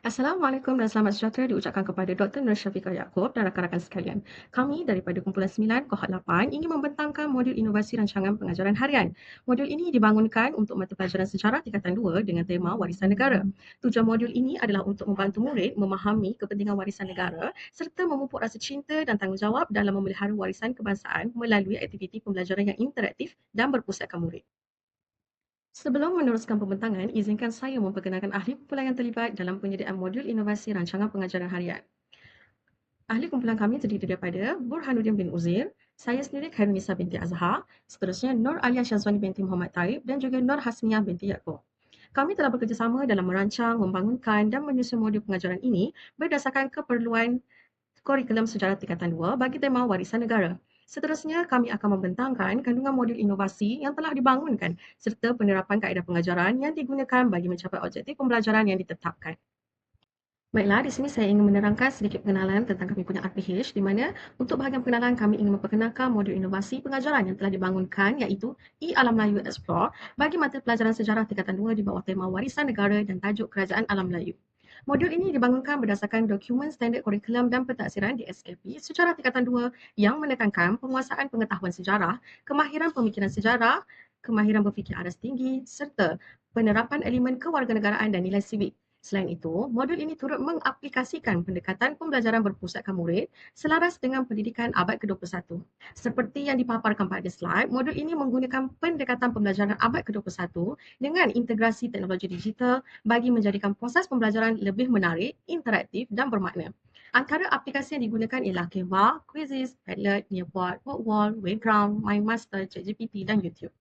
Assalamualaikum dan selamat sejahtera diucapkan kepada Dr. Nur Syafiqah Yaakob dan rakan-rakan sekalian. Kami daripada kumpulan 9 Kohort 8 ingin membentangkan modul inovasi rancangan pengajaran harian. Modul ini dibangunkan untuk mata pelajaran sejarah tingkatan 2 dengan tema warisan negara. Tujuan modul ini adalah untuk membantu murid memahami kepentingan warisan negara serta memupuk rasa cinta dan tanggungjawab dalam memelihara warisan kebangsaan melalui aktiviti pembelajaran yang interaktif dan berpusatkan murid. Sebelum meneruskan pembentangan, izinkan saya memperkenalkan ahli kumpulan yang terlibat dalam penyediaan modul inovasi rancangan pengajaran harian. Ahli kumpulan kami terdiri daripada Burhanuddin bin Uzair, saya sendiri Khairunisa binti Azhar, seterusnya Nur Alia Syazwani binti Muhammad Taib dan juga Nur Hasmiyah binti Yaakob. Kami telah bekerjasama dalam merancang, membangunkan dan menyusun modul pengajaran ini berdasarkan keperluan kurikulum sejarah tingkatan 2 bagi tema warisan negara. Seterusnya, kami akan membentangkan kandungan modul inovasi yang telah dibangunkan serta penerapan kaedah pengajaran yang digunakan bagi mencapai objektif pembelajaran yang ditetapkan. Baiklah, di sini saya ingin menerangkan sedikit pengenalan tentang kami punya RPH, di mana untuk bahagian pengenalan kami ingin memperkenalkan modul inovasi pengajaran yang telah dibangunkan iaitu E-Alam Melayu Explore bagi mata pelajaran sejarah tingkatan 2 di bawah tema warisan negara dan tajuk Kerajaan Alam Melayu. Modul ini dibangunkan berdasarkan dokumen standard kurikulum dan pentaksiran di SKP secara tingkatan 2 yang menekankan penguasaan pengetahuan sejarah, kemahiran pemikiran sejarah, kemahiran berfikir aras tinggi serta penerapan elemen kewarganegaraan dan nilai sivik. Selain itu, modul ini turut mengaplikasikan pendekatan pembelajaran berpusatkan murid selaras dengan pendidikan abad ke-21. Seperti yang dipaparkan pada slide, modul ini menggunakan pendekatan pembelajaran abad ke-21 dengan integrasi teknologi digital bagi menjadikan proses pembelajaran lebih menarik, interaktif dan bermakna. Antara aplikasi yang digunakan ialah Canva, Quizzes, Padlet, Nearpod, Wordwall, Wayground, MindMaster, ChatGPT dan YouTube.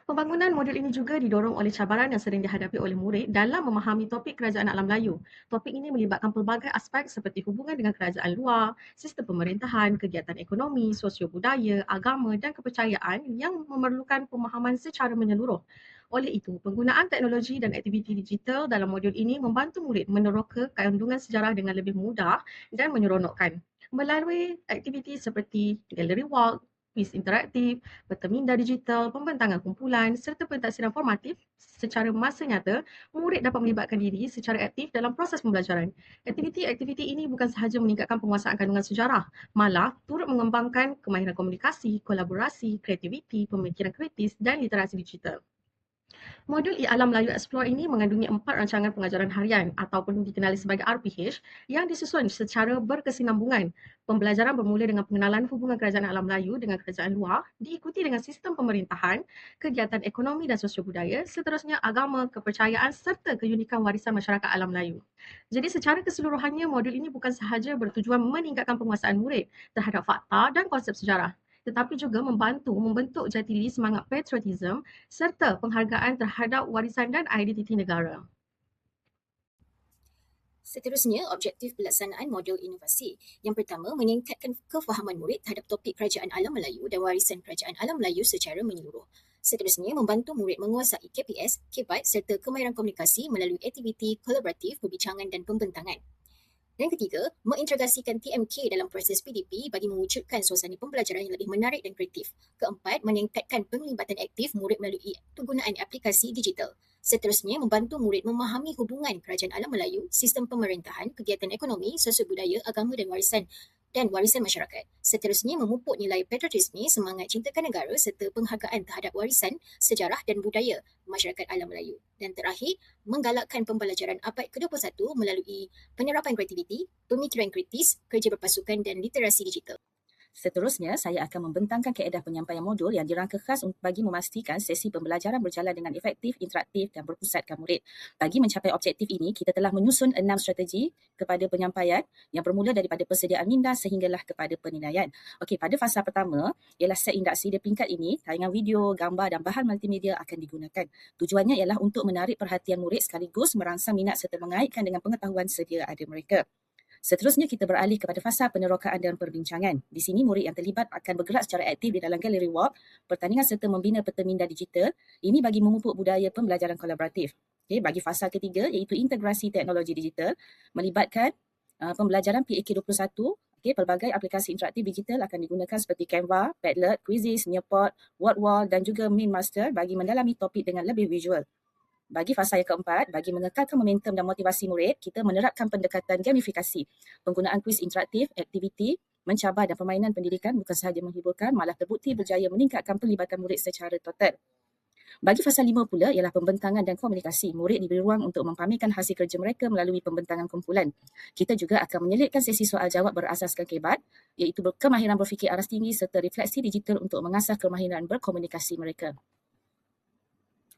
Pembangunan modul ini juga didorong oleh cabaran yang sering dihadapi oleh murid dalam memahami topik kerajaan alam Melayu. Topik ini melibatkan pelbagai aspek seperti hubungan dengan kerajaan luar, sistem pemerintahan, kegiatan ekonomi, sosio-budaya, agama dan kepercayaan yang memerlukan pemahaman secara menyeluruh. Oleh itu, penggunaan teknologi dan aktiviti digital dalam modul ini membantu murid meneroka kandungan sejarah dengan lebih mudah dan menyeronokkan. Melalui aktiviti seperti gallery walk, kuis interaktif, peta minda digital, pembentangan kumpulan serta pentaksiran formatif secara masa nyata, murid dapat melibatkan diri secara aktif dalam proses pembelajaran. Aktiviti-aktiviti ini bukan sahaja meningkatkan penguasaan kandungan sejarah, malah turut mengembangkan kemahiran komunikasi, kolaborasi, kreativiti, pemikiran kritis dan literasi digital. Modul E-Alam Melayu Explore ini mengandungi 4 rancangan pengajaran harian ataupun dikenali sebagai RPH yang disusun secara berkesinambungan. Pembelajaran bermula dengan pengenalan hubungan kerajaan alam Melayu dengan kerajaan luar, diikuti dengan sistem pemerintahan, kegiatan ekonomi dan sosial budaya, seterusnya agama, kepercayaan serta keunikan warisan masyarakat alam Melayu. Jadi secara keseluruhannya, modul ini bukan sahaja bertujuan meningkatkan penguasaan murid terhadap fakta dan konsep sejarah, tetapi juga membantu membentuk jati diri semangat patriotism serta penghargaan terhadap warisan dan identiti negara. Seterusnya, objektif pelaksanaan modul inovasi. Yang pertama, meningkatkan kefahaman murid terhadap topik kerajaan alam Melayu dan warisan kerajaan alam Melayu secara menyeluruh. Seterusnya, membantu murid menguasai KPS, KPIT serta kemahiran komunikasi melalui aktiviti kolaboratif, perbincangan dan pembentangan. Dan ketiga, mengintegrasikan TMK dalam proses PDP bagi mewujudkan suasana pembelajaran yang lebih menarik dan kreatif. Keempat, meningkatkan penglibatan aktif murid melalui penggunaan aplikasi digital. Seterusnya, membantu murid memahami hubungan kerajaan alam Melayu, sistem pemerintahan, kegiatan ekonomi, sosial budaya, agama dan warisan masyarakat. Seterusnya, memupuk nilai patriotisme, semangat cintakan negara serta penghargaan terhadap warisan, sejarah dan budaya masyarakat alam Melayu. Dan terakhir, menggalakkan pembelajaran abad ke-21 melalui penerapan kreativiti, pemikiran kritis, kerja berpasukan dan literasi digital. Seterusnya, saya akan membentangkan kaedah penyampaian modul yang dirangka khas bagi memastikan sesi pembelajaran berjalan dengan efektif, interaktif dan berpusatkan murid. Bagi mencapai objektif ini, kita telah menyusun 6 strategi kepada penyampaian yang bermula daripada persediaan minda sehinggalah kepada penilaian. Okey, pada fasa pertama ialah set induksi. Di peringkat ini, tayangan video, gambar dan bahan multimedia akan digunakan. Tujuannya ialah untuk menarik perhatian murid sekaligus merangsang minat serta mengaitkan dengan pengetahuan sedia ada mereka. Seterusnya kita beralih kepada fasa penerokaan dan perbincangan. Di sini murid yang terlibat akan bergerak secara aktif di dalam galeri walk, pertandingan serta membina peta minda digital. Ini bagi memupuk budaya pembelajaran kolaboratif. Okay, bagi fasa ketiga iaitu integrasi teknologi digital melibatkan pembelajaran PAK21. Okay, pelbagai aplikasi interaktif digital akan digunakan seperti Canva, Padlet, Quizzes, Nearpod, Wordwall dan juga MindMaster bagi mendalami topik dengan lebih visual. Bagi fasa yang keempat, bagi mengekalkan momentum dan motivasi murid, kita menerapkan pendekatan gamifikasi. Penggunaan kuis interaktif, aktiviti, mencabar dan permainan pendidikan bukan sahaja menghiburkan, malah terbukti berjaya meningkatkan pelibatan murid secara total. Bagi fasa 5 pula ialah pembentangan dan komunikasi. Murid diberi ruang untuk mempamerkan hasil kerja mereka melalui pembentangan kumpulan. Kita juga akan menyelitkan sesi soal jawab berasaskan kebat, iaitu kemahiran berfikir aras tinggi serta refleksi digital untuk mengasah kemahiran berkomunikasi mereka.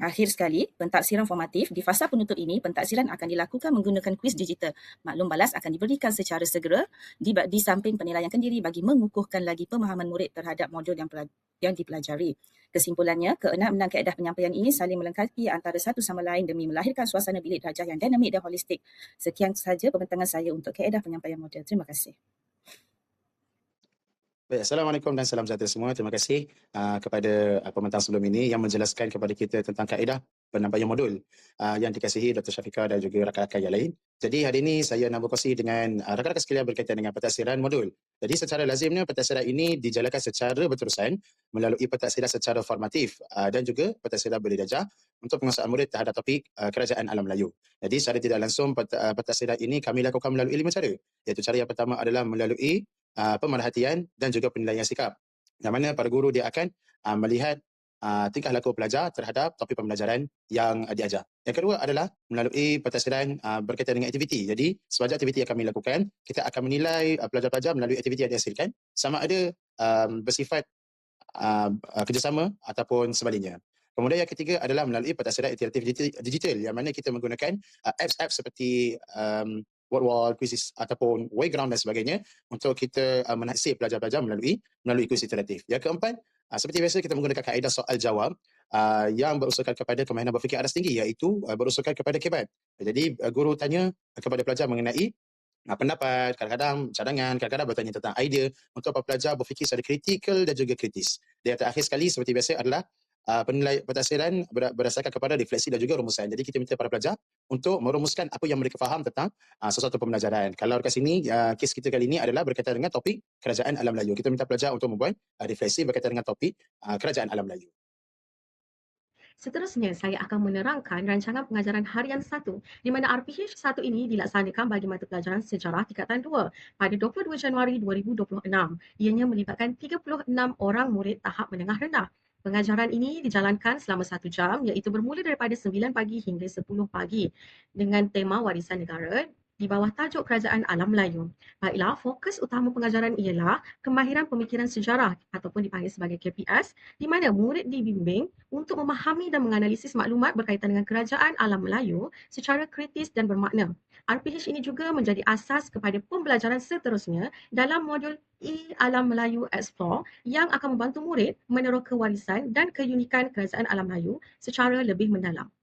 Akhir sekali, pentaksiran formatif. Di fasa penutup ini, pentaksiran akan dilakukan menggunakan kuis digital. Maklum balas akan diberikan secara segera di samping penilaian kendiri bagi mengukuhkan lagi pemahaman murid terhadap modul yang dipelajari. Kesimpulannya, keenam kaedah penyampaian ini saling melengkapi antara satu sama lain demi melahirkan suasana bilik darjah yang dinamik dan holistik. Sekian sahaja pembentangan saya untuk kaedah penyampaian modul. Terima kasih. Baik, Assalamualaikum dan salam sejahtera semua. Terima kasih kepada pembentang sebelum ini yang menjelaskan kepada kita tentang kaedah penyampaian modul yang dikasihi Dr. Syafiqah dan juga rakan-rakan yang lain. Jadi hari ini saya nak berkongsi dengan rakan-rakan sekalian berkaitan dengan pentaksiran modul. Jadi secara lazimnya pentaksiran ini dijalankan secara berterusan melalui pentaksiran secara formatif dan juga pentaksiran beli darjah untuk penguasaan murid terhadap topik kerajaan alam Melayu. Jadi secara tidak langsung pentaksiran ini kami lakukan melalui 5 cara. Iaitu cara yang pertama adalah melalui pemerhatian dan juga penilaian sikap. Yang mana para guru dia akan melihat tingkah laku pelajar terhadap topik pembelajaran yang diajar. Yang kedua adalah melalui pentaksiran berkaitan dengan aktiviti. Jadi sebanyak aktiviti yang kami lakukan, kita akan menilai pelajar-pelajar melalui aktiviti yang dihasilkan sama ada bersifat kerjasama ataupun sebaliknya. Kemudian yang ketiga adalah melalui pentaksiran interaktif digital yang mana kita menggunakan apps seperti wall, quizzes ataupun Wayground dan sebagainya untuk kita menaksir pelajar-pelajar melalui kuis interaktif. Yang keempat, seperti biasa kita menggunakan kaedah soal jawab yang berusulkan kepada kemahiran berfikir aras tinggi, iaitu berusulkan kepada kebat. Jadi guru tanya kepada pelajar mengenai pendapat, kadang-kadang cadangan, kadang-kadang bertanya tentang idea untuk pelajar berfikir secara kritikal dan juga kritis. Dan yang terakhir sekali seperti biasa adalah penilai pentaksiran berdasarkan kepada refleksi dan juga rumusan. Jadi kita minta para pelajar untuk merumuskan apa yang mereka faham tentang sesuatu pembelajaran. Kalau dekat sini, kes kita kali ini adalah berkaitan dengan topik kerajaan alam Melayu. Kita minta pelajar untuk membuat refleksi berkaitan dengan topik kerajaan alam Melayu. Seterusnya, saya akan menerangkan rancangan pengajaran harian 1 di mana RPH 1 ini dilaksanakan bagi mata pelajaran sejarah tingkatan 2 pada 22 Januari 2026. Ianya melibatkan 36 orang murid tahap menengah rendah. Pengajaran ini dijalankan selama 1 jam iaitu bermula daripada 9 pagi hingga 10 pagi dengan tema warisan negara di bawah tajuk Kerajaan Alam Melayu. Baiklah, fokus utama pengajaran ialah kemahiran pemikiran sejarah ataupun dipanggil sebagai KPS di mana murid dibimbing untuk memahami dan menganalisis maklumat berkaitan dengan Kerajaan Alam Melayu secara kritis dan bermakna. RPH ini juga menjadi asas kepada pembelajaran seterusnya dalam modul Alam Melayu Explore yang akan membantu murid meneroka warisan dan keunikan Kerajaan Alam Melayu secara lebih mendalam.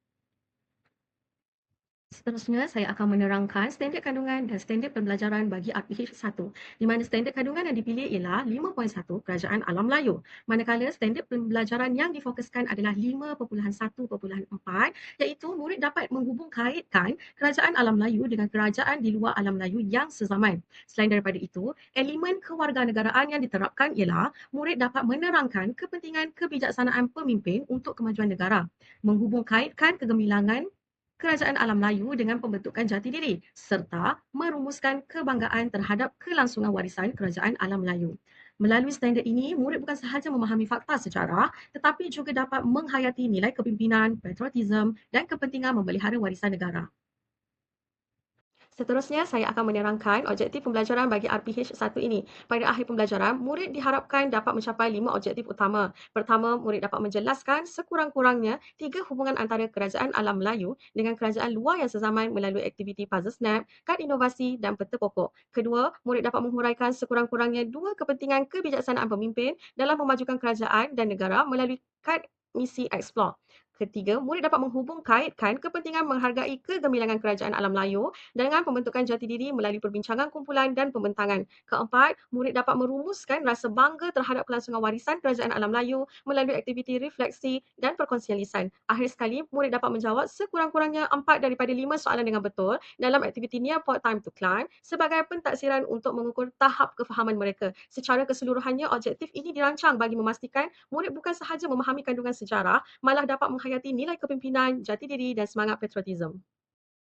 Seterusnya, saya akan menerangkan standard kandungan dan standard pembelajaran bagi RPH 1, di mana standard kandungan yang dipilih ialah 5.1 Kerajaan Alam Melayu, manakala standard pembelajaran yang difokuskan adalah 5.1.4, iaitu murid dapat menghubung kaitkan Kerajaan Alam Melayu dengan kerajaan di luar Alam Melayu yang sezaman. Selain daripada itu, elemen kewarganegaraan yang diterapkan ialah murid dapat menerangkan kepentingan kebijaksanaan pemimpin untuk kemajuan negara, menghubung kaitkan kegemilangan Kerajaan Alam Melayu dengan pembentukan jati diri serta merumuskan kebanggaan terhadap kelangsungan warisan Kerajaan Alam Melayu. Melalui standard ini, murid bukan sahaja memahami fakta sejarah tetapi juga dapat menghayati nilai kepimpinan, patriotisme dan kepentingan memelihara warisan negara. Seterusnya, saya akan menerangkan objektif pembelajaran bagi RPH 1 ini. Pada akhir pembelajaran, murid diharapkan dapat mencapai 5 objektif utama. Pertama, murid dapat menjelaskan sekurang-kurangnya 3 hubungan antara Kerajaan Alam Melayu dengan kerajaan luar yang sezaman melalui aktiviti puzzle snap, kad inovasi dan peta pokok. Kedua, murid dapat menghuraikan sekurang-kurangnya 2 kepentingan kebijaksanaan pemimpin dalam memajukan kerajaan dan negara melalui kad misi Explore. Ketiga, murid dapat menghubung kaitkan kepentingan menghargai kegemilangan Kerajaan Alam Melayu dengan pembentukan jati diri melalui perbincangan kumpulan dan pembentangan. Keempat, murid dapat merumuskan rasa bangga terhadap kelangsungan warisan Kerajaan Alam Melayu melalui aktiviti refleksi dan perkongsian lisan. Akhir sekali, murid dapat menjawab sekurang-kurangnya 4 daripada 5 soalan dengan betul dalam aktiviti Nearport Time to Climb sebagai pentaksiran untuk mengukur tahap kefahaman mereka. Secara keseluruhannya, objektif ini dirancang bagi memastikan murid bukan sahaja memahami kandungan sejarah, malah dapat menghayati menghayati nilai kepimpinan, jati diri dan semangat patriotism.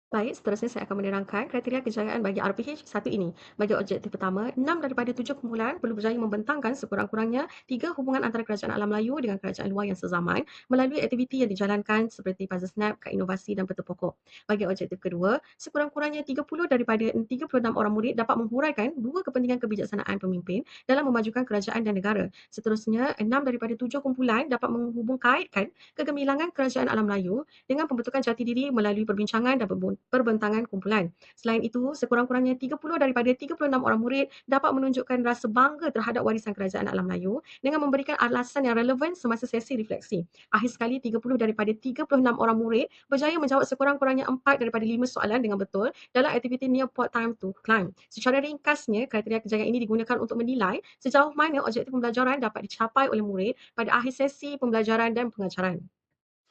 Baik, seterusnya saya akan menerangkan kriteria kejayaan bagi RPH 1 ini. Bagi objektif pertama, 6 daripada 7 kumpulan perlu berjaya membentangkan sekurang-kurangnya 3 hubungan antara kerajaan alam Melayu dengan kerajaan luar yang sezaman melalui aktiviti yang dijalankan seperti puzzle snap, kad inovasi dan peta pokok. Bagi objektif kedua, sekurang-kurangnya 30 daripada 36 orang murid dapat menghuraikan 2 kepentingan kebijaksanaan pemimpin dalam memajukan kerajaan dan negara. Seterusnya, 6 daripada 7 kumpulan dapat menghubungkaitkan kegemilangan kerajaan alam Melayu dengan pembentukan jati diri melalui perbincangan dan perbentangan kumpulan. Selain itu, sekurang-kurangnya 30 daripada 36 orang murid dapat menunjukkan rasa bangga terhadap warisan kerajaan alam Melayu dengan memberikan alasan yang relevan semasa sesi refleksi. Akhir sekali, 30 daripada 36 orang murid berjaya menjawab sekurang-kurangnya 4 daripada 5 soalan dengan betul dalam aktiviti Near Port Time to Climb. Secara ringkasnya, kriteria kejayaan ini digunakan untuk menilai sejauh mana objektif pembelajaran dapat dicapai oleh murid pada akhir sesi pembelajaran dan pengajaran.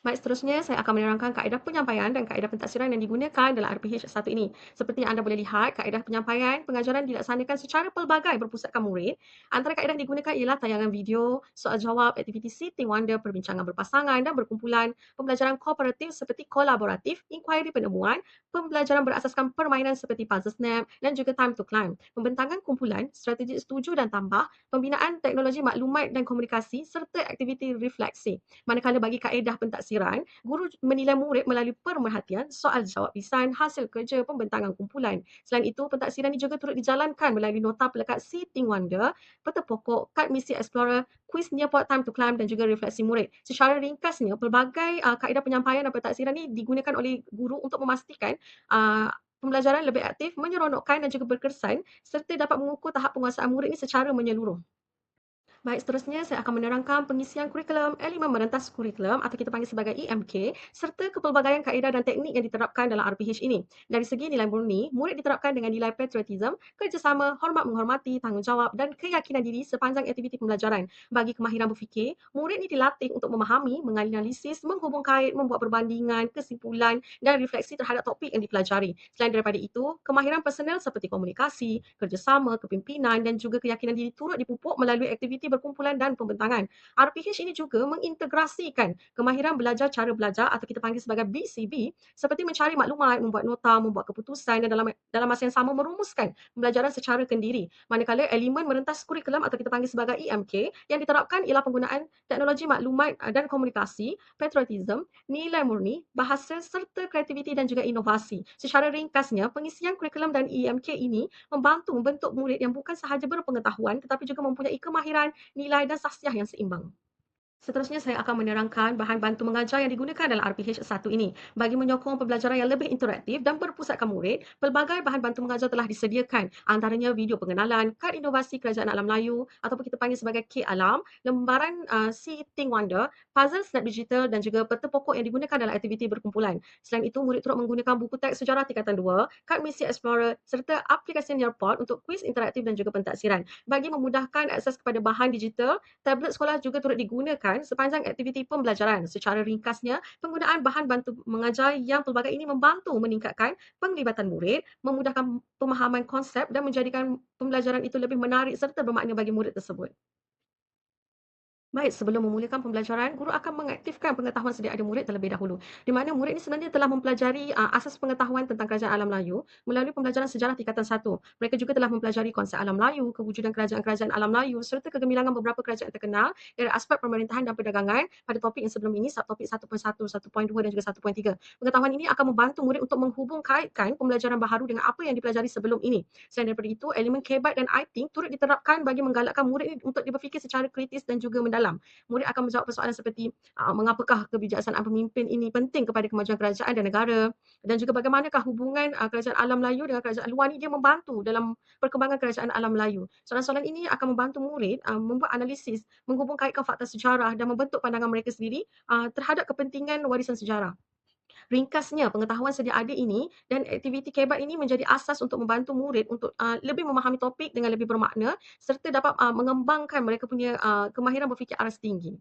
Baik, seterusnya saya akan menerangkan kaedah penyampaian dan kaedah pentadsiran yang digunakan dalam RPH 1 ini. Seperti yang anda boleh lihat, kaedah penyampaian pengajaran dilaksanakan secara pelbagai berpusatkan murid. Antara kaedah yang digunakan ialah tayangan video, soal jawab, aktiviti sitting wonder, perbincangan berpasangan dan berkumpulan, pembelajaran kooperatif seperti kolaboratif, inquiry penemuan, pembelajaran berasaskan permainan seperti puzzle snap dan juga time to climb, pembentangan kumpulan, strategi setuju dan tambah, pembinaan teknologi maklumat dan komunikasi serta aktiviti refleksi. Manakala bagi kaedah pentadsiran, guru menilai murid melalui pemerhatian, soal jawab lisan, hasil kerja, pembentangan kumpulan. Selain itu, pentadsiran ini juga turut dijalankan melalui nota pelekat Sitting Wonder, peta pokok, kad misi Explorer, kuis Near Port Time to Climb dan juga refleksi murid. Secara ringkasnya, pelbagai kaedah penyampaian dan pentadsiran ini digunakan oleh guru untuk memastikan pembelajaran lebih aktif, menyeronokkan dan juga berkesan serta dapat mengukur tahap penguasaan murid ini secara menyeluruh. Baik, seterusnya saya akan menerangkan pengisian kurikulum, elemen merentas kurikulum atau kita panggil sebagai EMK serta kepelbagaian kaedah dan teknik yang diterapkan dalam RPH ini. Dari segi nilai murni, murid diterapkan dengan nilai patriotism, kerjasama, hormat menghormati, tanggungjawab dan keyakinan diri sepanjang aktiviti pembelajaran. Bagi kemahiran berfikir, murid ini dilatih untuk memahami, menganalisis, menghubungkait, membuat perbandingan, kesimpulan dan refleksi terhadap topik yang dipelajari. Selain daripada itu, kemahiran personal seperti komunikasi, kerjasama, kepimpinan dan juga keyakinan diri turut dipupuk melalui aktiviti berkumpulan dan pembentangan. RPH ini juga mengintegrasikan kemahiran belajar cara belajar atau kita panggil sebagai BCB seperti mencari maklumat, membuat nota, membuat keputusan dan dalam masa yang sama merumuskan pembelajaran secara kendiri. Manakala elemen merentas kurikulum atau kita panggil sebagai EMK yang diterapkan ialah penggunaan teknologi maklumat dan komunikasi, patriotism, nilai murni, bahasa serta kreativiti dan juga inovasi. Secara ringkasnya, pengisian kurikulum dan EMK ini membantu membentuk murid yang bukan sahaja berpengetahuan tetapi juga mempunyai kemahiran, nilai dan sahsiah yang seimbang. Seterusnya saya akan menerangkan bahan bantu mengajar yang digunakan dalam RPH 1 ini. Bagi menyokong pembelajaran yang lebih interaktif dan berpusatkan murid, pelbagai bahan bantu mengajar telah disediakan. Antaranya video pengenalan, kad inovasi Kerajaan Alam Melayu ataupun kita panggil sebagai K Alam, lembaran Sitting Wonder, puzzle snap digital dan juga peta pokok yang digunakan dalam aktiviti berkumpulan. Selain itu, murid turut menggunakan buku teks sejarah tingkatan 2, kad misi Explorer serta aplikasi Nearpod untuk kuis interaktif dan juga pentadsiran. Bagi memudahkan akses kepada bahan digital, tablet sekolah juga turut digunakan sepanjang aktiviti pembelajaran. Secara ringkasnya, penggunaan bahan bantu mengajar yang pelbagai ini membantu meningkatkan penglibatan murid, memudahkan pemahaman konsep dan menjadikan pembelajaran itu lebih menarik serta bermakna bagi murid tersebut. Baik, sebelum memulakan pembelajaran, guru akan mengaktifkan pengetahuan sedia ada murid terlebih dahulu. Di mana murid ini sebenarnya telah mempelajari asas pengetahuan tentang Kerajaan Alam Melayu melalui pembelajaran sejarah tingkatan 1. Mereka juga telah mempelajari konsep alam Melayu, kewujudan kerajaan-kerajaan alam Melayu serta kegemilangan beberapa kerajaan terkenal dari aspek pemerintahan dan perdagangan pada topik yang sebelum ini, subtopik 1.1, 1.2 dan juga 1.3. Pengetahuan ini akan membantu murid untuk menghubungkaitkan pembelajaran baharu dengan apa yang dipelajari sebelum ini. Selain daripada itu, elemen kebat dan I think turut diterapkan bagi menggalakkan murid ini untuk berfikir secara kritis dan juga mendalam. Murid akan menjawab persoalan seperti mengapakah kebijaksanaan pemimpin ini penting kepada kemajuan kerajaan dan negara, dan juga bagaimanakah hubungan kerajaan alam Melayu dengan kerajaan luar ni dia membantu dalam perkembangan kerajaan alam Melayu. Soalan-soalan ini akan membantu murid membuat analisis, menghubungkaitkan fakta sejarah dan membentuk pandangan mereka sendiri terhadap kepentingan warisan sejarah. Ringkasnya, pengetahuan sedia ada ini dan aktiviti kebat ini menjadi asas untuk membantu murid untuk lebih memahami topik dengan lebih bermakna serta dapat mengembangkan mereka punya kemahiran berfikir aras tinggi.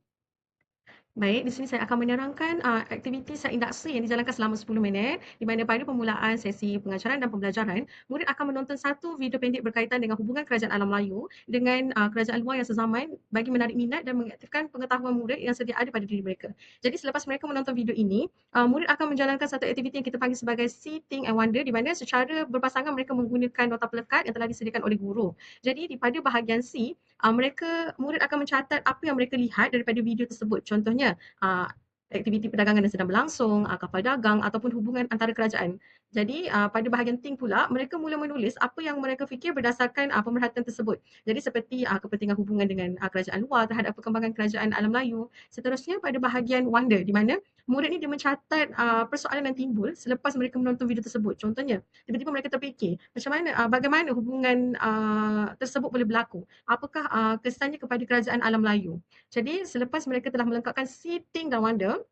Baik, di sini saya akan menerangkan aktiviti set induksi yang dijalankan selama 10 minit, di mana pada permulaan sesi pengajaran dan pembelajaran, murid akan menonton satu video pendek berkaitan dengan hubungan kerajaan alam Melayu dengan kerajaan luar yang sezaman bagi menarik minat dan mengaktifkan pengetahuan murid yang sedia ada pada diri mereka. Jadi selepas mereka menonton video ini, murid akan menjalankan satu aktiviti yang kita panggil sebagai See, Think and Wonder, di mana secara berpasangan mereka menggunakan nota pelekat yang telah disediakan oleh guru. Jadi pada bahagian C, murid akan mencatat apa yang mereka lihat daripada video tersebut. Contohnya, aktiviti perdagangan yang sedang berlangsung, kapal dagang ataupun hubungan antara kerajaan. Jadi pada bahagian think pula, mereka mula menulis apa yang mereka fikir berdasarkan pemerhatian tersebut. Jadi seperti kepentingan hubungan dengan kerajaan luar terhadap perkembangan kerajaan alam Melayu. Seterusnya pada bahagian wonder, di mana murid ni dia mencatat persoalan yang timbul selepas mereka menonton video tersebut. Contohnya, tiba-tiba mereka terfikir macam mana, bagaimana hubungan tersebut boleh berlaku? Apakah kesannya kepada kerajaan alam Melayu? Jadi selepas mereka telah melengkapkan See, Think dan Wonder,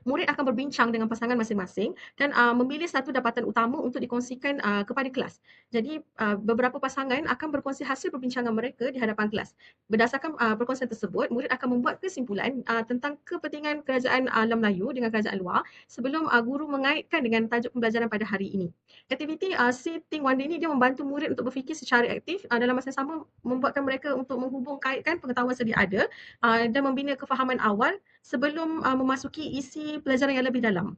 murid akan berbincang dengan pasangan masing-masing dan memilih satu dapatan utama untuk dikongsikan kepada kelas. Jadi beberapa pasangan akan berkongsi hasil perbincangan mereka di hadapan kelas. Berdasarkan perkongsian tersebut, murid akan membuat kesimpulan tentang kepentingan kerajaan alam Melayu dengan kerajaan luar sebelum guru mengaitkan dengan tajuk pembelajaran pada hari ini. Aktiviti See, Think, Wonder ini dia membantu murid untuk berfikir secara aktif dalam masa yang sama membuatkan mereka untuk menghubung kaitkan pengetahuan sedia ada dan membina kefahaman awal sebelum memasuki isi pelajaran yang lebih dalam.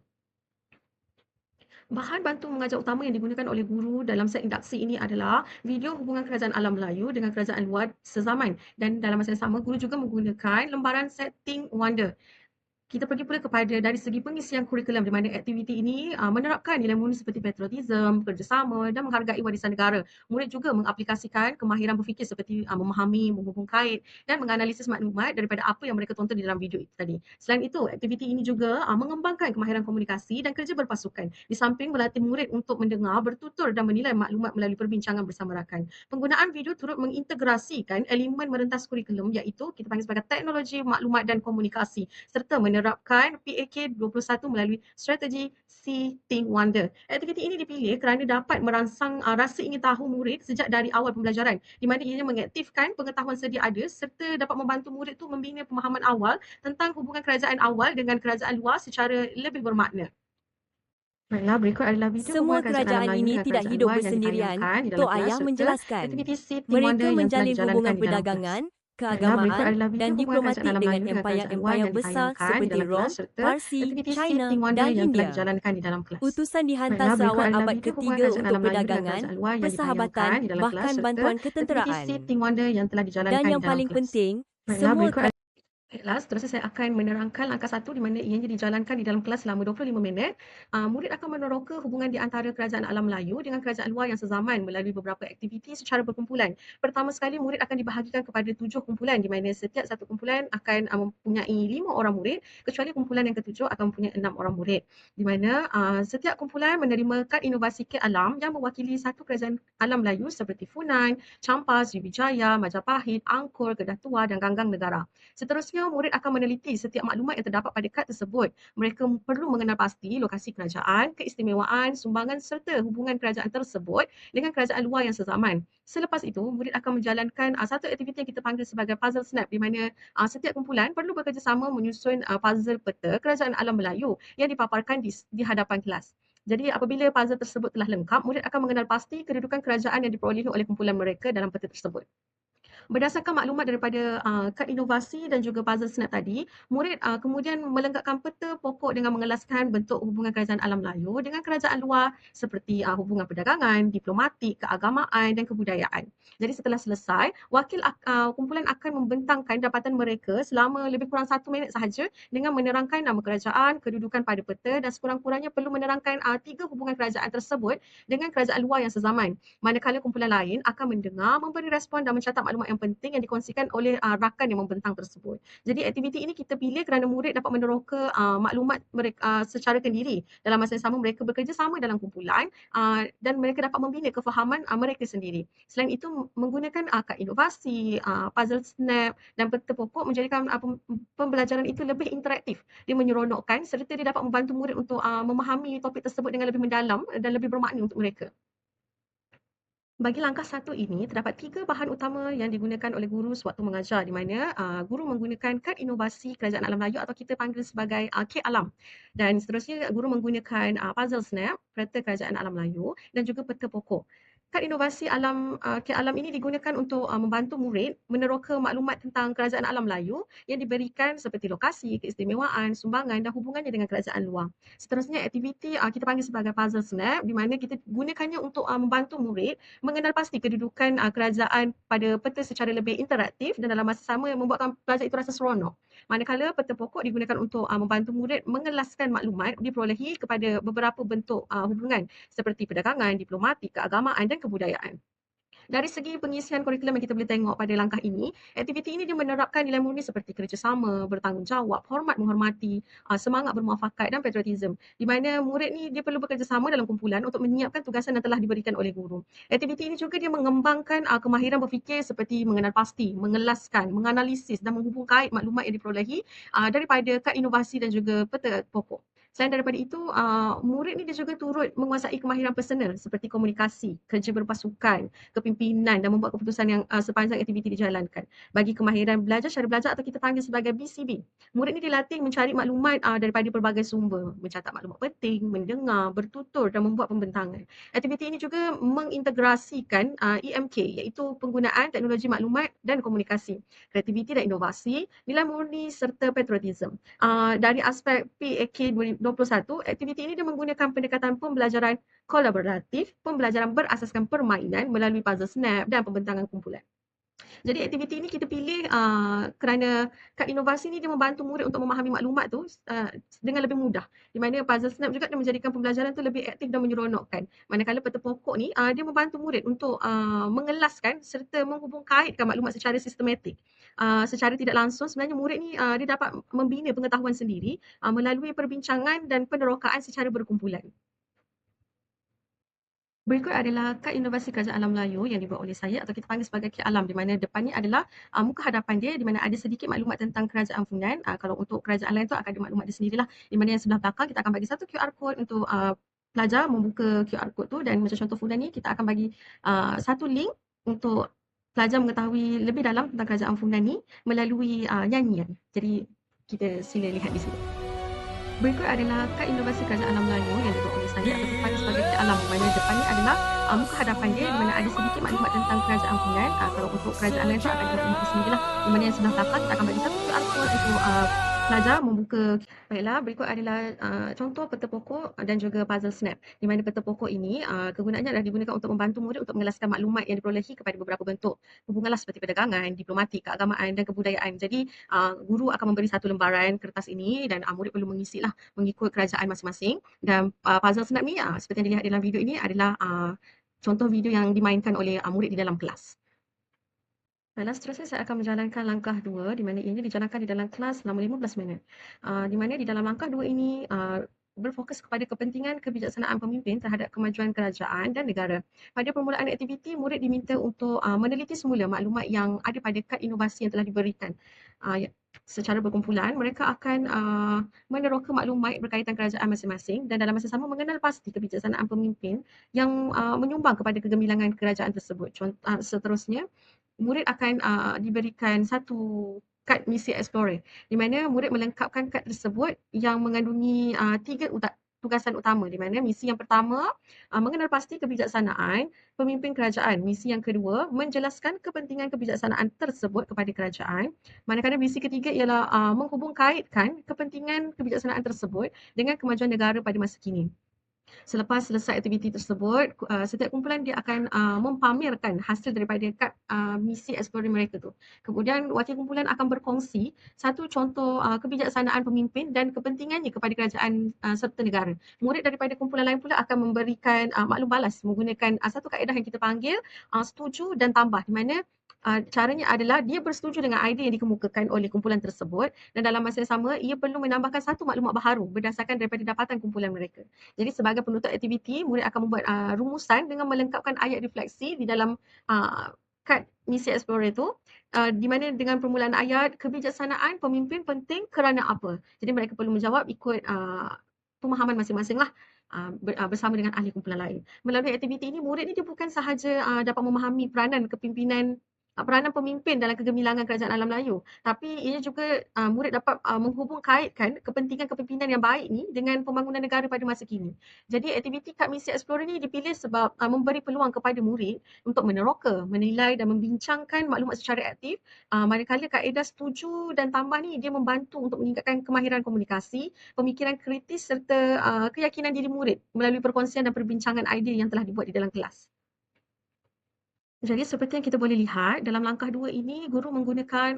Bahan bantu mengajar utama yang digunakan oleh guru dalam set induksi ini adalah video hubungan kerajaan alam Melayu dengan kerajaan luar sezaman, dan dalam masa yang sama guru juga menggunakan lembaran Setting Wonder. Kita pergi pula kepada dari segi pengisian kurikulum, di mana aktiviti ini menerapkan nilai mulia seperti patriotism, kerjasama dan menghargai warisan negara. Murid juga mengaplikasikan kemahiran berfikir seperti memahami, menghubung kait dan menganalisis maklumat daripada apa yang mereka tonton di dalam video itu tadi. Selain itu, aktiviti ini juga mengembangkan kemahiran komunikasi dan kerja berpasukan, di samping melatih murid untuk mendengar, bertutur dan menilai maklumat melalui perbincangan bersama rakan. Penggunaan video turut mengintegrasikan elemen merentas kurikulum, iaitu kita panggil sebagai teknologi maklumat dan komunikasi, serta menerapkan PAK 21 melalui strategi See, Think, Wonder. Aktiviti ini dipilih kerana dapat merangsang rasa ingin tahu murid sejak dari awal pembelajaran, di mana ianya mengaktifkan pengetahuan sedia ada serta dapat membantu murid tu membina pemahaman awal tentang hubungan kerajaan awal dengan kerajaan luar secara lebih bermakna. Baiklah, berikut adalah video Semua hubungan kerajaan alam kerajaan Melayu ini dengan tidak kerajaan hidup luar yang bersendirian. ditayangkan di dalam Tok kelas Ayah serta menjelaskan. aktiviti See, Think, Mereka Wonder yang telah menjalin dijalankan hubungan di dalam kelas. perdagangan, Baiklah, berikut keagamaan adalah video dan hubungan diplomatik kerajaan alam dengan Melayu dengan kerajaan luar empayar-empayar yang besar ditayangkan di seperti dalam Rom, kelas serta Parsi, aktiviti See, China Think, Wonder dan yang telah India. dijalankan di dalam kelas. Utusan dihantar Baiklah, berikut seawal adalah abad video hubungan ketiga kerajaan untuk alam Melayu dengan perdagangan, kerajaan luar yang persahabatan, ditayangkan di dalam kelas bahkan serta bantuan aktiviti ketenteraan. See, Think, Wonder yang telah dijalankan Dan di yang dalam paling kelas. penting, Baiklah, semua berikut Baiklah, seterusnya saya akan menerangkan langkah 1 di mana ianya dijalankan di dalam kelas selama 25 minit. Murid akan meneroka hubungan di antara kerajaan alam Melayu dengan kerajaan luar yang sezaman melalui beberapa aktiviti secara berkumpulan. Pertama sekali, murid akan dibahagikan kepada 7 kumpulan, di mana setiap satu kumpulan akan mempunyai 5 orang murid, kecuali kumpulan yang ketujuh akan mempunyai 6 orang murid. Di mana setiap kumpulan menerima kad inovasi kek alam yang mewakili satu kerajaan alam Melayu seperti Funan, Champas, Sriwijaya, Majapahit, Angkor, Kedah Tua dan Ganggang Negara. Seterusnya, murid akan meneliti setiap maklumat yang terdapat pada kad tersebut. Mereka perlu mengenal pasti lokasi kerajaan, keistimewaan, sumbangan serta hubungan kerajaan tersebut dengan kerajaan luar yang sezaman. Selepas itu, murid akan menjalankan satu aktiviti yang kita panggil sebagai puzzle snap, di mana setiap kumpulan perlu bekerjasama menyusun puzzle peta kerajaan alam Melayu yang dipaparkan di hadapan kelas. Jadi apabila puzzle tersebut telah lengkap, murid akan mengenal pasti kedudukan kerajaan yang diperolehi oleh kumpulan mereka dalam peta tersebut. Berdasarkan maklumat daripada kad inovasi dan juga puzzle snap tadi, murid kemudian melengkapkan peta pokok dengan mengelaskan bentuk hubungan kerajaan alam Melayu dengan kerajaan luar seperti hubungan perdagangan, diplomatik, keagamaan dan kebudayaan. Jadi setelah selesai, wakil kumpulan akan membentangkan dapatan mereka selama lebih kurang 1 minit sahaja dengan menerangkan nama kerajaan, kedudukan pada peta dan sekurang-kurangnya perlu menerangkan 3 hubungan kerajaan tersebut dengan kerajaan luar yang sezaman. Manakala kumpulan lain akan mendengar, memberi respon dan mencatat maklumat yang penting yang dikongsikan oleh rakan yang membentang tersebut. Jadi aktiviti ini kita pilih kerana murid dapat meneroka maklumat mereka secara kendiri. Dalam masa yang sama mereka bekerjasama dalam kumpulan dan mereka dapat membina kefahaman mereka sendiri. Selain itu, menggunakan kad inovasi, puzzle snap dan peta pokok menjadikan pembelajaran itu lebih interaktif. Dia menyeronokkan serta dia dapat membantu murid untuk memahami topik tersebut dengan lebih mendalam dan lebih bermakna untuk mereka. Bagi langkah satu ini, terdapat 3 bahan utama yang digunakan oleh guru sewaktu mengajar, di mana guru menggunakan kad inovasi Kerajaan Alam Melayu atau kita panggil sebagai Kit Alam. Dan seterusnya, guru menggunakan puzzle snap, Peta Kerajaan Alam Melayu dan juga peta pokok. Kad inovasi Kit Alam ini digunakan untuk membantu murid meneroka maklumat tentang Kerajaan Alam Melayu yang diberikan seperti lokasi, keistimewaan, sumbangan dan hubungannya dengan kerajaan luar. Seterusnya, aktiviti kita panggil sebagai puzzle snap, di mana kita gunakannya untuk membantu murid mengenal pasti kedudukan kerajaan pada peta secara lebih interaktif dan dalam masa sama membuatkan pelajar itu rasa seronok. Manakala peta pokok digunakan untuk membantu murid mengelaskan maklumat diperolehi kepada beberapa bentuk hubungan seperti perdagangan, diplomatik, keagamaan dan kebudayaan. Dari segi pengisian kurikulum yang kita boleh tengok pada langkah ini, aktiviti ini dia menerapkan nilai murni seperti kerjasama, bertanggungjawab, hormat menghormati, semangat bermuafakat dan patriotism. Di mana murid ni dia perlu bekerjasama dalam kumpulan untuk menyiapkan tugasan yang telah diberikan oleh guru. Aktiviti ini juga dia mengembangkan kemahiran berfikir seperti mengenal pasti, mengelaskan, menganalisis dan menghubungkait maklumat yang diperolehi daripada kad inovasi dan juga peta pokok. Selain daripada itu, murid ni dia juga turut menguasai kemahiran personal seperti komunikasi, kerja berpasukan, kepimpinan dan membuat keputusan yang sepanjang aktiviti dijalankan. Bagi kemahiran belajar secara belajar atau kita panggil sebagai BCB, murid ni dilatih mencari maklumat daripada pelbagai sumber, mencatat maklumat penting, mendengar, bertutur dan membuat pembentangan. Aktiviti ini juga mengintegrasikan EMK iaitu penggunaan teknologi maklumat dan komunikasi, kreativiti dan inovasi, nilai murni serta patriotism. Dari aspek PAK 2021, aktiviti ini dia menggunakan pendekatan pembelajaran kolaboratif, pembelajaran berasaskan permainan melalui puzzle snap dan pembentangan kumpulan. Jadi aktiviti ini kita pilih kerana kad inovasi ni dia membantu murid untuk memahami maklumat tu dengan lebih mudah. Di mana puzzle snap juga dia menjadikan pembelajaran tu lebih aktif dan menyeronokkan. Manakala peta pokok ni dia membantu murid untuk mengelaskan serta menghubungkaitkan maklumat secara sistematik. Secara tidak langsung sebenarnya murid ni dia dapat membina pengetahuan sendiri melalui perbincangan dan penerokaan secara berkumpulan. Berikut adalah kad inovasi Kerajaan Alam Melayu yang dibuat oleh saya atau kita panggil sebagai Kit Alam, di mana depan ni adalah muka hadapan dia, di mana ada sedikit maklumat tentang kerajaan Funan. Kalau untuk kerajaan lain tu akan ada maklumat dia sendirilah, di mana yang sebelah belakang kita akan bagi satu QR code untuk pelajar membuka QR code tu, dan macam contoh Funan ni kita akan bagi satu link untuk pelajar mengetahui lebih dalam tentang kerajaan Funan ni melalui nyanyian. Jadi kita sila lihat di sini. Berikut adalah kad inovasi Kerajaan Alam Melayu yang dibuat oleh saya atau dipanggil sebagai Kit Alam, di mana depan ni adalah muka hadapan dia, di mana ada sedikit maklumat tentang kerajaan Funan. Kalau untuk kerajaan lain tu akan ada maklumat sendirilah, di mana yang sebelah belakang kita akan bagi satu QR code untuk pelajar membuka. Baiklah, berikut adalah contoh peta pokok dan juga puzzle snap, di mana peta pokok ini kegunaannya adalah digunakan untuk membantu murid untuk mengelaskan maklumat yang diperolehi kepada beberapa bentuk hubunganlah seperti perdagangan, diplomatik, keagamaan dan kebudayaan. Jadi guru akan memberi satu lembaran kertas ini dan murid perlu mengisilah mengikut kerajaan masing-masing. Dan puzzle snap ni seperti yang dilihat dalam video ini adalah contoh video yang dimainkan oleh murid di dalam kelas. Baiklah, seterusnya saya akan menjalankan langkah 2, di mana ini dijalankan di dalam kelas selama 15 minit. Di mana di dalam langkah 2 ini berfokus kepada kepentingan kebijaksanaan pemimpin terhadap kemajuan kerajaan dan negara. Pada permulaan aktiviti, murid diminta untuk meneliti semula maklumat yang ada pada kad inovasi yang telah diberikan. Secara berkumpulan, mereka akan meneroka maklumat berkaitan kerajaan masing-masing dan dalam masa sama mengenal pasti kebijaksanaan pemimpin yang menyumbang kepada kegemilangan kerajaan tersebut. Seterusnya, murid akan diberikan satu kad misi explorer, di mana murid melengkapkan kad tersebut yang mengandungi 3 tugasan utama, di mana misi yang pertama mengenal pasti kebijaksanaan pemimpin kerajaan. Misi yang kedua menjelaskan kepentingan kebijaksanaan tersebut kepada kerajaan. Manakala misi ketiga ialah menghubungkaitkan kepentingan kebijaksanaan tersebut dengan kemajuan negara pada masa kini. Selepas selesai aktiviti tersebut, setiap kumpulan dia akan mempamerkan hasil daripada kad misi eksplorasi mereka tu. Kemudian wakil kumpulan akan berkongsi satu contoh kebijaksanaan pemimpin dan kepentingannya kepada kerajaan serta negara. Murid daripada kumpulan lain pula akan memberikan maklum balas menggunakan satu kaedah yang kita panggil setuju dan tambah, di mana caranya adalah dia bersetuju dengan idea yang dikemukakan oleh kumpulan tersebut dan dalam masa yang sama ia perlu menambahkan satu maklumat baharu berdasarkan daripada dapatan kumpulan mereka. Jadi sebagai penutup aktiviti, murid akan membuat rumusan dengan melengkapkan ayat refleksi di dalam kad misi explorer itu, di mana dengan permulaan ayat kebijaksanaan pemimpin penting kerana apa. Jadi mereka perlu menjawab ikut pemahaman masing-masing lah. bersama dengan ahli kumpulan lain. Melalui aktiviti ini, murid ni dia bukan sahaja dapat memahami peranan pemimpin dalam kegemilangan kerajaan alam Melayu, tapi ia juga murid dapat menghubung kaitkan kepentingan kepimpinan yang baik ni dengan pembangunan negara pada masa kini. Jadi aktiviti Kad Misi Explorer ni dipilih sebab memberi peluang kepada murid untuk meneroka, menilai dan membincangkan maklumat secara aktif. Manakala kaedah setuju dan tambah ni dia membantu untuk meningkatkan kemahiran komunikasi, pemikiran kritis serta keyakinan diri murid melalui perkongsian dan perbincangan idea yang telah dibuat di dalam kelas. Jadi seperti yang kita boleh lihat, dalam langkah 2 ini, guru menggunakan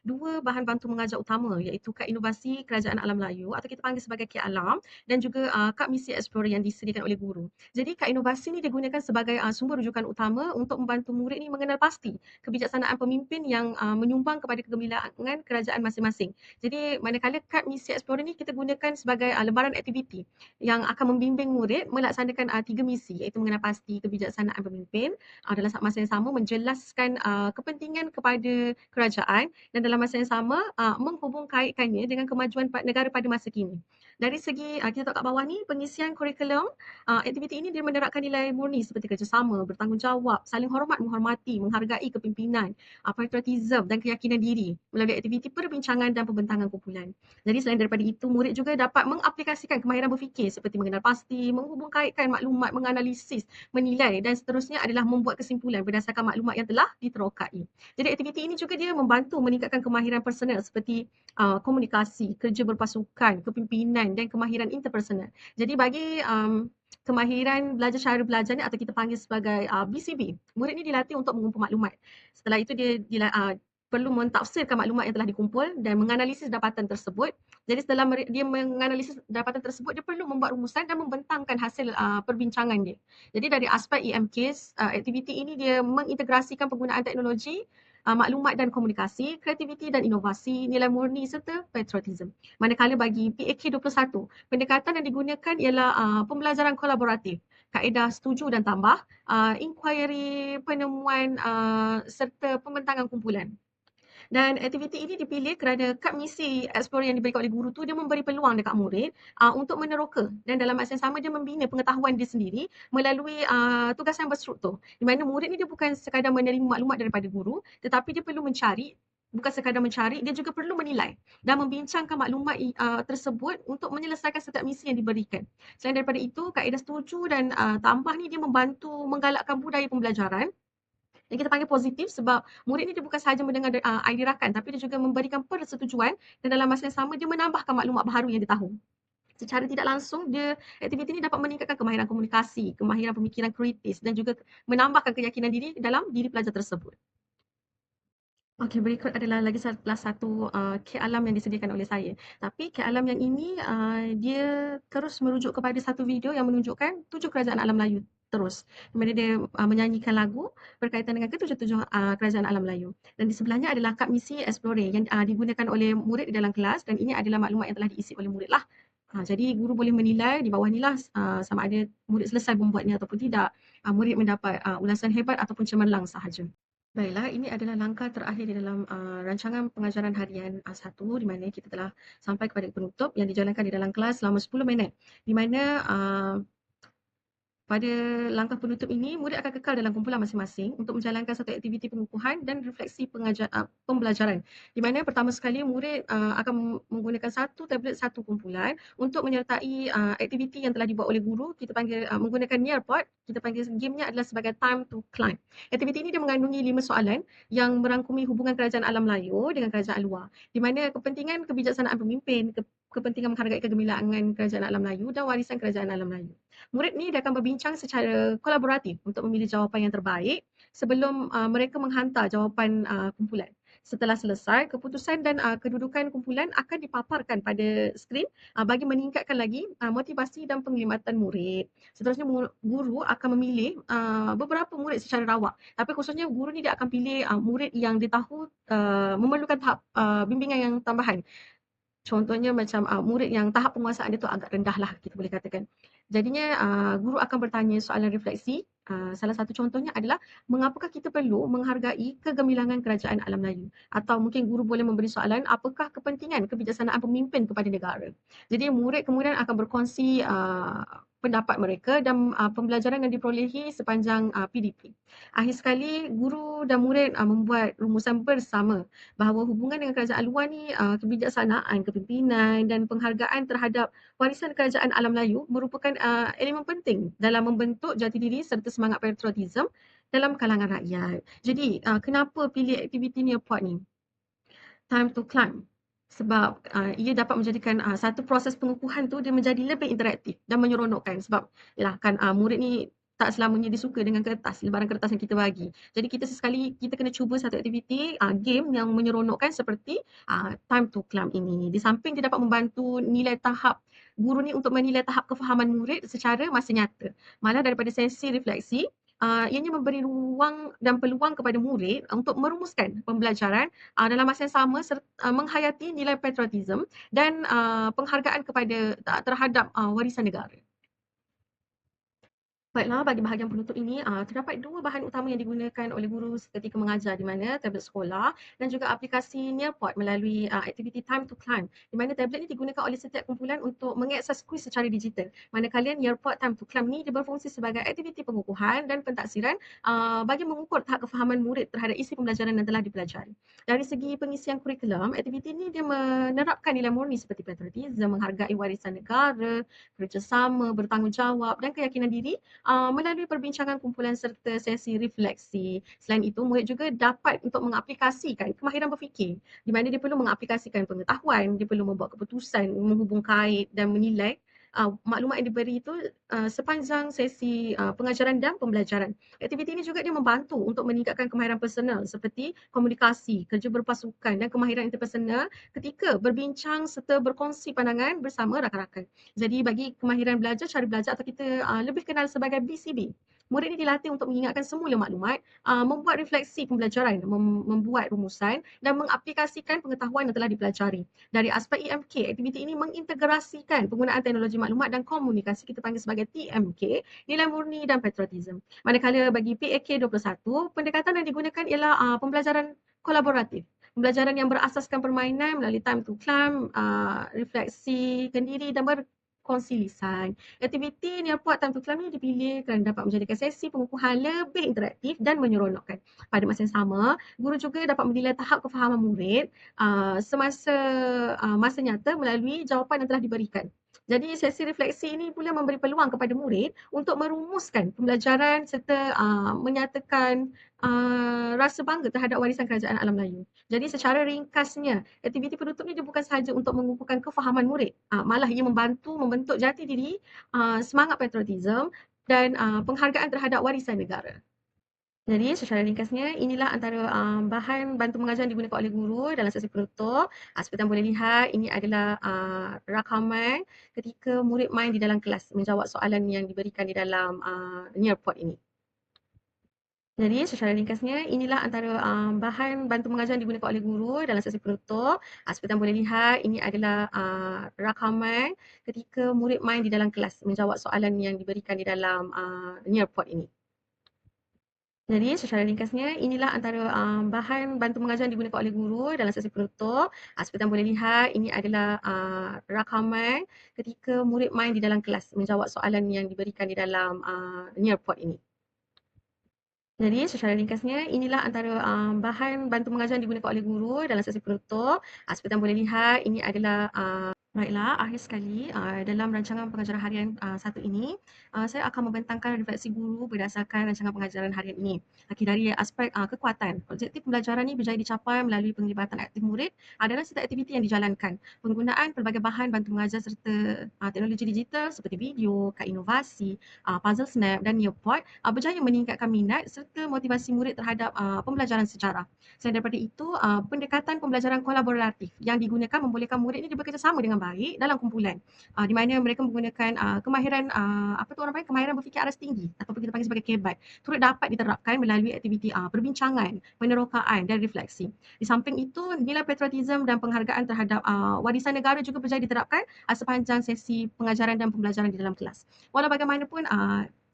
2 bahan bantu mengajar utama, iaitu Kad Inovasi Kerajaan Alam Melayu atau kita panggil sebagai Kad Alam, dan juga Kad Misi Explorer yang disediakan oleh guru. Jadi Kad Inovasi ni digunakan sebagai sumber rujukan utama untuk membantu murid ni mengenal pasti kebijaksanaan pemimpin yang menyumbang kepada kegemilangan kerajaan masing-masing. Jadi manakala Kad Misi Explorer ni kita gunakan sebagai lembaran aktiviti yang akan membimbing murid melaksanakan 3 misi, iaitu mengenal pasti kebijaksanaan pemimpin, dalam masa yang sama menjelaskan kepentingan kepada kerajaan, dan dalam masa yang sama menghubung kaitkannya dengan kemajuan negara pada masa kini. Dari segi kita tengok kat bawah ni, pengisian kurikulum, aktiviti ini dia menerapkan nilai murni seperti kerjasama, bertanggungjawab, saling hormat menghormati, menghargai kepimpinan, patriotism dan keyakinan diri melalui aktiviti perbincangan dan pembentangan kumpulan. Jadi selain daripada itu, murid juga dapat mengaplikasikan kemahiran berfikir seperti mengenal pasti, menghubung kaitkan maklumat, menganalisis, menilai dan seterusnya adalah membuat kesimpulan berdasarkan maklumat yang telah diterokai. Jadi aktiviti ini juga dia membantu meningkatkan kemahiran personal seperti komunikasi, kerja berpasukan, kepimpinan dan kemahiran interpersonal. Jadi bagi kemahiran belajar cara belajar ni atau kita panggil sebagai BCB, murid ni dilatih untuk mengumpul maklumat. Setelah itu dia perlu mentafsirkan maklumat yang telah dikumpul dan menganalisis dapatan tersebut. Jadi setelah dia menganalisis dapatan tersebut, dia perlu membuat rumusan dan membentangkan hasil perbincangan dia. Jadi dari aspek EMKs, aktiviti ini dia mengintegrasikan penggunaan teknologi, maklumat dan komunikasi, kreativiti dan inovasi, nilai murni serta patriotism. Manakala bagi PAK 21, pendekatan yang digunakan ialah pembelajaran kolaboratif, kaedah setuju dan tambah, inquiry, penemuan serta pembentangan kumpulan. Dan aktiviti ini dipilih kerana Kad Misi Explorer yang diberikan oleh guru tu dia memberi peluang dekat murid untuk meneroka, dan dalam masa yang sama dia membina pengetahuan dia sendiri melalui tugas yang berstruktur. Di mana murid ni dia bukan sekadar menerima maklumat daripada guru, tetapi dia perlu mencari, bukan sekadar mencari, dia juga perlu menilai dan membincangkan maklumat tersebut untuk menyelesaikan setiap misi yang diberikan. Selain daripada itu, kaedah setuju dan tambah ni dia membantu menggalakkan budaya pembelajaran yang kita panggil positif, sebab murid ni dia bukan sahaja mendengar idea rakan, tapi dia juga memberikan persetujuan, dan dalam masa yang sama dia menambahkan maklumat baharu yang dia tahu. Secara tidak langsung, aktiviti ini dapat meningkatkan kemahiran komunikasi, kemahiran pemikiran kritis dan juga menambahkan keyakinan diri dalam diri pelajar tersebut. Okey, berikut adalah lagi salah satu Kad Alam yang disediakan oleh saya. Tapi Kad Alam yang ini dia terus merujuk kepada satu video yang menunjukkan 7 kerajaan alam Melayu terus. Di mana dia menyanyikan lagu berkaitan dengan ketujuh-tujuh kerajaan alam Melayu. Dan di sebelahnya adalah Kad Misi Explorer yang digunakan oleh murid di dalam kelas, dan ini adalah maklumat yang telah diisi oleh murid lah. Jadi guru boleh menilai di bawah ni lah sama ada murid selesai membuatnya ataupun tidak. Murid mendapat ulasan hebat ataupun cemerlang sahaja. Baiklah, ini adalah langkah terakhir di dalam rancangan pengajaran harian 1, di mana kita telah sampai kepada penutup yang dijalankan di dalam kelas selama 10 minit. Di mana pada langkah penutup ini, murid akan kekal dalam kumpulan masing-masing untuk menjalankan satu aktiviti pengukuhan dan refleksi pembelajaran. Di mana pertama sekali murid akan menggunakan satu tablet, satu kumpulan untuk menyertai aktiviti yang telah dibuat oleh guru. Kita panggil menggunakan Nearpod, kita panggil gamenya adalah sebagai Time to Climb. Aktiviti ini dia mengandungi 5 soalan yang merangkumi hubungan kerajaan alam Melayu dengan kerajaan luar. Di mana kepentingan kebijaksanaan pemimpin, kepentingan menghargai kegemilangan kerajaan alam Melayu dan warisan kerajaan alam Melayu. Murid ni dia akan berbincang secara kolaboratif untuk memilih jawapan yang terbaik sebelum mereka menghantar jawapan kumpulan. Setelah selesai, keputusan dan kedudukan kumpulan akan dipaparkan pada skrin bagi meningkatkan lagi motivasi dan penglibatan murid. Seterusnya guru akan memilih beberapa murid secara rawak. Tapi khususnya guru ni dia akan pilih murid yang dia tahu memerlukan tahap bimbingan yang tambahan. Contohnya macam murid yang tahap penguasaan dia tu agak rendah lah, kita boleh katakan. Jadinya guru akan bertanya soalan refleksi. Salah satu contohnya adalah mengapakah kita perlu menghargai kegemilangan kerajaan alam Melayu? Atau mungkin guru boleh memberi soalan, apakah kepentingan kebijaksanaan pemimpin kepada negara? Jadi murid kemudian akan berkongsi pendapat mereka dan pembelajaran yang diperolehi sepanjang PDP. Akhir sekali, guru dan murid membuat rumusan bersama bahawa hubungan dengan kerajaan luar ni, kebijaksanaan, kepimpinan dan penghargaan terhadap warisan kerajaan alam Melayu merupakan elemen penting dalam membentuk jati diri serta semangat patriotisme dalam kalangan rakyat. Jadi, kenapa pilih aktiviti Nearpod ni? Time to climb. Sebab ia dapat menjadikan satu proses pengukuhan tu dia menjadi lebih interaktif dan menyeronokkan. Sebab yalah kan murid ni tak selamanya dia suka dengan kertas, lembaran kertas yang kita bagi. Jadi kita sesekali kita kena cuba satu aktiviti game yang menyeronokkan seperti Time to Climb ini. Di samping dia dapat membantu nilai tahap guru ni untuk menilai tahap kefahaman murid secara masa nyata. Malah daripada sesi refleksi, ianya memberi ruang dan peluang kepada murid untuk merumuskan pembelajaran dalam masa yang sama menghayati nilai patriotisme dan penghargaan terhadap warisan negara. Baiklah, bagi bahagian penutup ini, terdapat dua bahan utama yang digunakan oleh guru ketika mengajar di mana tablet sekolah dan juga aplikasi Nearpod melalui aktiviti Time to Climb di mana tablet ini digunakan oleh setiap kumpulan untuk mengakses kuis secara digital. Manakala Nearpod Time to Climb ni dia berfungsi sebagai aktiviti pengukuhan dan pentaksiran bagi mengukur tahap kefahaman murid terhadap isi pembelajaran yang telah dipelajari. Dari segi pengisian kurikulum, aktiviti ini dia menerapkan nilai murni seperti patriotisme, menghargai warisan negara, kerjasama, bertanggungjawab dan keyakinan diri melalui perbincangan kumpulan serta sesi refleksi. Selain itu, murid juga dapat untuk mengaplikasikan kemahiran berfikir di mana dia perlu mengaplikasikan pengetahuan, dia perlu membuat keputusan, menghubung kait dan menilai maklumat yang diberi itu sepanjang sesi pengajaran dan pembelajaran. Aktiviti ini juga dia membantu untuk meningkatkan kemahiran personal seperti komunikasi, kerja berpasukan dan kemahiran interpersonal ketika berbincang serta berkongsi pandangan bersama rakan-rakan. Jadi bagi kemahiran belajar, cara belajar atau kita lebih kenal sebagai BCB, murid ini dilatih untuk mengingatkan semula maklumat, membuat refleksi pembelajaran, membuat rumusan dan mengaplikasikan pengetahuan yang telah dipelajari. Dari aspek EMK, aktiviti ini mengintegrasikan penggunaan teknologi maklumat dan komunikasi, kita panggil sebagai TMK, nilai murni dan patriotisme. Manakala bagi PAK21, pendekatan yang digunakan ialah pembelajaran kolaboratif. Pembelajaran yang berasaskan permainan melalui Time to Climb, refleksi kendiri dan berkongsi lisan. Aktiviti Nearpod Time to Climb ini dipilih kerana dapat menjadikan sesi pengukuhan lebih interaktif dan menyeronokkan. Pada masa yang sama, guru juga dapat menilai tahap kefahaman murid semasa masa nyata melalui jawapan yang telah diberikan. Jadi sesi refleksi ini pula memberi peluang kepada murid untuk merumuskan pembelajaran serta menyatakan rasa bangga terhadap warisan kerajaan alam Melayu. Jadi secara ringkasnya, aktiviti penutup ni dia bukan sahaja untuk mengukuhkan kefahaman murid, malah ia membantu membentuk jati diri, semangat patriotisme dan penghargaan terhadap warisan negara. Jadi secara ringkasnya, inilah antara bahan bantu mengajar yang digunakan oleh guru dalam sesi penutup. Seperti yang boleh lihat, ini adalah rakaman ketika murid main di dalam kelas menjawab soalan yang diberikan di dalam Nearpod ini. Jadi secara ringkasnya, inilah antara bahan bantu mengajar yang digunakan oleh guru dalam sesi penutup. Seperti yang boleh lihat, ini adalah rakaman ketika murid main di dalam kelas menjawab soalan yang diberikan di dalam Nearpod ini. Jadi secara ringkasnya, inilah antara bahan bantu mengajar yang digunakan oleh guru dalam sesi penutup. Seperti yang boleh lihat, ini adalah rakaman ketika murid main di dalam kelas menjawab soalan yang diberikan di dalam Nearpod ini. Jadi secara ringkasnya, inilah antara bahan bantu mengajar yang digunakan oleh guru dalam sesi penutup. Seperti yang boleh lihat, ini adalah baiklah, akhir sekali dalam rancangan pengajaran harian satu ini, saya akan membentangkan refleksi guru berdasarkan rancangan pengajaran harian ini. Dari aspek kekuatan, objektif pembelajaran ini berjaya dicapai melalui penglibatan aktif murid dalam setiap aktiviti yang dijalankan. Penggunaan pelbagai bahan bantu mengajar serta teknologi digital seperti video, kad inovasi, puzzle snap dan Nearpod berjaya meningkatkan minat serta motivasi murid terhadap pembelajaran sejarah. Selain daripada itu, pendekatan pembelajaran kolaboratif yang digunakan membolehkan murid ini bekerjasama dengan baik dalam kumpulan, di mana mereka menggunakan kemahiran kemahiran berfikir aras tinggi ataupun kita panggil sebagai kebat turut dapat diterapkan melalui aktiviti perbincangan, penerokaan dan refleksi. Di samping itu, nilai patriotisme dan penghargaan terhadap warisan negara juga berjaya diterapkan sepanjang sesi pengajaran dan pembelajaran di dalam kelas. Walau bagaimanapun,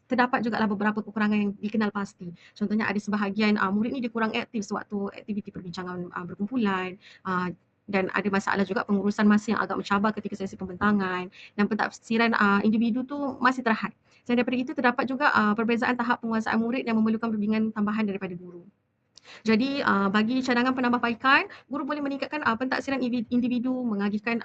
terdapat juga beberapa kekurangan yang dikenal pasti. Contohnya ada sebahagian murid ni dia kurang aktif sewaktu aktiviti perbincangan berkumpulan. Dan ada masalah juga pengurusan masa yang agak mencabar ketika sesi pembentangan dan pentafsiran individu tu masih terhad. Selain daripada itu, terdapat juga perbezaan tahap penguasaan murid yang memerlukan bimbingan tambahan daripada guru. Jadi bagi cadangan penambahbaikan, guru boleh meningkatkan pentaksiran individu, mengagihkan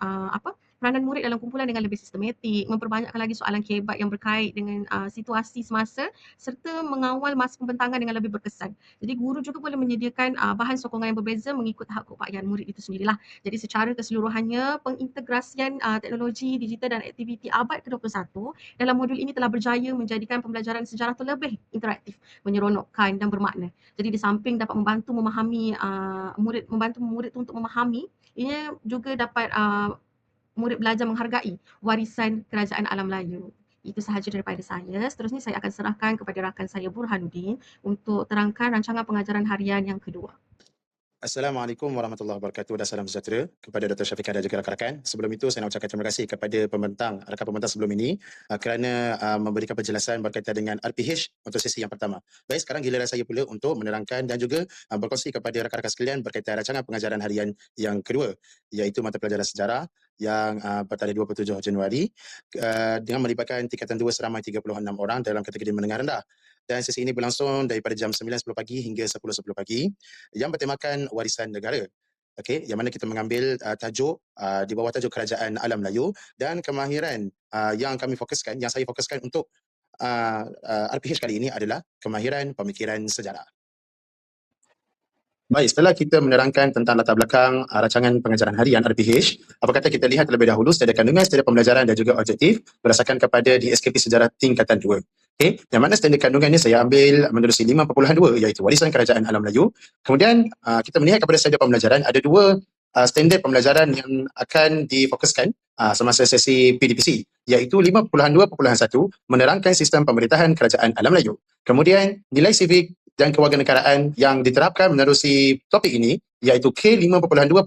peranan murid dalam kumpulan dengan lebih sistematik, memperbanyakkan lagi soalan kebat yang berkait dengan situasi semasa serta mengawal masa pembentangan dengan lebih berkesan. Jadi guru juga boleh menyediakan bahan sokongan yang berbeza mengikut tahap keupayaan murid itu sendirilah. Jadi secara keseluruhannya, pengintegrasian teknologi digital dan aktiviti abad ke-21 dalam modul ini telah berjaya menjadikan pembelajaran sejarah itu lebih interaktif, menyeronokkan dan bermakna. Jadi di samping dapat membantu membantu murid tu untuk memahami, ia juga dapat murid belajar menghargai warisan kerajaan alam Melayu. Itu sahaja daripada saya. Seterusnya saya akan serahkan kepada rakan saya Burhanuddin untuk terangkan rancangan pengajaran harian yang kedua. Assalamualaikum warahmatullahi wabarakatuh dan salam sejahtera kepada Dr. Syafiqah dan juga rakan-rakan. Sebelum itu saya nak ucapkan terima kasih kepada rakan pembentang sebelum ini kerana memberikan penjelasan berkaitan dengan RPH untuk sesi yang pertama. Baik, sekarang giliran saya pula untuk menerangkan dan juga berkongsi kepada rakan-rakan sekalian berkaitan rancangan pengajaran harian yang kedua, iaitu mata pelajaran sejarah yang bertarikh 27 Januari dengan melibatkan tingkatan 2 seramai 36 orang dalam kategori menengah rendah. Dan sesi ini berlangsung daripada jam 9.10 pagi hingga 10.10 pagi yang bertemakan warisan negara. Okey, yang mana kita mengambil tajuk di bawah tajuk Kerajaan Alam Melayu dan kemahiran yang saya fokuskan untuk RPH kali ini adalah kemahiran pemikiran sejarah. Baik, setelah kita menerangkan tentang latar belakang rancangan pengajaran harian RPH, apa kata kita lihat terlebih dahulu secara kandungan, secara pembelajaran dan juga objektif berdasarkan kepada DSKP Sejarah tingkatan 2. Okay, yang mana standard kandungan ini saya ambil menerusi 5.2 iaitu warisan kerajaan alam Melayu. Kemudian kita melihat kepada standard pembelajaran, ada dua standard pembelajaran yang akan difokuskan semasa sesi PDPC, iaitu 5.2.1 menerangkan sistem pemerintahan kerajaan alam Melayu. Kemudian nilai sivik dan kewarganegaraan yang diterapkan menerusi topik ini iaitu K5.2.6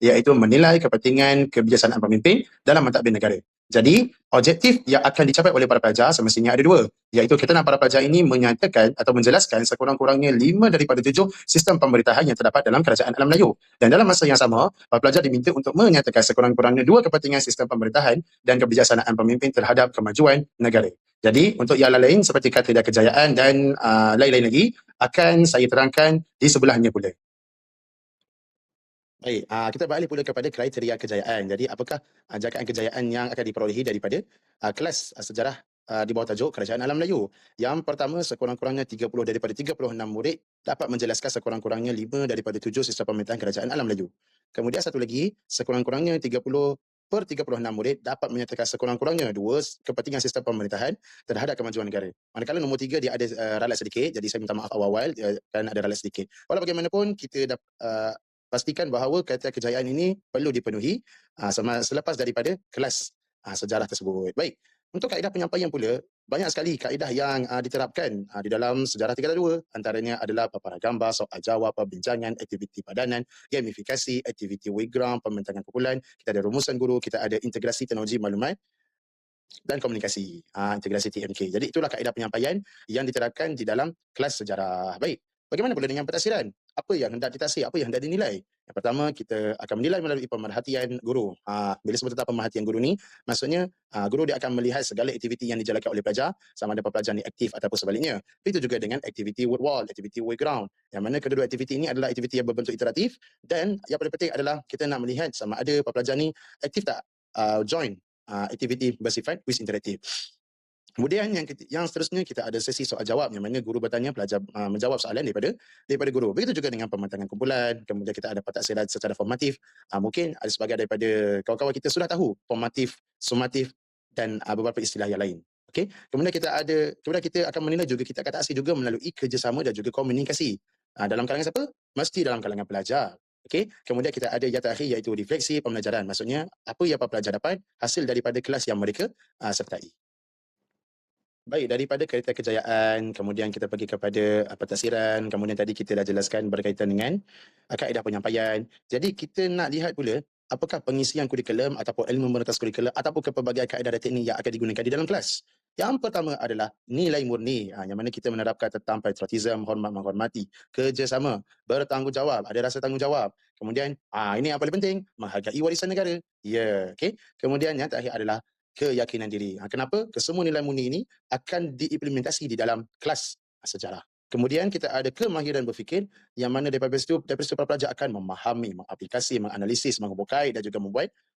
iaitu menilai kepentingan kebijaksanaan pemimpin dalam mentadbir negara. Jadi, objektif yang akan dicapai oleh para pelajar semestinya ada dua, iaitu kita nak para pelajar ini menyatakan atau menjelaskan sekurang-kurangnya 5 daripada 7 sistem pemerintahan yang terdapat dalam kerajaan alam Melayu. Dan dalam masa yang sama, para pelajar diminta untuk menyatakan sekurang-kurangnya 2 kepentingan sistem pemerintahan dan kebijaksanaan pemimpin terhadap kemajuan negara. Jadi, untuk yang lain seperti kriteria kejayaan dan lain-lain lagi, akan saya terangkan di sebelahnya pula. Baik, kita beralih pula kepada kriteria kejayaan. Jadi, apakah jangkaan kejayaan yang akan diperolehi daripada kelas sejarah di bawah tajuk Kerajaan Alam Melayu? Yang pertama, sekurang-kurangnya 30 daripada 36 murid dapat menjelaskan sekurang-kurangnya 5 daripada 7 sistem pemerintahan Kerajaan Alam Melayu. Kemudian satu lagi, sekurang-kurangnya 30 per 36 murid dapat menyatakan sekurang-kurangnya 2 kepentingan sistem pemerintahan terhadap kemajuan negara. Manakala nombor 3 dia ada ralat sedikit, jadi saya minta maaf awal-awal kerana ada ralat sedikit. Walau bagaimanapun, kita pastikan bahawa kriteria kejayaan ini perlu dipenuhi selepas daripada kelas sejarah tersebut. Baik, untuk kaedah penyampaian pula, banyak sekali kaedah yang diterapkan di dalam sejarah tingkatan 2. Antaranya adalah paparan gambar, soal jawab, perbincangan, aktiviti padanan, gamifikasi, aktiviti wayground, pembentangan kumpulan, kita ada rumusan guru, kita ada integrasi teknologi maklumat dan komunikasi, integrasi TMK. Jadi itulah kaedah penyampaian yang diterapkan di dalam kelas sejarah. Baik, bagaimana pula dengan pentafsiran? Apa yang hendak ditafsir? Apa yang hendak dinilai? Yang pertama, kita akan menilai melalui pemerhatian guru. Bila sebut tentang pemerhatian guru ni, maksudnya guru dia akan melihat segala aktiviti yang dijalankan oleh pelajar, sama ada pelajar ni aktif ataupun sebaliknya. Begitu juga dengan aktiviti word wall, aktiviti wayground. Yang mana kedua-dua aktiviti ini adalah aktiviti yang berbentuk interaktif dan yang paling penting adalah kita nak melihat sama ada pelajar ni aktif tak join aktiviti bersifat quiz interaktif. Kemudian yang seterusnya kita ada sesi soal jawab yang mana guru bertanya, pelajar menjawab soalan daripada guru. Begitu juga dengan pembentangan kumpulan, kemudian kita ada pentafsiran secara formatif. Mungkin ada sebagai daripada kawan-kawan kita sudah tahu formatif, sumatif dan beberapa istilah yang lain. Okey. Kemudian kita akan menilai juga, kita akan taksir juga melalui kerjasama dan juga komunikasi. Dalam kalangan siapa? Mesti dalam kalangan pelajar. Okey. Kemudian kita ada yang terakhir iaitu refleksi pembelajaran. Maksudnya apa yang pelajar dapat hasil daripada kelas yang mereka sertai. Baik, daripada kriteria kejayaan, kemudian kita pergi kepada pentafsiran, kemudian tadi kita dah jelaskan berkaitan dengan kaedah penyampaian. Jadi kita nak lihat pula apakah pengisian kurikulum ataupun ilmu merentas kurikulum ataupun pelbagai kaedah dan teknik yang akan digunakan di dalam kelas. Yang pertama adalah nilai murni, yang mana kita menerapkan tentang patriotism, hormat menghormati, kerjasama, bertanggungjawab, ada rasa tanggungjawab. Kemudian, ini yang paling penting, menghargai warisan negara. Ya, okey. Kemudian yang terakhir adalah keyakinan diri. Kenapa? Kesemua nilai murni ini akan diimplementasi di dalam kelas sejarah. Kemudian kita ada kemahiran berfikir yang mana daripada situ para pelajar akan memahami, mengaplikasi, menganalisis, menghubungkan dan juga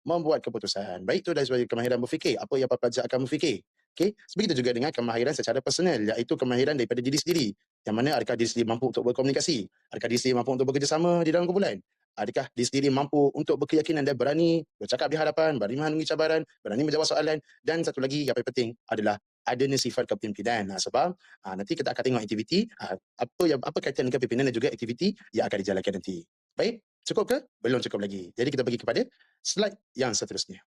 membuat keputusan. Baik itu dari segi kemahiran berfikir, apa yang para pelajar akan berfikir. Okey, begitu juga dengan kemahiran secara personal, iaitu kemahiran daripada diri sendiri. Yang mana adakah diri sendiri mampu untuk berkomunikasi? Adakah diri sendiri mampu untuk bekerjasama di dalam kumpulan? Adakah diri sendiri mampu untuk berkeyakinan dan berani bercakap di hadapan, berani menghadapi cabaran, berani menjawab soalan, dan satu lagi yang paling penting adalah adanya sifat kepimpinan. Sebab nanti kita akan tengok aktiviti apa kaitan dengan pimpinan dan juga aktiviti yang akan dijalankan nanti. Baik, cukup ke? Belum cukup lagi. Jadi kita pergi kepada slide yang seterusnya.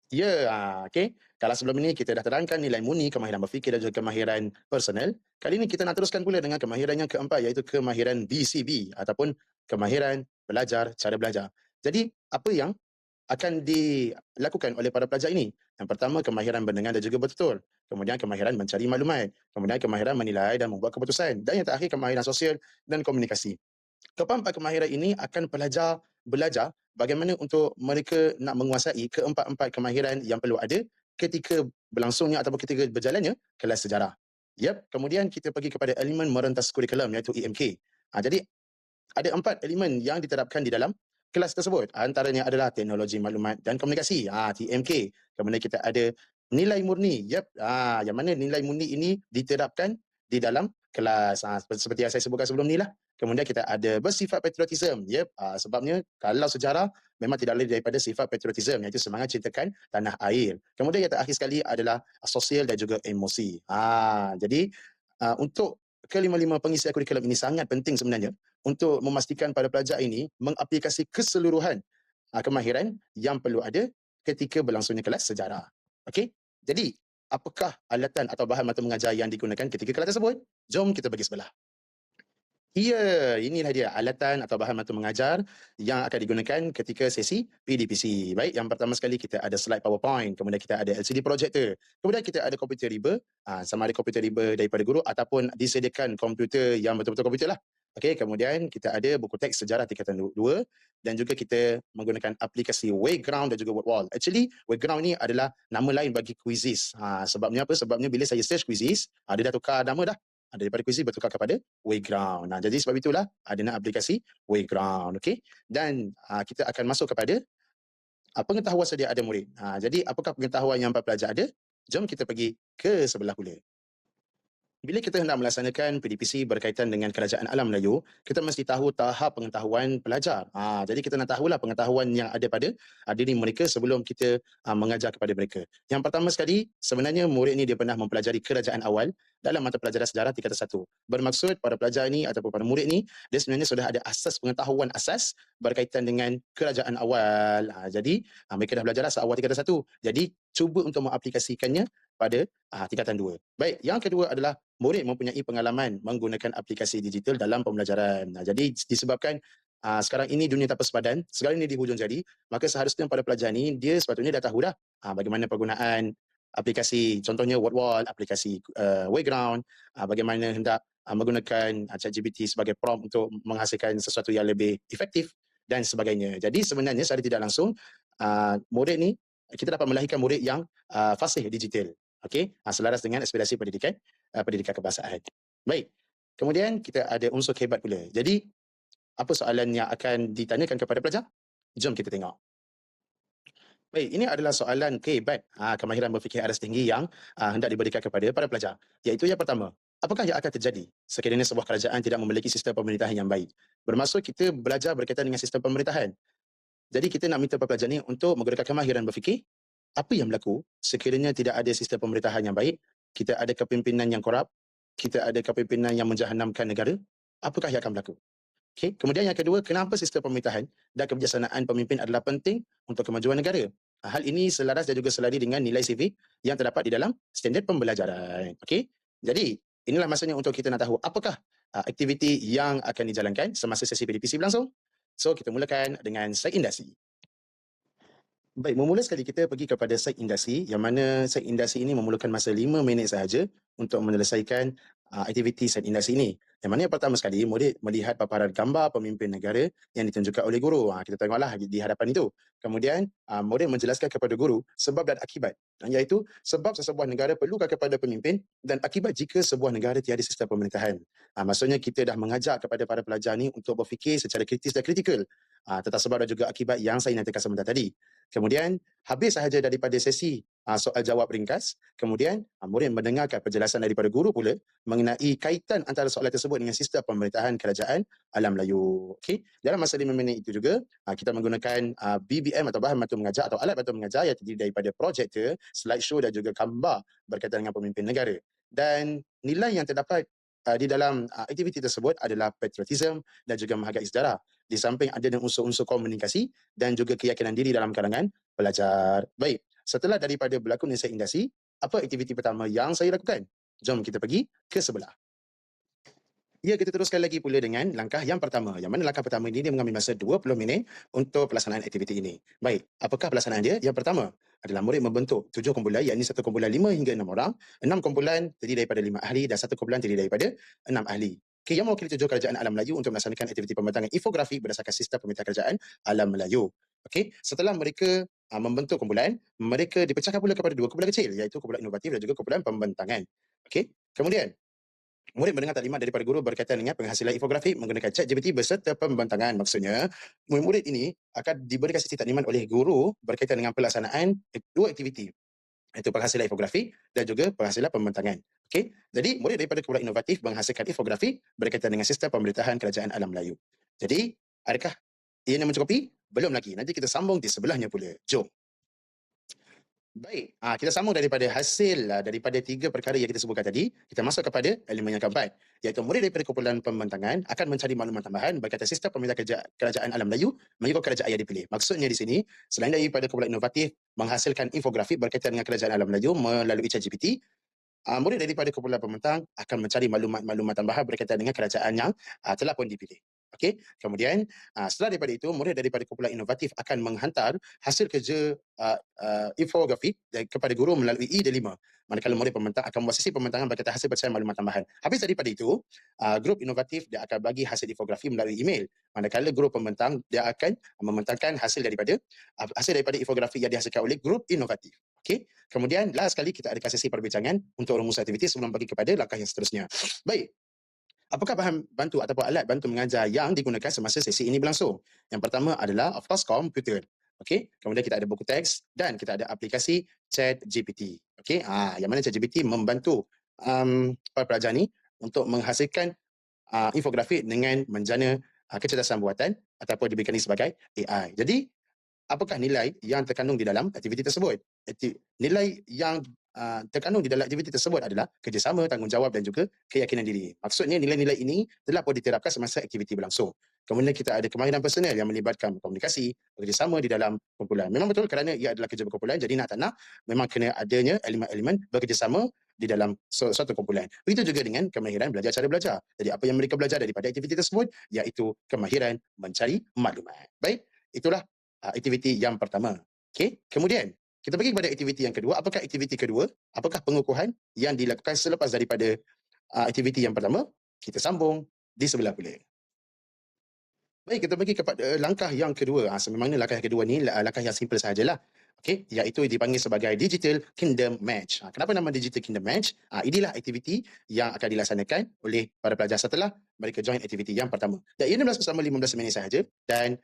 Ya, okey. Kalau sebelum ini kita dah terangkan nilai murni, kemahiran berfikir dan juga kemahiran personal. Kali ini kita nak teruskan pula dengan kemahiran yang keempat, iaitu kemahiran BCB ataupun kemahiran belajar, cara belajar. Jadi, apa yang akan dilakukan oleh para pelajar ini? Yang pertama, kemahiran mendengar dan juga bertutur. Kemudian kemahiran mencari maklumat. Kemudian kemahiran menilai dan membuat keputusan. Dan yang terakhir, kemahiran sosial dan komunikasi. Keempat kemahiran ini akan pelajar belajar bagaimana untuk mereka nak menguasai keempat-empat kemahiran yang perlu ada ketika berlangsungnya ataupun ketika berjalannya kelas sejarah. Yep, kemudian kita pergi kepada elemen merentas kurikulum iaitu EMK. Jadi ada 4 elemen yang diterapkan di dalam kelas tersebut. Antaranya adalah teknologi maklumat dan komunikasi, TMK. Kemudian kita ada nilai murni. Yang mana nilai murni ini diterapkan di dalam kelas. Seperti yang saya sebutkan sebelum ni lah. Kemudian kita ada bersifat patriotism. Sebabnya kalau sejarah memang tidak lain daripada sifat patriotism, iaitu semangat cintakan tanah air. Kemudian yang terakhir sekali adalah sosial dan juga emosi. Jadi untuk kelima-lima pengisian kurikulum ini sangat penting sebenarnya untuk memastikan para pelajar ini mengaplikasi keseluruhan kemahiran yang perlu ada ketika berlangsungnya kelas sejarah. Okey? Jadi, apakah alatan atau bahan mata mengajar yang digunakan ketika kelas tersebut? Jom kita bagi sebelah. Ya, inilah dia alatan atau bahan mata mengajar yang akan digunakan ketika sesi PDPC. Baik, yang pertama sekali kita ada slide PowerPoint, kemudian kita ada LCD projector, kemudian kita ada komputer riba, sama ada komputer riba daripada guru ataupun disediakan komputer yang betul-betul komputer lah. Okey, kemudian kita ada buku teks sejarah tingkatan 2 dan juga kita menggunakan aplikasi Wayground dan juga WordWall. Actually, Wayground ni adalah nama lain bagi Quizizz. Sebabnya apa? Sebabnya bila saya search Quizizz, dia dah tukar nama dah. Daripada Quizizz bertukar kepada Wayground. Jadi sebab itulah ada aplikasi Wayground. Okey. Dan kita akan masuk kepada pengetahuan sedia ada murid. Jadi apakah pengetahuan yang para pelajar ada? Jom kita pergi ke sebelah pula. Bila kita hendak melaksanakan PDPC berkaitan dengan Kerajaan Alam Melayu, kita mesti tahu tahap pengetahuan pelajar. Jadi kita nak tahulah pengetahuan yang ada pada diri mereka sebelum kita mengajar kepada mereka. Yang pertama sekali, sebenarnya murid ni dia pernah mempelajari kerajaan awal dalam mata pelajaran sejarah tingkatan 1. Bermaksud para pelajar ni ataupun para murid ni, dia sebenarnya sudah ada asas pengetahuan asas berkaitan dengan kerajaan awal. Jadi mereka dah belajar asal awal tingkatan 1. Jadi cuba untuk mengaplikasikannya pada tingkatan 2. Baik, yang kedua adalah murid mempunyai pengalaman menggunakan aplikasi digital dalam pembelajaran. Jadi disebabkan sekarang ini dunia tanpa sepadan, segala ini di hujung jari, maka seharusnya pada pelajar ni dia sepatutnya dah tahu dah bagaimana penggunaan aplikasi, contohnya WordWall, aplikasi Wayground, bagaimana hendak menggunakan ChatGPT sebagai prompt untuk menghasilkan sesuatu yang lebih efektif dan sebagainya. Jadi sebenarnya secara tidak langsung murid ni kita dapat melahirkan murid yang fasih digital. Okey, selaras dengan aspirasi pendidikan kebangsaan. Baik. Kemudian kita ada unsur kehebat pula. Jadi apa soalan yang akan ditanyakan kepada pelajar? Jom kita tengok. Baik, ini adalah soalan kehebat kemahiran berfikir aras tinggi yang hendak diberikan kepada para pelajar. Iaitu yang pertama, apakah yang akan terjadi sekiranya sebuah kerajaan tidak memiliki sistem pemerintahan yang baik? Bermaksud kita belajar berkaitan dengan sistem pemerintahan. Jadi kita nak minta para pelajar ni untuk menggunakan kemahiran berfikir apa yang berlaku sekiranya tidak ada sistem pemerintahan yang baik, kita ada kepimpinan yang korup, kita ada kepimpinan yang menjahanamkan negara, apakah yang akan berlaku? Okay. Kemudian yang kedua, kenapa sistem pemerintahan dan kebijaksanaan pemimpin adalah penting untuk kemajuan negara? Hal ini selaras dan juga selari dengan nilai CV yang terdapat di dalam standard pembelajaran. Okay. Jadi, inilah masanya untuk kita nak tahu apakah aktiviti yang akan dijalankan semasa sesi PDPC berlangsung. So kita mulakan dengan site industri. Baik, memula sekali kita pergi kepada site industri yang mana site industri ini memerlukan masa 5 minit sahaja untuk menyelesaikan aktiviti site industri ini. Yang mana yang pertama sekali, murid melihat paparan gambar pemimpin negara yang ditunjukkan oleh guru. Kita tengoklah di hadapan itu. Kemudian, murid menjelaskan kepada guru sebab dan akibat. Iaitu sebab sesebuah negara perlukan kepada pemimpin dan akibat jika sebuah negara tiada sistem pemerintahan. Maksudnya kita dah mengajak kepada para pelajar ni untuk berfikir secara kritis dan kritikal. Tentang sebab dan juga akibat yang saya nyatakan sebentar tadi. Kemudian habis sahaja daripada sesi soal jawab ringkas, kemudian murid mendengarkan penjelasan daripada guru pula mengenai kaitan antara soalan tersebut dengan sistem pemerintahan kerajaan alam Melayu. Okey, dalam masa 5 minit itu juga kita menggunakan BBM atau bahan bantu mengajar atau alat bantu mengajar yang terdiri daripada projektor, slideshow dan juga gambar berkaitan dengan pemimpin negara. Dan nilai yang terdapat di dalam aktiviti tersebut adalah patriotism dan juga menghargai sejarah. Di samping adanya unsur-unsur komunikasi dan juga keyakinan diri dalam kalangan pelajar. Baik, setelah daripada berlakon site industri, apa aktiviti pertama yang saya lakukan? Jom kita pergi ke sebelah. Ya, kita teruskan lagi pula dengan langkah yang pertama. Yang mana langkah pertama ini dia mengambil masa 20 minit untuk pelaksanaan aktiviti ini. Baik, apakah pelaksanaan dia? Yang pertama adalah murid membentuk 7 kumpulan, iaitu 1 kumpulan 5 hingga 6 orang, 6 kumpulan terdiri daripada 5 ahli dan 1 kumpulan terdiri daripada 6 ahli. Okay, yang mewakili 7 kerajaan alam Melayu untuk melaksanakan aktiviti pembentangan infografik berdasarkan sistem pemerintahan kerajaan alam Melayu. Okey, setelah mereka membentuk kumpulan, mereka dipecahkan pula kepada 2 kumpulan kecil, iaitu kumpulan inovatif dan juga kumpulan pembentangan. Okey, kemudian murid mendengar taklimat daripada guru berkaitan dengan penghasilan infografik menggunakan ChatGPT beserta pembentangan. Maksudnya, murid ini akan diberikan sesi taklimat oleh guru berkaitan dengan pelaksanaan 2 aktiviti, iaitu penghasilan infografik dan juga penghasilan pembentangan. Okey, jadi murid daripada kumpulan inovatif menghasilkan infografik berkaitan dengan sistem pemerintahan kerajaan alam Melayu. Jadi, adakah ianya mencukupi? Belum lagi. Nanti kita sambung di sebelahnya pula. Jom. Baik, kita sambung daripada hasil daripada 3 perkara yang kita sebutkan tadi. Kita masuk kepada elemen yang keempat, iaitu murid daripada kumpulan pembentangan akan mencari maklumat tambahan berkaitan sistem pemerintahan kerajaan alam Melayu mengikut kerajaan yang dipilih. Maksudnya di sini, selain daripada kumpulan inovatif menghasilkan infografik berkaitan dengan kerajaan alam Melayu melalui ChatGPT, murid daripada kumpulan pembentang akan mencari maklumat-maklumat tambahan berkaitan dengan kerajaan yang telah pun dipilih. Okey, kemudian setelah daripada itu, murid daripada kumpulan inovatif akan menghantar hasil kerja infografik kepada guru melalui e-Delima. Manakala murid pembentang akan membuat sesi pembentangan berkaitan hasil pencarian maklumat tambahan. Habis daripada itu, grup inovatif dia akan bagi hasil infografik melalui email. Manakala grup pembentang dia akan membentangkan hasil daripada infografik yang dihasilkan oleh grup inovatif. Okey, kemudian last sekali kita adakan sesi perbincangan untuk rumusan aktiviti sebelum pergi kepada langkah yang seterusnya. Baik, apakah bahan bantu ataupun alat bantu mengajar yang digunakan semasa sesi ini berlangsung? Yang pertama adalah, of course, komputer. Okey, kemudian kita ada buku teks dan kita ada aplikasi ChatGPT. Okey, yang mana ChatGPT membantu para pelajar ni untuk menghasilkan infografik dengan menjana kecerdasan buatan ataupun diberikan sebagai AI. Jadi, apakah nilai yang terkandung di dalam aktiviti tersebut? Nilai yang terkandung di dalam aktiviti tersebut adalah kerjasama, tanggungjawab dan juga keyakinan diri. Maksudnya nilai-nilai ini telah pun diterapkan semasa aktiviti berlangsung. Kemudian kita ada kemahiran personal yang melibatkan komunikasi, kerjasama di dalam kumpulan. Memang betul kerana ia adalah kerja berkumpulan, jadi nak tak nak memang kena adanya elemen-elemen bekerjasama di dalam suatu kumpulan. Begitu juga dengan kemahiran belajar cara belajar. Jadi apa yang mereka belajar daripada aktiviti tersebut iaitu kemahiran mencari maklumat. Baik, itulah aktiviti yang pertama. Okey, kemudian kita pergi kepada aktiviti yang kedua. Apakah aktiviti kedua? Apakah pengukuhan yang dilakukan selepas daripada aktiviti yang pertama? Kita sambung di sebelah pula. Baik, kita pergi kepada langkah yang kedua. Sememangnya langkah yang kedua ni langkah yang simple sahajalah. Okey, iaitu dipanggil sebagai Digital Kingdom Match. Kenapa nama Digital Kingdom Match? Inilah aktiviti yang akan dilaksanakan oleh para pelajar setelah mereka join aktiviti yang pertama. Dan ia selama 15 minit sahaja dan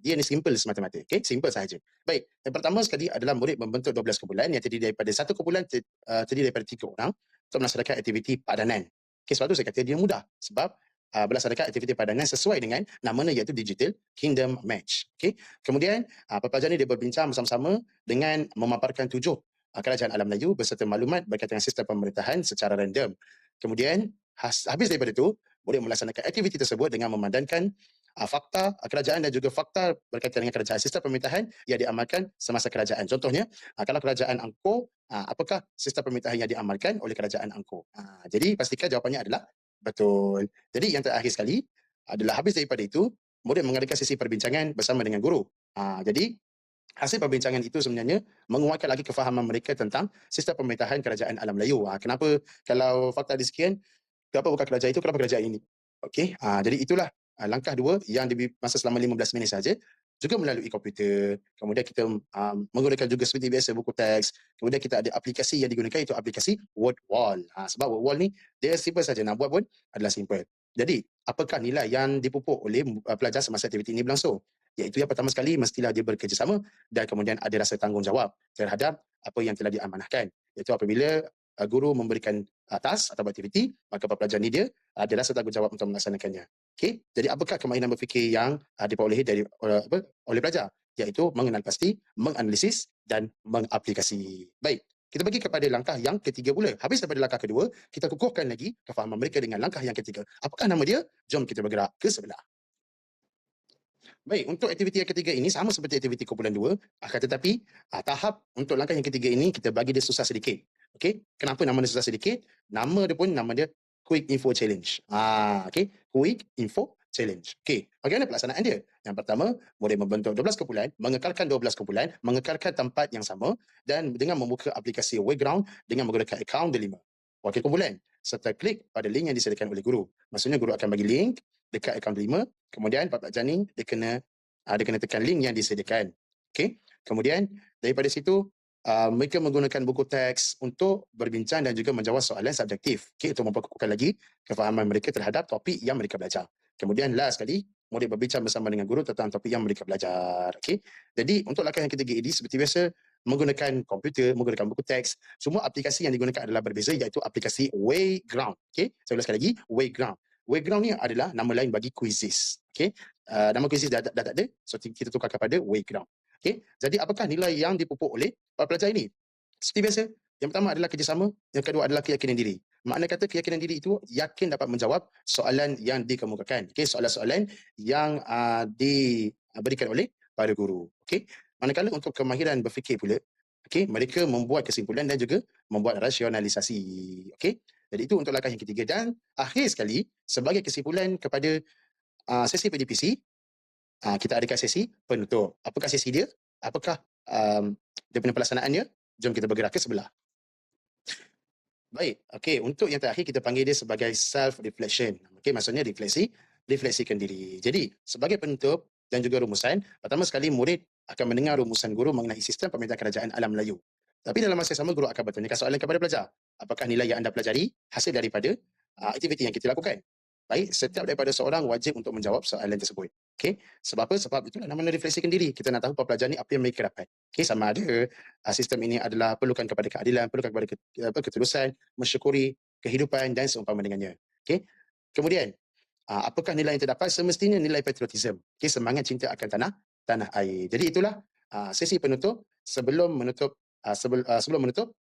dia ni simple semata-mata. Okey, simple sahaja. Baik, yang pertama sekali adalah murid membentuk 12 kumpulan yang terdiri daripada satu kumpulan terdiri daripada 3 orang untuk melaksanakan aktiviti padanan. Okey, sebab tu saya kata dia mudah sebab melaksanakan aktiviti padanan sesuai dengan namanya iaitu Digital Kingdom Match. Okey. Kemudian pelajar ni dia berbincang bersama-sama dengan memaparkan 7 kerajaan alam Melayu beserta maklumat berkaitan dengan sistem pemerintahan secara random. Kemudian habis daripada itu, murid melaksanakan aktiviti tersebut dengan memandangkan fakta kerajaan dan juga fakta berkaitan dengan kerajaan sistem pemerintahan yang diamalkan semasa kerajaan. Contohnya, kalau kerajaan Angkor, apakah sistem pemerintahan yang diamalkan oleh kerajaan Angkor? Jadi pastikan jawapannya adalah betul. Jadi yang terakhir sekali adalah habis daripada itu, murid mengadakan sesi perbincangan bersama dengan guru. Jadi hasil perbincangan itu sebenarnya menguatkan lagi kefahaman mereka tentang sistem pemerintahan kerajaan alam Melayu. Kenapa kalau fakta di sekian, kenapa bukan kerajaan itu, kenapa kerajaan ini? Okey, jadi itulah langkah dua yang masa selama 15 minit saja, juga melalui komputer. Kemudian kita menggunakan juga seperti biasa buku teks. Kemudian kita ada aplikasi yang digunakan, itu aplikasi Word Wall. Sebab Word Wall ni dia simple saja, nak buat pun adalah simple. Jadi, apakah nilai yang dipupuk oleh pelajar semasa aktiviti ini berlangsung? Iaitu yang pertama sekali, mestilah dia bekerjasama dan kemudian ada rasa tanggungjawab terhadap apa yang telah diamanahkan. Iaitu apabila guru memberikan task atau aktiviti, maka pelajar ni dia ada rasa tanggungjawab untuk melaksanakannya. Okey, jadi apakah kemahiran berfikir yang diperolehi oleh pelajar? Iaitu mengenal pasti, menganalisis dan mengaplikasi. Baik, kita pergi kepada langkah yang ketiga pula. Habis daripada langkah kedua, kita kukuhkan lagi kefahaman mereka dengan langkah yang ketiga. Apakah nama dia? Jom kita bergerak ke sebelah. Baik, untuk aktiviti yang ketiga ini sama seperti aktiviti kumpulan 2, akan tetapi tahap untuk langkah yang ketiga ini kita bagi dia susah sedikit. Okey, kenapa nama dia susah sedikit? Nama dia Quick Info Challenge. Okey, Quick Info Challenge. Okey, bagaimana pelaksanaan dia? Yang pertama, murid membentuk 12 kumpulan, mengekalkan 12 kumpulan, mengekalkan tempat yang sama dan dengan membuka aplikasi Wayground dengan menggunakan akaun D5. Wakil kumpulan serta klik pada link yang disediakan oleh guru. Maksudnya guru akan bagi link dekat akaun D5, kemudian pelajar ni dia kena tekan link yang disediakan. Okey. Kemudian daripada situ mereka menggunakan buku teks untuk berbincang dan juga menjawab soalan subjektif. Okey, untuk memperkuatkan lagi kefahaman mereka terhadap topik yang mereka belajar. Kemudian last sekali, murid berbincang bersama dengan guru tentang topik yang mereka belajar. Okey. Jadi untuk langkah yang ketiga ini seperti biasa menggunakan komputer, menggunakan buku teks, semua aplikasi yang digunakan adalah berbeza iaitu aplikasi Wayground. Okey, saya ulas sekali lagi, Wayground. Wayground ni adalah nama lain bagi Quizizz. Okey. Nama Quizizz dah tak ada, so kita tukar kepada Wayground. Okey. Jadi apakah nilai yang dipupuk oleh para pelajar ini? Seperti biasa, yang pertama adalah kerjasama, yang kedua adalah keyakinan diri. Makna kata keyakinan diri itu yakin dapat menjawab soalan yang dikemukakan. Okey, soalan-soalan yang diberikan oleh para guru. Okey. Manakala untuk kemahiran berfikir pula, okey, mereka membuat kesimpulan dan juga membuat rasionalisasi. Okey. Jadi itu untuk langkah yang ketiga dan akhir sekali sebagai kesimpulan kepada sesi PDPC, kita adakan sesi penutup. Apakah sesi dia? Apakah dia punya pelaksanaannya? Jom kita bergerak ke sebelah. Baik, okey, untuk yang terakhir kita panggil dia sebagai self-reflection. Okey, maksudnya refleksikan diri. Jadi, sebagai penutup dan juga rumusan, pertama sekali murid akan mendengar rumusan guru mengenai sistem pemerintahan kerajaan alam Melayu. Tapi dalam masa yang sama, guru akan bertanyakan soalan kepada pelajar. Apakah nilai yang anda pelajari hasil daripada aktiviti yang kita lakukan? Baik, setiap daripada seorang wajib untuk menjawab soalan tersebut. Okey, sebab apa? Sebab itulah nama refleksikan diri. Kita nak tahu pelajar ni apa yang mereka dapat. Okey, sama ada sistem ini adalah perlukan kepada keadilan, perlukan kepada ketulusan, mensyukuri kehidupan dan seumpama dengannya. Okey. Kemudian, apakah nilai yang terdapat? Semestinya nilai patriotism. Okey, semangat cinta akan tanah air. Jadi itulah sesi penutup sebelum menutup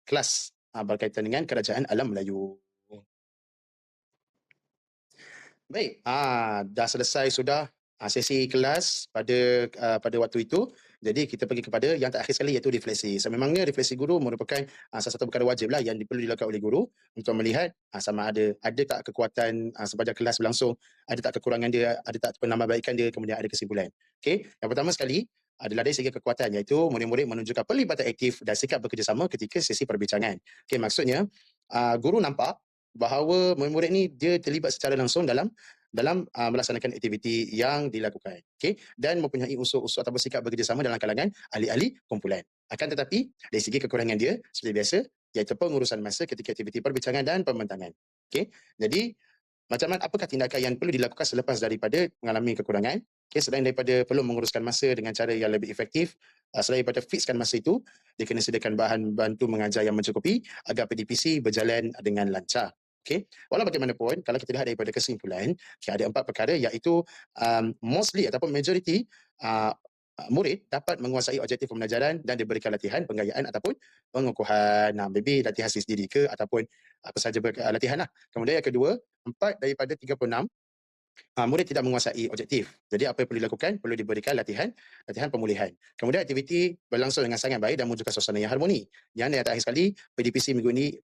kelas berkaitan dengan kerajaan alam Melayu. Baik, dah selesai sudah sesi kelas pada waktu itu. Jadi kita pergi kepada yang terakhir sekali iaitu refleksi. Sememangnya refleksi guru merupakan salah satu perkara wajib lah yang perlu dilakukan oleh guru untuk melihat sama ada tak kekuatan sepanjang kelas berlangsung, ada tak kekurangan dia, ada tak penambahbaikan dia, kemudian ada kesimpulan. Okey, yang pertama sekali adalah dari segi kekuatan iaitu murid-murid menunjukkan pelibatan aktif dan sikap bekerjasama ketika sesi perbincangan. Okey, maksudnya guru nampak bahawa murid-murid ni dia terlibat secara langsung dalam melaksanakan aktiviti yang dilakukan. Okey, dan mempunyai unsur-unsur atau sikap bekerjasama dalam kalangan ahli-ahli kumpulan. Akan tetapi dari segi kekurangan dia seperti biasa iaitu pengurusan masa ketika aktiviti perbincangan dan pembentangan. Okey, jadi macam mana, apakah tindakan yang perlu dilakukan selepas daripada mengalami kekurangan? Okay, selain daripada perlu menguruskan masa dengan cara yang lebih efektif, selain daripada fixkan masa itu, dia kena sediakan bahan bantu mengajar yang mencukupi agar PDPC berjalan dengan lancar. Okay. Walau bagaimanapun, kalau kita lihat daripada kesimpulan, ada 4 perkara iaitu mostly ataupun majority murid dapat menguasai objektif pembelajaran dan diberikan latihan penggayaan ataupun pengukuhan. Maybe latihan sendiri ke ataupun apa sahaja latihan lah. Kemudian yang kedua, 4 daripada 36 murid tidak menguasai objektif. Jadi apa yang perlu dilakukan? Perlu diberikan latihan pemulihan. Kemudian aktiviti berlangsung dengan sangat baik dan menunjukkan suasana yang harmoni. Yang terakhir sekali, PDPC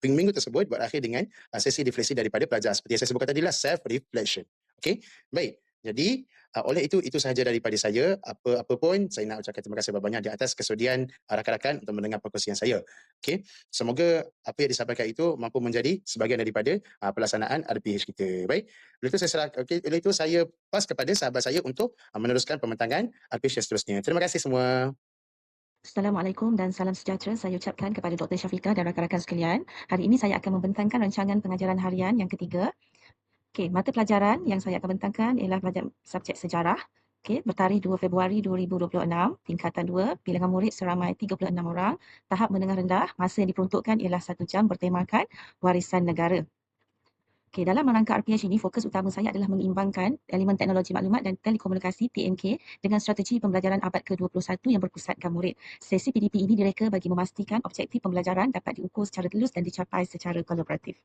minggu tersebut berakhir dengan sesi refleksi daripada pelajar. Seperti yang saya sebutkan tadi lah, self-reflection. Okey, baik. Jadi oleh itu sahaja daripada saya. Apa pun saya nak ucapkan terima kasih banyak di atas kesudian rakan-rakan untuk mendengar perkongsian saya. Okey, semoga apa yang disampaikan itu mampu menjadi sebahagian daripada pelaksanaan RPH kita. Baik. Oleh itu saya pas kepada sahabat saya untuk meneruskan pembentangan RPH seterusnya. Terima kasih semua. Assalamualaikum dan salam sejahtera saya ucapkan kepada Dr. Syafiqah dan rakan-rakan sekalian. Hari ini saya akan membentangkan rancangan pengajaran harian yang ketiga. Okey, mata pelajaran yang saya akan bentangkan ialah pelajaran subjek sejarah. Okey, bertarikh 2 Februari 2026, tingkatan 2, bilangan murid seramai 36 orang, tahap menengah rendah, masa yang diperuntukkan ialah 1 jam bertemakan warisan negara. Okey, dalam rangka RPH ini, fokus utama saya adalah mengimbangkan elemen teknologi maklumat dan telekomunikasi TMK dengan strategi pembelajaran abad ke-21 yang berpusatkan murid. Sesi PDP ini direka bagi memastikan objektif pembelajaran dapat diukur secara telus dan dicapai secara kolaboratif.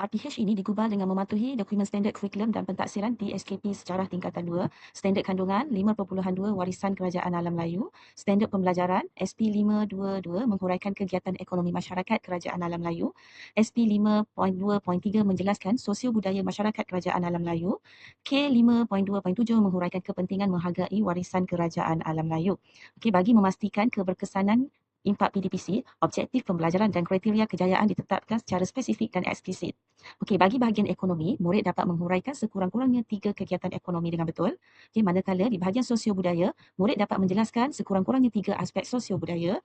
RPH ini digubal dengan mematuhi dokumen standard kurikulum dan pentaksiran DSKP Sejarah Tingkatan 2, standard kandungan 5.2 Warisan Kerajaan Alam Melayu, standard pembelajaran SP 522 menghuraikan kegiatan ekonomi masyarakat Kerajaan Alam Melayu, SP 5.2.3 menjelaskan sosio budaya masyarakat Kerajaan Alam Melayu, K 5.2.7 menghuraikan kepentingan menghargai warisan Kerajaan Alam Melayu. Okey, bagi memastikan keberkesanan impak PDPC, objektif pembelajaran dan kriteria kejayaan ditetapkan secara spesifik dan eksplisit. Okey, bagi bahagian ekonomi, murid dapat menghuraikan sekurang-kurangnya 3 kegiatan ekonomi dengan betul. Okey, manakala di bahagian sosio budaya, murid dapat menjelaskan sekurang-kurangnya 3 aspek sosio budaya.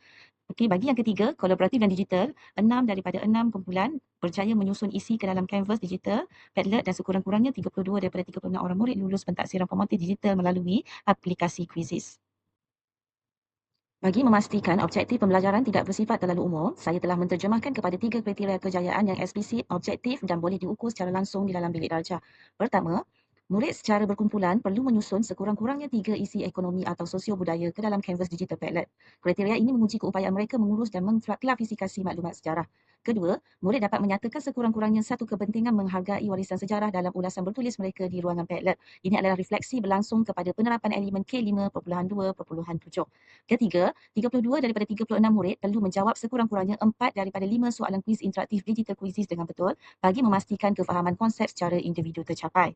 Okey, bagi yang ketiga, kolaboratif dan digital, 6 daripada 6 kumpulan berjaya menyusun isi ke dalam kanvas digital, Padlet dan sekurang-kurangnya 32 daripada 36 orang murid lulus pentaksiran formatif digital melalui aplikasi Quizizz. Bagi memastikan objektif pembelajaran tidak bersifat terlalu umum, saya telah menterjemahkan kepada 3 kriteria kejayaan yang eksplisit, objektif dan boleh diukur secara langsung di dalam bilik darjah. Pertama, murid secara berkumpulan perlu menyusun sekurang-kurangnya 3 isi ekonomi atau sosio budaya ke dalam kanvas digital Padlet. Kriteria ini menguji keupayaan mereka mengurus dan mengklasifikasi maklumat sejarah. Kedua, murid dapat menyatakan sekurang-kurangnya satu kepentingan menghargai warisan sejarah dalam ulasan bertulis mereka di ruangan Padlet. Ini adalah refleksi berlangsung kepada penerapan elemen K5.2.7. Ketiga, 32 daripada 36 murid perlu menjawab sekurang-kurangnya 4 daripada 5 soalan kuis interaktif digital Quizizz dengan betul bagi memastikan kefahaman konsep secara individu tercapai.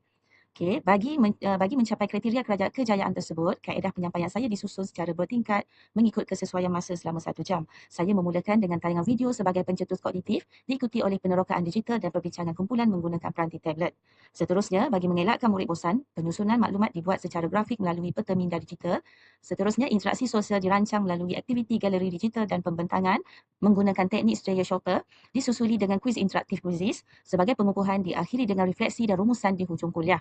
Okey, bagi mencapai kriteria kejayaan tersebut, kaedah penyampaian saya disusun secara bertingkat mengikut kesesuaian masa selama 1 jam. Saya memulakan dengan tayangan video sebagai pencetus kognitif, diikuti oleh penerokaan digital dan perbincangan kumpulan menggunakan peranti tablet. Seterusnya, bagi mengelakkan murid bosan, penyusunan maklumat dibuat secara grafik melalui peta minda digital. Seterusnya, interaksi sosial dirancang melalui aktiviti galeri digital dan pembentangan menggunakan teknik Strayer Shopper, disusuli dengan kuis interaktif Quizizz. Sebagai pengukuhan, diakhiri dengan refleksi dan rumusan di hujung kuliah.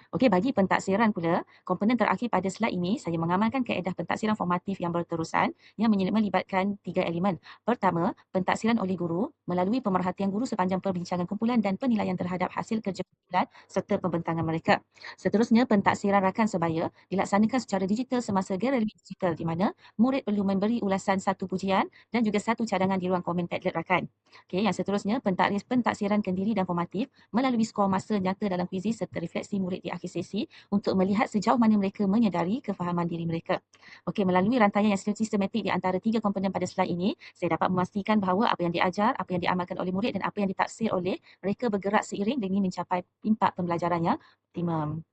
Okey, bagi pentaksiran pula, komponen terakhir pada slide ini, saya mengamalkan kaedah pentaksiran formatif yang berterusan yang melibatkan 3 elemen. Pertama, pentaksiran oleh guru melalui pemerhatian guru sepanjang perbincangan kumpulan dan penilaian terhadap hasil kerja kumpulan serta pembentangan mereka. Seterusnya, pentaksiran rakan sebaya dilaksanakan secara digital semasa galeri digital di mana murid perlu memberi ulasan 1 pujian dan juga 1 cadangan di ruang komen Padlet rakan. Okey, yang seterusnya, pentaksiran kendiri dan formatif melalui skor masa nyata dalam Quizizz serta refleksi murid di akhir sesi untuk melihat sejauh mana mereka menyedari kefahaman diri mereka. Okey, melalui rantaian yang sistematik di antara 3 komponen pada slide ini, saya dapat memastikan bahawa apa yang diajar, apa yang diamalkan oleh murid dan apa yang ditaksir oleh mereka bergerak seiring demi mencapai impak pembelajaran yang optimum.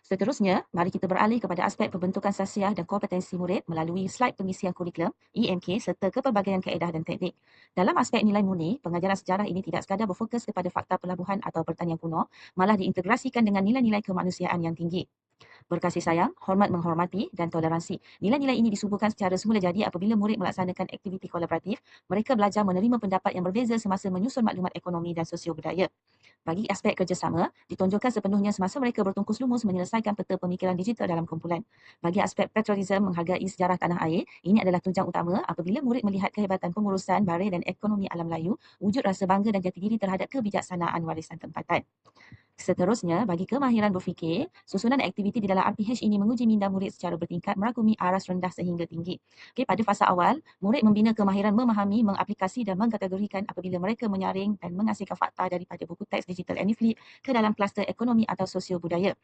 Seterusnya, mari kita beralih kepada aspek pembentukan sasiah dan kompetensi murid melalui slide pengisian kurikulum, EMK serta kepelbagaian kaedah dan teknik. Dalam aspek nilai murni, pengajaran sejarah ini tidak sekadar berfokus kepada fakta pelabuhan atau pertanian kuno, malah diintegrasikan dengan nilai-nilai kemanusiaan yang tinggi. Berkasih sayang, hormat menghormati dan toleransi. Nilai-nilai ini disuburkan secara semula jadi apabila murid melaksanakan aktiviti kolaboratif, mereka belajar menerima pendapat yang berbeza semasa menyusun maklumat ekonomi dan sosio budaya. Bagi aspek kerjasama, ditonjolkan sepenuhnya semasa mereka bertungkus lumus menyelesaikan peta pemikiran digital dalam kumpulan. Bagi aspek patriotism menghargai sejarah tanah air, ini adalah tunjang utama apabila murid melihat kehebatan pengurusan barir dan ekonomi alam Melayu, wujud rasa bangga dan jati diri terhadap kebijaksanaan warisan tempatan. Seterusnya, bagi kemahiran berfikir, susunan aktiviti di dalam RPH ini menguji minda murid secara bertingkat merangkumi aras rendah sehingga tinggi. Okey, pada fasa awal, murid membina kemahiran memahami, mengaplikasi dan mengkategorikan apabila mereka menyaring dan menghasilkan fakta daripada buku teks digital Anyflip ke dalam kluster ekonomi atau sosio budaya.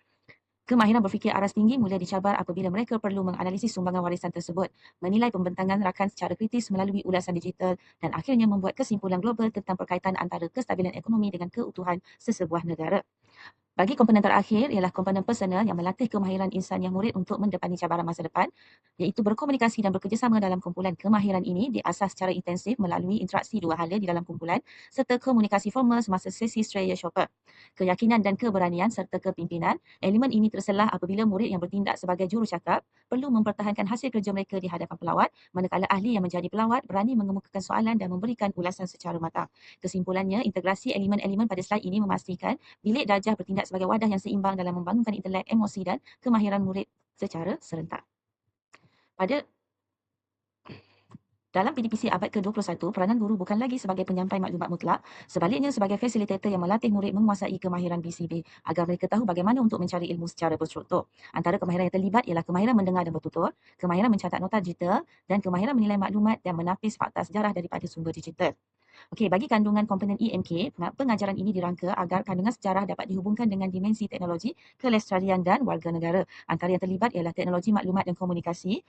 Kemahiran berfikir aras tinggi mula dicabar apabila mereka perlu menganalisis sumbangan warisan tersebut, menilai pembentangan rakan secara kritis melalui ulasan digital dan akhirnya membuat kesimpulan global tentang perkaitan antara kestabilan ekonomi dengan keutuhan sesebuah negara. Bagi komponen terakhir ialah komponen personal yang melatih kemahiran insaniah murid untuk mendepani cabaran masa depan, iaitu berkomunikasi dan bekerjasama dalam kumpulan. Kemahiran ini diasas secara intensif melalui interaksi dua hala di dalam kumpulan serta komunikasi formal semasa sesi Straya Shopper. Keyakinan dan keberanian serta kepimpinan, elemen ini terselah apabila murid yang bertindak sebagai jurucakap perlu mempertahankan hasil kerja mereka di hadapan pelawat, manakala ahli yang menjadi pelawat berani mengemukakan soalan dan memberikan ulasan secara matang. Kesimpulannya, integrasi elemen-elemen pada slide ini memastikan bilik darjah bertindak sebagai wadah yang seimbang dalam membangunkan intelek, emosi dan kemahiran murid secara serentak. Dalam PDPC abad ke-21, peranan guru bukan lagi sebagai penyampai maklumat mutlak, sebaliknya sebagai fasilitator yang melatih murid menguasai kemahiran BCB agar mereka tahu bagaimana untuk mencari ilmu secara berstruktur. Antara kemahiran yang terlibat ialah kemahiran mendengar dan bertutur, kemahiran mencatat nota digital dan kemahiran menilai maklumat dan menapis fakta sejarah daripada sumber digital. Okey, bagi kandungan komponen EMK, pengajaran ini dirangka agar kandungan sejarah dapat dihubungkan dengan dimensi teknologi, kelestarian dan warga negara. Antara yang terlibat ialah teknologi maklumat dan komunikasi,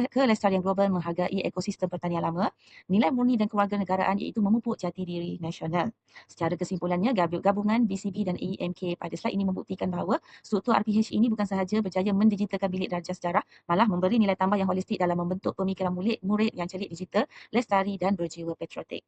kelestarian global menghargai ekosistem pertanian lama, nilai murni dan kewarganegaraan iaitu memupuk jati diri nasional. Secara kesimpulannya, gabungan BCB dan EMK pada slide ini membuktikan bahawa struktur RPH ini bukan sahaja berjaya mendigitalkan bilik darjah sejarah, malah memberi nilai tambah yang holistik dalam membentuk pemikiran murid yang celik digital, lestari dan berjiwa patriotik.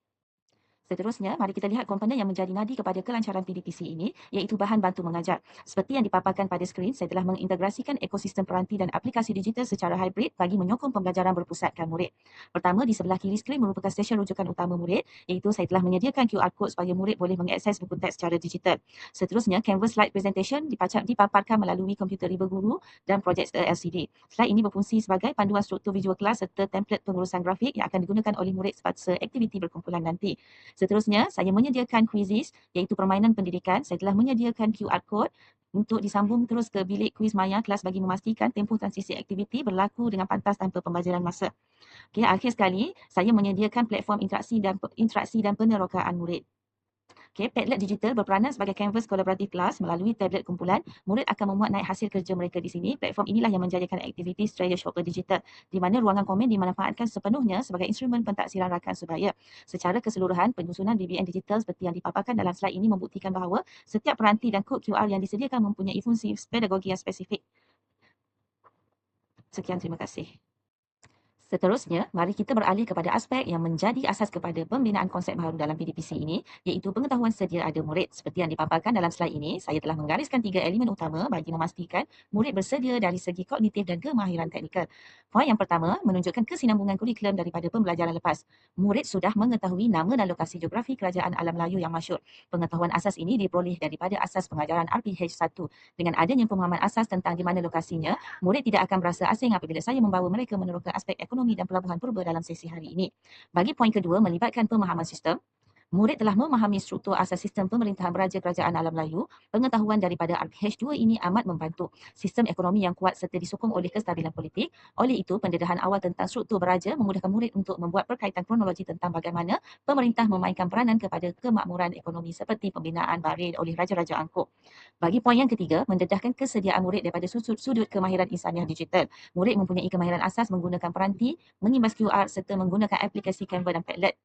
Seterusnya, mari kita lihat komponen yang menjadi nadi kepada kelancaran PDPC ini, iaitu bahan bantu mengajar. Seperti yang dipaparkan pada skrin, saya telah mengintegrasikan ekosistem peranti dan aplikasi digital secara hybrid bagi menyokong pembelajaran berpusatkan murid. Pertama, di sebelah kiri skrin merupakan stesen rujukan utama murid, iaitu saya telah menyediakan QR code supaya murid boleh mengakses buku teks secara digital. Seterusnya, Canvas slide presentation dipaparkan melalui komputer riba guru dan projek LCD. Slide ini berfungsi sebagai panduan struktur visual kelas serta template pengurusan grafik yang akan digunakan oleh murid semasa aktiviti berkumpulan nanti. Seterusnya, saya menyediakan quizzes iaitu permainan pendidikan. Saya telah menyediakan QR code untuk disambung terus ke bilik kuiz maya kelas bagi memastikan tempoh transisi aktiviti berlaku dengan pantas tanpa pembaziran masa. Okey, akhir sekali, saya menyediakan platform interaksi dan penerokaan murid. Okay, Padlet digital berperanan sebagai kanvas kolaboratif kelas melalui tablet kumpulan. Murid akan memuat naik hasil kerja mereka di sini. Platform inilah yang menjadikan aktiviti Straya Shopper digital, di mana ruangan komen dimanfaatkan sepenuhnya sebagai instrumen pentaksiran rakan sebaya. Secara keseluruhan, penyusunan BBN digital seperti yang dipaparkan dalam slide ini membuktikan bahawa setiap peranti dan kod QR yang disediakan mempunyai fungsi pedagogi yang spesifik. Sekian, terima kasih. Seterusnya, mari kita beralih kepada aspek yang menjadi asas kepada pembinaan konsep baru dalam PDPC ini, iaitu pengetahuan sedia ada murid. Seperti yang dipaparkan dalam slide ini, saya telah menggariskan 3 elemen utama bagi memastikan murid bersedia dari segi kognitif dan kemahiran teknikal. Poin yang pertama, menunjukkan kesinambungan kurikulum daripada pembelajaran lepas. Murid sudah mengetahui nama dan lokasi geografi kerajaan alam Melayu yang masyhur. Pengetahuan asas ini diperoleh daripada asas pengajaran RPH1. Dengan adanya pemahaman asas tentang di mana lokasinya, murid tidak akan berasa asing apabila saya membawa mereka meneroka aspek ekonomi dan pelabuhan purba dalam sesi hari ini. Bagi poin kedua, melibatkan pemahaman sistem. Murid telah memahami struktur asas sistem pemerintahan beraja kerajaan alam Melayu. Pengetahuan daripada RPH2 ini amat membantu sistem ekonomi yang kuat serta disokong oleh kestabilan politik. Oleh itu, pendedahan awal tentang struktur beraja memudahkan murid untuk membuat perkaitan kronologi tentang bagaimana pemerintah memainkan peranan kepada kemakmuran ekonomi seperti pembinaan barir oleh Raja-Raja Angkor. Bagi poin yang ketiga, mendedahkan kesediaan murid daripada sudut kemahiran insaniah digital. Murid mempunyai kemahiran asas menggunakan peranti, mengimbas QR serta menggunakan aplikasi Canva dan Padlet.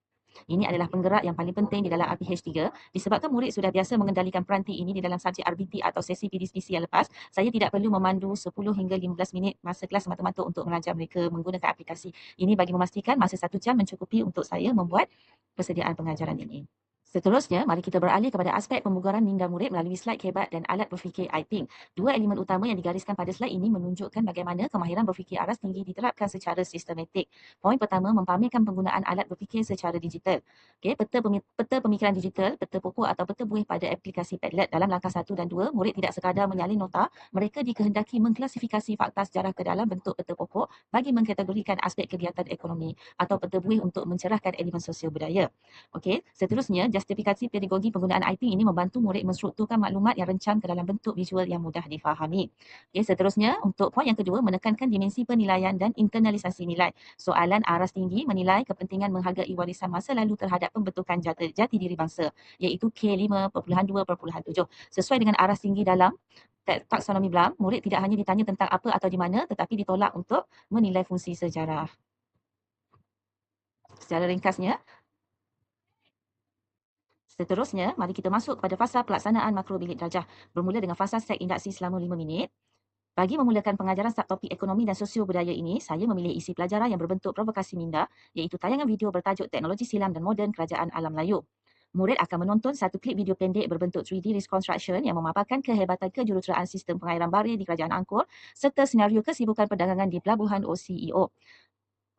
Ini adalah penggerak yang paling penting di dalam RPH3. Disebabkan murid sudah biasa mengendalikan peranti ini di dalam subjek RBT atau sesi PDPC yang lepas, saya tidak perlu memandu 10 hingga 15 minit masa kelas semata-mata untuk mengajar mereka menggunakan aplikasi. Ini bagi memastikan masa 1 jam mencukupi untuk saya membuat persediaan pengajaran ini. Seterusnya, mari kita beralih kepada aspek pemugaran minda murid melalui slide kebat dan alat berfikir iThink. 2 elemen utama yang digariskan pada slide ini menunjukkan bagaimana kemahiran berfikir aras tinggi diterapkan secara sistematik. Poin pertama, mempamerkan penggunaan alat berfikir secara digital. Okay, peta pemikiran digital, peta pokok atau peta buih pada aplikasi Padlet. Dalam langkah 1 dan 2, murid tidak sekadar menyalin nota, mereka dikehendaki mengklasifikasi fakta sejarah ke dalam bentuk peta pokok bagi mengkategorikan aspek kegiatan ekonomi atau peta buih untuk mencerahkan elemen sosial budaya. Okey, seterusnya, justifikasi pedagogi penggunaan IT ini membantu murid menstrukturkan maklumat yang rencam ke dalam bentuk visual yang mudah difahami. Okey, seterusnya, untuk poin yang kedua, menekankan dimensi penilaian dan internalisasi nilai. Soalan aras tinggi menilai kepentingan menghargai warisan masa lalu terhadap pembentukan jati diri bangsa, iaitu K5.2.7. Sesuai dengan aras tinggi dalam taksonomi Bloom, murid tidak hanya ditanya tentang apa atau di mana, tetapi ditolak untuk menilai fungsi sejarah. Secara ringkasnya, Seterusnya, mari kita masuk kepada fasa pelaksanaan makro bilik darjah. Bermula dengan fasa stek induksi selama 5 minit. Bagi memulakan pengajaran subtopik ekonomi dan sosio budaya ini, saya memilih isi pelajaran yang berbentuk provokasi minda, iaitu tayangan video bertajuk Teknologi Silam dan Moden Kerajaan Alam Melayu. Murid akan menonton satu klip video pendek berbentuk 3D reconstruction yang memaparkan kehebatan kejuruteraan sistem pengairan Barir di Kerajaan Angkor serta senario kesibukan perdagangan di Pelabuhan OCEO.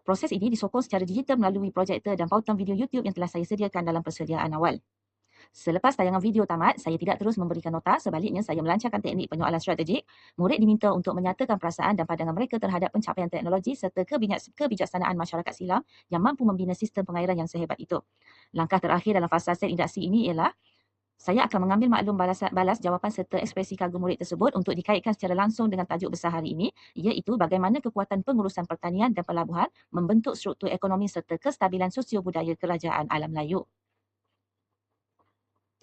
Proses ini disokong secara digital melalui projektor dan pautan video YouTube yang telah saya sediakan dalam persediaan awal. Selepas tayangan video tamat, saya tidak terus memberikan nota, sebaliknya saya melancarkan teknik penyoalan strategik. Murid diminta untuk menyatakan perasaan dan pandangan mereka terhadap pencapaian teknologi serta kebijaksanaan masyarakat silam yang mampu membina sistem pengairan yang sehebat itu. Langkah terakhir dalam fasa set induksi ini ialah saya akan mengambil maklum balas jawapan serta ekspresi kagum murid tersebut untuk dikaitkan secara langsung dengan tajuk besar hari ini, iaitu bagaimana kekuatan pengurusan pertanian dan pelabuhan membentuk struktur ekonomi serta kestabilan sosio budaya Kerajaan Alam Melayu.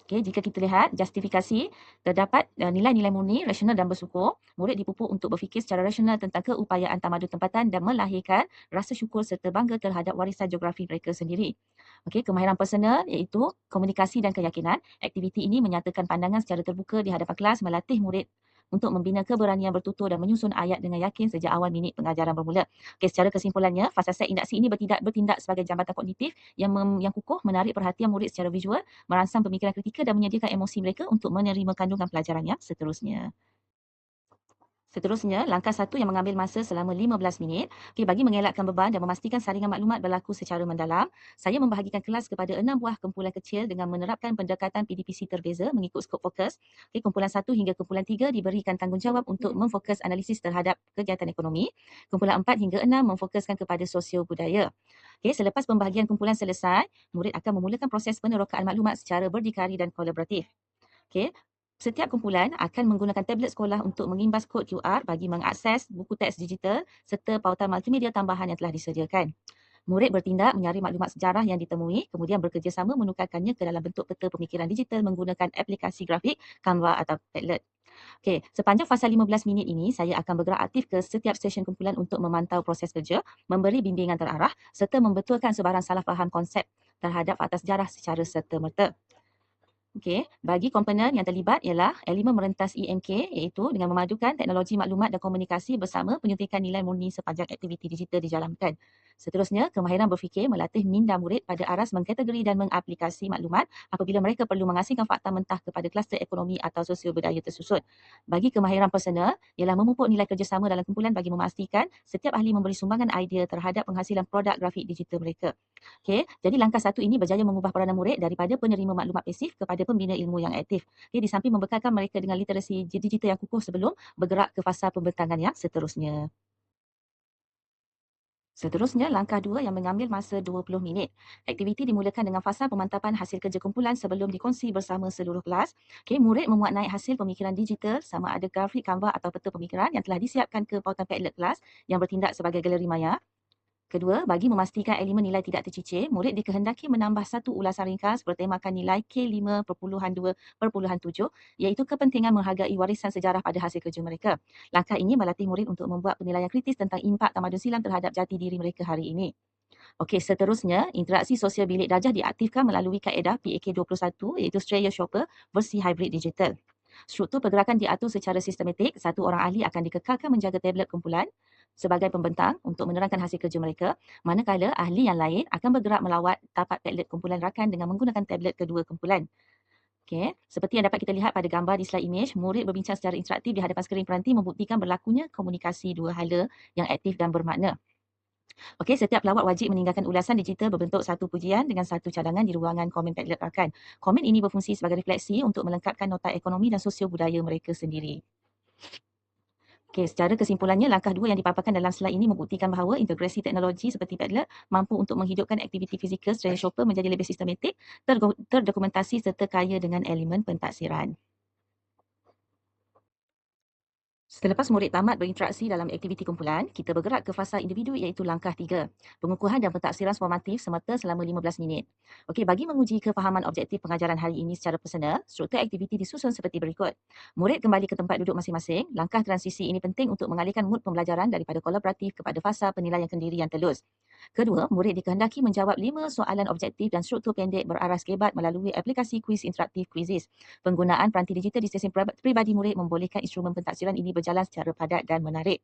Okay, jika kita lihat justifikasi, terdapat nilai-nilai murni, rasional dan bersyukur. Murid dipupuk untuk berfikir secara rasional tentang keupayaan tamadun tempatan dan melahirkan rasa syukur serta bangga terhadap warisan geografi mereka sendiri. Okay, kemahiran personal iaitu komunikasi dan keyakinan. Aktiviti ini menyatakan pandangan secara terbuka di hadapan kelas, melatih murid untuk membina keberanian bertutur dan menyusun ayat dengan yakin sejak awal minit pengajaran bermula. Okay, secara kesimpulannya, fasa set induksi ini bertindak sebagai jambatan kognitif yang kukuh menarik perhatian murid secara visual, merangsang pemikiran kritikal dan menyediakan emosi mereka untuk menerima kandungan pelajaran yang seterusnya. Seterusnya, langkah 1 yang mengambil masa selama 15 minit. Okay, bagi mengelakkan beban dan memastikan saringan maklumat berlaku secara mendalam, saya membahagikan kelas kepada 6 buah kumpulan kecil dengan menerapkan pendekatan PDPC terbeza mengikut skop fokus. Okay, kumpulan 1 hingga kumpulan 3 diberikan tanggungjawab untuk memfokus analisis terhadap kegiatan ekonomi. Kumpulan 4 hingga 6 memfokuskan kepada sosio budaya. Okay, selepas pembahagian kumpulan selesai, murid akan memulakan proses penerokaan maklumat secara berdikari dan kolaboratif. Okay. Setiap kumpulan akan menggunakan tablet sekolah untuk mengimbas kod QR bagi mengakses buku teks digital serta pautan multimedia tambahan yang telah disediakan. Murid bertindak mencari maklumat sejarah yang ditemui, kemudian bekerjasama menukarkannya ke dalam bentuk peta pemikiran digital menggunakan aplikasi grafik, Canva atau Padlet. Okey, sepanjang fasa 15 minit ini, saya akan bergerak aktif ke setiap stesen kumpulan untuk memantau proses kerja, memberi bimbingan terarah serta membetulkan sebarang salah faham konsep terhadap fakta sejarah secara serta-merta. Okey, bagi komponen yang terlibat ialah elemen merentas EMK iaitu dengan memadukan teknologi maklumat dan komunikasi bersama penyuntikan nilai murni sepanjang aktiviti digital dijalankan. Seterusnya, kemahiran berfikir melatih minda murid pada aras mengkategori dan mengaplikasi maklumat apabila mereka perlu mengasingkan fakta mentah kepada kluster ekonomi atau sosio budaya tersusun. Bagi kemahiran personal ialah memupuk nilai kerjasama dalam kumpulan bagi memastikan setiap ahli memberi sumbangan idea terhadap penghasilan produk grafik digital mereka. Okey, jadi langkah 1 ini berjaya mengubah peranan murid daripada penerima maklumat pasif kepada pembina ilmu yang aktif. Okay, di samping membekalkan mereka dengan literasi digital yang kukuh sebelum bergerak ke fasa pembentangan yang seterusnya. Seterusnya, langkah 2 yang mengambil masa 20 minit. Aktiviti dimulakan dengan fasa pemantapan hasil kerja kumpulan sebelum dikongsi bersama seluruh kelas. Okay, murid memuat naik hasil pemikiran digital sama ada grafik, Canva atau peta pemikiran yang telah disiapkan ke pautan Padlet kelas yang bertindak sebagai galeri maya. Kedua, bagi memastikan elemen nilai tidak tercicir, murid dikehendaki menambah satu ulasan ringkas bertemakan nilai K5.2.7 iaitu kepentingan menghargai warisan sejarah pada hasil kerja mereka. Langkah ini melatih murid untuk membuat penilaian kritis tentang impak tamadun silam terhadap jati diri mereka hari ini. Okey, seterusnya, interaksi sosial bilik darjah diaktifkan melalui kaedah PAK21 iaitu Strayer Shopper versi hybrid digital. Struktur pergerakan diatur secara sistematik, satu orang ahli akan dikekalkan menjaga tablet kumpulan sebagai pembentang untuk menerangkan hasil kerja mereka, manakala ahli yang lain akan bergerak melawat tapak Padlet kumpulan rakan dengan menggunakan tablet kedua kumpulan. Okay. Seperti yang dapat kita lihat pada gambar di slide image, murid berbincang secara interaktif di hadapan skrin peranti membuktikan berlakunya komunikasi dua hala yang aktif dan bermakna. Okey, setiap pelawat wajib meninggalkan ulasan digital berbentuk satu pujian dengan satu cadangan di ruangan komen Padlet rakan. Komen ini berfungsi sebagai refleksi untuk melengkapkan nota ekonomi dan sosio budaya mereka sendiri. Okey, secara kesimpulannya, langkah 2 yang dipaparkan dalam slide ini membuktikan bahawa integrasi teknologi seperti Padlet mampu untuk menghidupkan aktiviti fizikal Strayer Shopper menjadi lebih sistematik, terdokumentasi serta kaya dengan elemen pentaksiran. Selepas murid tamat berinteraksi dalam aktiviti kumpulan, kita bergerak ke fasa individu iaitu langkah 3, pengukuhan dan pentaksiran formatif semata selama 15 minit. Okey, bagi menguji kefahaman objektif pengajaran hari ini secara personal, struktur aktiviti disusun seperti berikut. Murid kembali ke tempat duduk masing-masing. Langkah transisi ini penting untuk mengalihkan mood pembelajaran daripada kolaboratif kepada fasa penilaian kendiri yang telus. Kedua, murid dikehendaki menjawab 5 soalan objektif dan struktur pendek beraras kebat melalui aplikasi kuis interaktif Quizizz. Penggunaan peranti digital di stesen peribadi murid membolehkan instrumen pentaksiran ini berjalan secara padat dan menarik.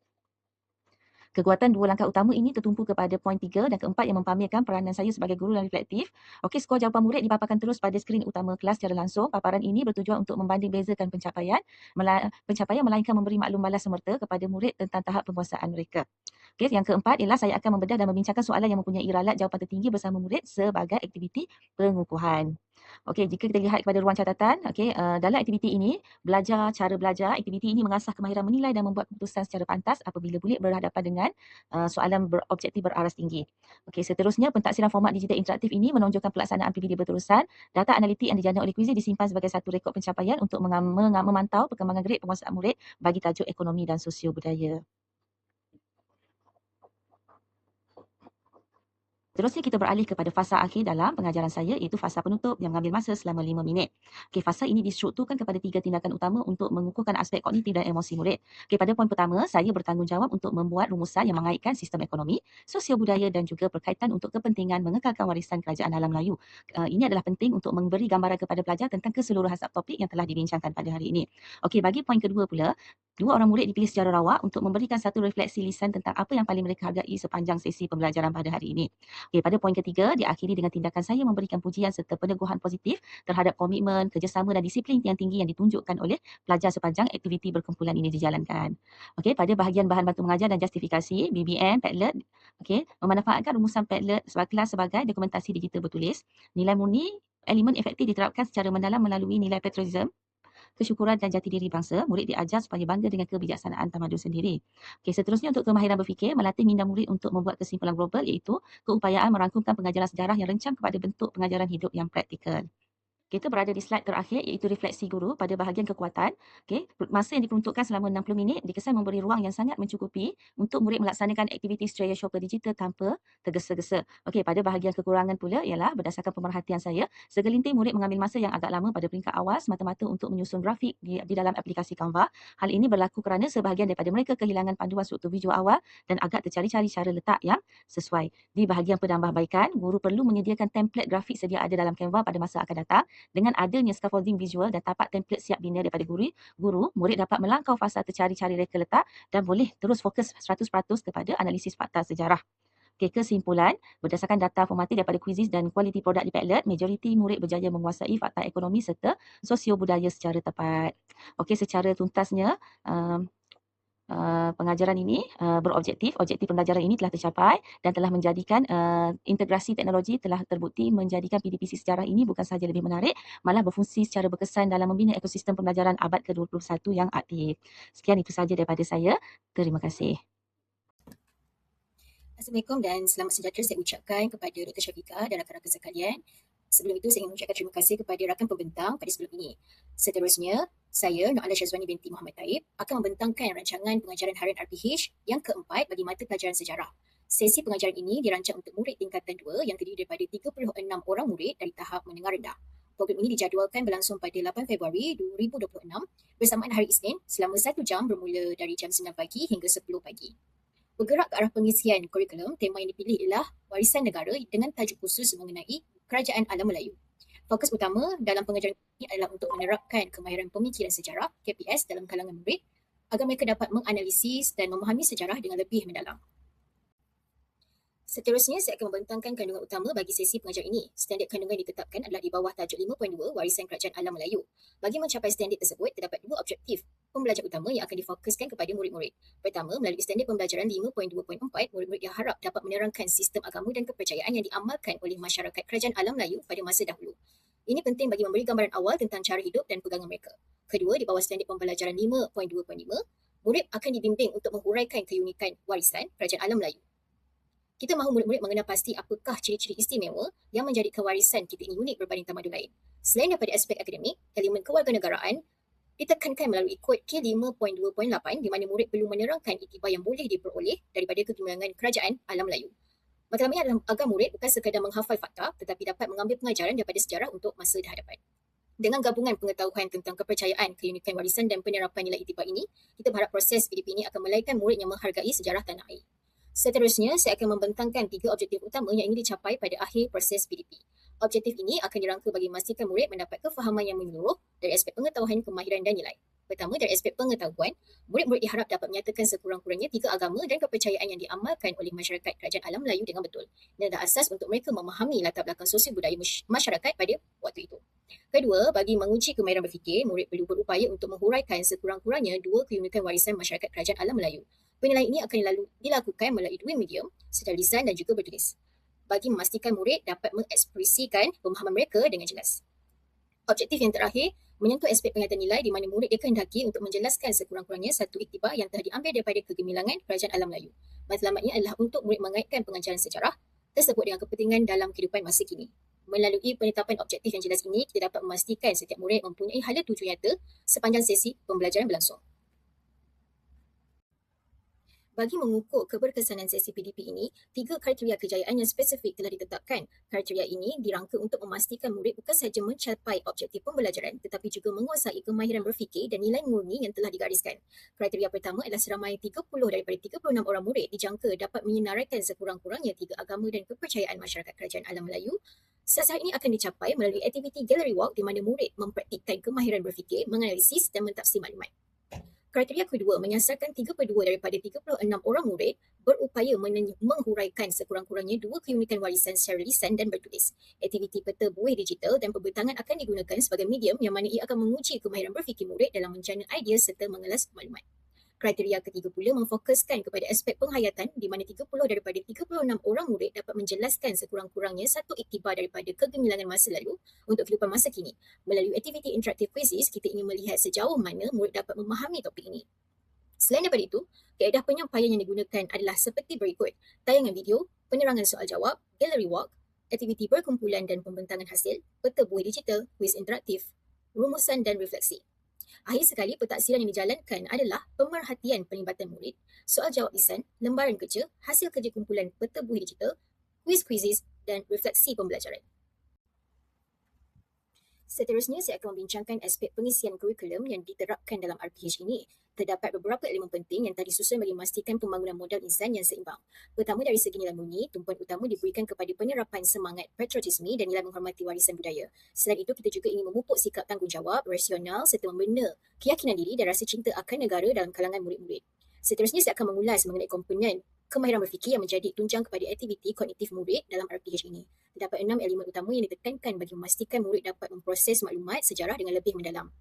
Kekuatan dua langkah utama ini tertumpu kepada poin 3 dan keempat yang mempamerkan peranan saya sebagai guru yang reflektif. Okey, skor jawapan murid dipaparkan terus pada skrin utama kelas secara langsung. Paparan ini bertujuan untuk membanding bezakan pencapaian melainkan memberi maklum balas semerta kepada murid tentang tahap penguasaan mereka. Okey, yang keempat ialah saya akan membedah dan membincangkan soalan yang mempunyai ralat jawapan tertinggi bersama murid sebagai aktiviti pengukuhan. Okey, jika kita lihat kepada ruang catatan, dalam aktiviti ini, cara belajar, aktiviti ini mengasah kemahiran menilai dan membuat keputusan secara pantas apabila murid berhadapan dengan soalan berobjektif beraras tinggi. Okey, seterusnya pentaksiran format digital interaktif ini menonjolkan pelaksanaan PPD berterusan. Data analitik yang dijana oleh Quizizz disimpan sebagai satu rekod pencapaian untuk memantau perkembangan grade penguasaan murid bagi tajuk ekonomi dan sosio budaya. Terusnya kita beralih kepada fasa akhir dalam pengajaran saya iaitu fasa penutup yang mengambil masa selama 5 minit. Okey, fasa ini distrukturkan kepada 3 tindakan utama untuk mengukuhkan aspek kognitif dan emosi murid. Okey, pada poin pertama, saya bertanggungjawab untuk membuat rumusan yang mengaitkan sistem ekonomi, sosio budaya dan juga berkaitan untuk kepentingan mengekalkan warisan kerajaan alam Melayu. Ini adalah penting untuk memberi gambaran kepada pelajar tentang keseluruhan subtopik yang telah dibincangkan pada hari ini. Okey, bagi poin kedua pula, 2 orang murid dipilih secara rawak untuk memberikan satu refleksi lisan tentang apa yang paling mereka hargai sepanjang sesi pembelajaran pada hari ini. Okey, pada poin ketiga, diakhiri dengan tindakan saya memberikan pujian serta peneguhan positif terhadap komitmen, kerjasama dan disiplin yang tinggi yang ditunjukkan oleh pelajar sepanjang aktiviti berkumpulan ini dijalankan. Okey, pada bahagian bahan bantu mengajar dan justifikasi, BBM, Padlet, memanfaatkan rumusan Padlet kelas sebagai dokumentasi digital bertulis. Nilai murni elemen efektif diterapkan secara mendalam melalui nilai patriotism, kesyukuran dan jati diri bangsa. Murid diajar supaya bangga dengan kebijaksanaan tamadun sendiri. Okey, seterusnya untuk kemahiran berfikir, melatih minda murid untuk membuat kesimpulan global iaitu keupayaan merangkumkan pengajaran sejarah yang rencang kepada bentuk pengajaran hidup yang praktikal. Kita berada di slide terakhir iaitu refleksi guru pada bahagian kekuatan. Okey, masa yang diperuntukkan selama 60 minit dikesan memberi ruang yang sangat mencukupi untuk murid melaksanakan aktiviti Australia Shopper Digital tanpa tergesa-gesa. Okey, pada bahagian kekurangan pula ialah berdasarkan pemerhatian saya, segelintir murid mengambil masa yang agak lama pada peringkat awal semata-mata untuk menyusun grafik di dalam aplikasi Canva. Hal ini berlaku kerana sebahagian daripada mereka kehilangan panduan struktur visual awal dan agak tercari-cari cara letak yang sesuai. Di bahagian penambahbaikan, guru perlu menyediakan template grafik sedia ada dalam Canva pada masa akan datang. Dengan adanya scaffolding visual dan tapak template siap bina daripada guru, murid dapat melangkau fasa tercari-cari reka letak dan boleh terus fokus 100% kepada analisis fakta sejarah. Okey, kesimpulan, berdasarkan data formatif daripada Quizizz dan kualiti produk di Padlet, majoriti murid berjaya menguasai fakta ekonomi serta sosio budaya secara tepat. Okey, secara tuntasnya, pengajaran ini objektif pembelajaran ini telah tercapai dan telah menjadikan integrasi teknologi telah terbukti menjadikan PDPC sejarah ini bukan sahaja lebih menarik, malah berfungsi secara berkesan dalam membina ekosistem pembelajaran abad ke-21 yang aktif. Sekian itu sahaja daripada saya. Terima kasih. Assalamualaikum dan selamat sejahtera saya ucapkan kepada Dr. Syafiqah dan rakan-rakan sekalian. Sebelum itu, saya ingin mengucapkan terima kasih kepada rakan pembentang pada sebelum ini. Seterusnya, saya, Noala Syazwani binti Muhammad Taib, akan membentangkan rancangan pengajaran harian RPH yang keempat bagi mata pelajaran sejarah. Sesi pengajaran ini dirancang untuk murid tingkatan 2 yang terdiri daripada 36 orang murid dari tahap menengah rendah. Program ini dijadualkan berlangsung pada 8 Februari 2026 bersamaan hari Isnin selama 1 jam bermula dari jam 9 pagi hingga 10 pagi. Bergerak ke arah pengisian kurikulum, tema yang dipilih ialah warisan negara dengan tajuk khusus mengenai Kerajaan Alam Melayu. Fokus utama dalam pengajaran ini adalah untuk menerapkan kemahiran pemikiran sejarah KPS dalam kalangan murid agar mereka dapat menganalisis dan memahami sejarah dengan lebih mendalam. Seterusnya, saya akan membentangkan kandungan utama bagi sesi pengajaran ini. Standard kandungan ditetapkan adalah di bawah tajuk 5.2 Warisan Kerajaan Alam Melayu. Bagi mencapai standard tersebut, terdapat 2 objektif pembelajar utama yang akan difokuskan kepada murid-murid. Pertama, melalui standard pembelajaran 5.2.4, murid-murid yang harap dapat menerangkan sistem agama dan kepercayaan yang diamalkan oleh masyarakat Kerajaan Alam Melayu pada masa dahulu. Ini penting bagi memberi gambaran awal tentang cara hidup dan pegangan mereka. Kedua, di bawah standard pembelajaran 5.2.5, murid akan dibimbing untuk menghuraikan keunikan warisan Kerajaan Alam Melayu. Kita mahu murid-murid mengenal pasti apakah ciri-ciri istimewa yang menjadikan warisan kita ini unik berbanding tamadun lain. Selain daripada aspek akademik, elemen kewarganegaraan Ditekankan melalui kod K5.2.8 di mana murid perlu menerangkan iktibar yang boleh diperoleh daripada kegemilangan kerajaan alam Melayu. Matlamat adalah agar murid bukan sekadar menghafal fakta tetapi dapat mengambil pengajaran daripada sejarah untuk masa hadapan. Dengan gabungan pengetahuan tentang kepercayaan, keunikan warisan dan penerapan nilai iktibar ini, kita berharap proses PDP ini akan melahirkan murid yang menghargai sejarah tanah air. Seterusnya, saya akan membentangkan 3 objektif utama yang ingin dicapai pada akhir proses PDP. Objektif ini akan dirangka bagi memastikan murid mendapat kefahaman yang menyeluruh dari aspek pengetahuan, kemahiran dan nilai. Pertama, dari aspek pengetahuan, murid-murid diharap dapat menyatakan sekurang-kurangnya 3 agama dan kepercayaan yang diamalkan oleh masyarakat kerajaan alam Melayu dengan betul. Ini adalah asas untuk mereka memahami latar belakang sosial budaya masyarakat pada waktu itu. Kedua, bagi menguji kemahiran berfikir, murid perlu berupaya untuk menghuraikan sekurang-kurangnya 2 keunikan warisan masyarakat kerajaan alam Melayu. Penilaian ini akan dilakukan melalui 2 medium, secara lisan dan juga bertulis, bagi memastikan murid dapat mengekspresikan pemahaman mereka dengan jelas. Objektif yang terakhir, menyentuh aspek penglihatan nilai di mana murid dikehendaki untuk menjelaskan sekurang-kurangnya satu iktibar yang telah diambil daripada kegemilangan kerajaan alam Melayu. Matlamatnya adalah untuk murid mengaitkan pengajaran sejarah tersebut dengan kepentingan dalam kehidupan masa kini. Melalui penetapan objektif yang jelas ini, kita dapat memastikan setiap murid mempunyai hala tuju nyata sepanjang sesi pembelajaran berlangsung. Bagi mengukur keberkesanan sesi PDP ini, 3 kriteria kejayaan yang spesifik telah ditetapkan. Kriteria ini dirangka untuk memastikan murid bukan sahaja mencapai objektif pembelajaran tetapi juga menguasai kemahiran berfikir dan nilai murni yang telah digariskan. Kriteria pertama adalah seramai 30 daripada 36 orang murid dijangka dapat menyenaraikan sekurang-kurangnya 3 agama dan kepercayaan masyarakat kerajaan alam Melayu. Sasaran ini akan dicapai melalui aktiviti gallery walk di mana murid mempraktikkan kemahiran berfikir, menganalisis dan mentafsir maklumat. Kriteria kedua menyasarkan 32 daripada 36 orang murid berupaya menghuraikan sekurang-kurangnya 2 keunikan warisan secara lisan dan bertulis. Aktiviti peta buih digital dan pembentangan akan digunakan sebagai medium yang mana ia akan menguji kemahiran berfikir murid dalam menjana idea serta mengelas maklumat. Kriteria ketiga pula memfokuskan kepada aspek penghayatan di mana 30 daripada 36 orang murid dapat menjelaskan sekurang-kurangnya satu iktibar daripada kegemilangan masa lalu untuk kehidupan masa kini. Melalui aktiviti interaktif quizzes, kita ingin melihat sejauh mana murid dapat memahami topik ini. Selain daripada itu, kaedah penyampaian yang digunakan adalah seperti berikut: tayangan video, penerangan soal jawab, gallery walk, aktiviti perkumpulan dan pembentangan hasil, peta buih digital, quiz interaktif, rumusan dan refleksi. Akhir sekali, pentaksiran yang dijalankan adalah pemerhatian pelibatan murid, soal jawab lisan, lembaran kerja, hasil kerja kumpulan peta buih digital, quizzes dan refleksi pembelajaran. Seterusnya, saya akan membincangkan aspek pengisian kurikulum yang diterapkan dalam RPH ini. Terdapat beberapa elemen penting yang telah disusun bagi memastikan pembangunan modal insan yang seimbang. Pertama, dari segi nilai murni, tumpuan utama diberikan kepada penerapan semangat patriotisme dan nilai menghormati warisan budaya. Selain itu, kita juga ingin memupuk sikap tanggungjawab, rasional serta membina keyakinan diri dan rasa cinta akan negara dalam kalangan murid-murid. Seterusnya, saya akan mengulas mengenai komponen kemahiran berfikir yang menjadi tunjang kepada aktiviti kognitif murid dalam RPH ini. Terdapat 6 elemen utama yang ditekankan bagi memastikan murid dapat memproses maklumat sejarah dengan lebih mendalam.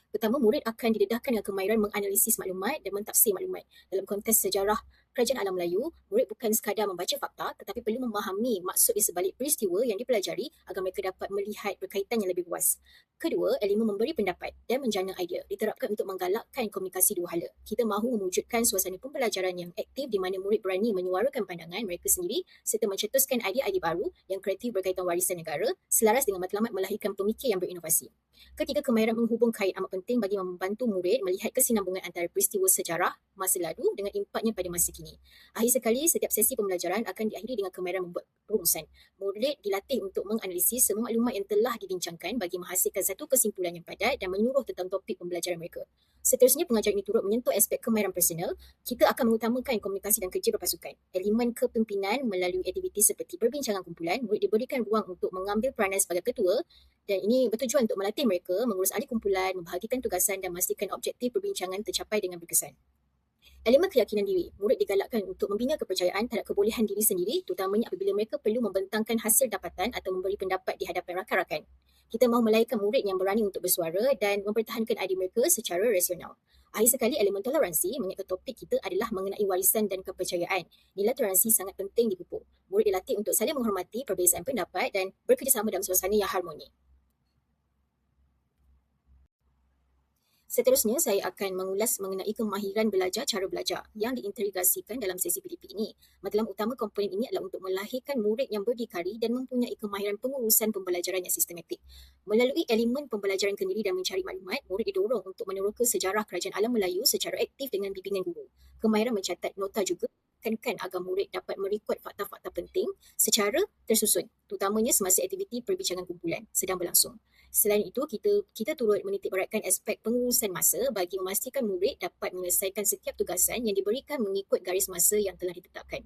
Pertama, murid akan didedahkan dengan kemahiran menganalisis maklumat dan mentafsir maklumat. Dalam konteks sejarah kerajaan alam Melayu, murid bukan sekadar membaca fakta tetapi perlu memahami maksud di sebalik peristiwa yang dipelajari agar mereka dapat melihat berkaitan yang lebih luas. Kedua, elemen memberi pendapat dan menjana idea diterapkan untuk menggalakkan komunikasi dua hala. Kita mahu mewujudkan suasana pembelajaran yang aktif di mana murid berani menyuarakan pandangan mereka sendiri serta mencetuskan idea-idea baru yang kreatif berkaitan warisan negara selaras dengan matlamat melahirkan pemikir yang berinovasi. Ketiga, kemahiran menghubung kait amat penting bagi membantu murid melihat kesinambungan antara peristiwa sejarah masa lalu dengan impaknya pada masa kini. Akhir sekali, setiap sesi pembelajaran akan diakhiri dengan kemahiran membuat rumusan. Murid dilatih untuk menganalisis semua maklumat yang telah dibincangkan bagi menghasilkan satu kesimpulan yang padat dan menyuruh tentang topik pembelajaran mereka. Seterusnya, pengajar ini turut menyentuh aspek kemahiran personal. Kita akan mengutamakan komunikasi dan kerja berpasukan. Elemen kepimpinan melalui aktiviti seperti perbincangan kumpulan, murid diberikan ruang untuk mengambil peranan sebagai ketua dan ini bertujuan untuk melatih mereka mengurus ahli kumpulan, membahagikan tugasan dan memastikan objektif perbincangan tercapai dengan berkesan. Elemen keyakinan diri. Murid digalakkan untuk membina kepercayaan terhadap kebolehan diri sendiri, terutamanya apabila mereka perlu membentangkan hasil dapatan atau memberi pendapat di hadapan rakan-rakan. Kita mahu melahirkan murid yang berani untuk bersuara dan mempertahankan idea mereka secara rasional. Akhir sekali, elemen toleransi mengenai topik kita adalah mengenai warisan dan kepercayaan. Nilai toleransi sangat penting dipupuk. Murid dilatih untuk saling menghormati perbezaan pendapat dan bekerjasama dalam suasana yang harmoni. Seterusnya, saya akan mengulas mengenai kemahiran belajar cara belajar yang diintegrasikan dalam sesi PDP ini. Matlamat utama komponen ini adalah untuk melahirkan murid yang berdikari dan mempunyai kemahiran pengurusan pembelajaran yang sistematik. Melalui elemen pembelajaran kendiri dan mencari maklumat, murid didorong untuk meneroka sejarah kerajaan alam Melayu secara aktif dengan bimbingan guru. Kemahiran mencatat nota juga menekankan agar murid dapat merekod fakta-fakta penting secara tersusun, terutamanya semasa aktiviti perbincangan kumpulan sedang berlangsung. Selain itu, kita turut menitikberatkan aspek pengurusan masa bagi memastikan murid dapat menyelesaikan setiap tugasan yang diberikan mengikut garis masa yang telah ditetapkan.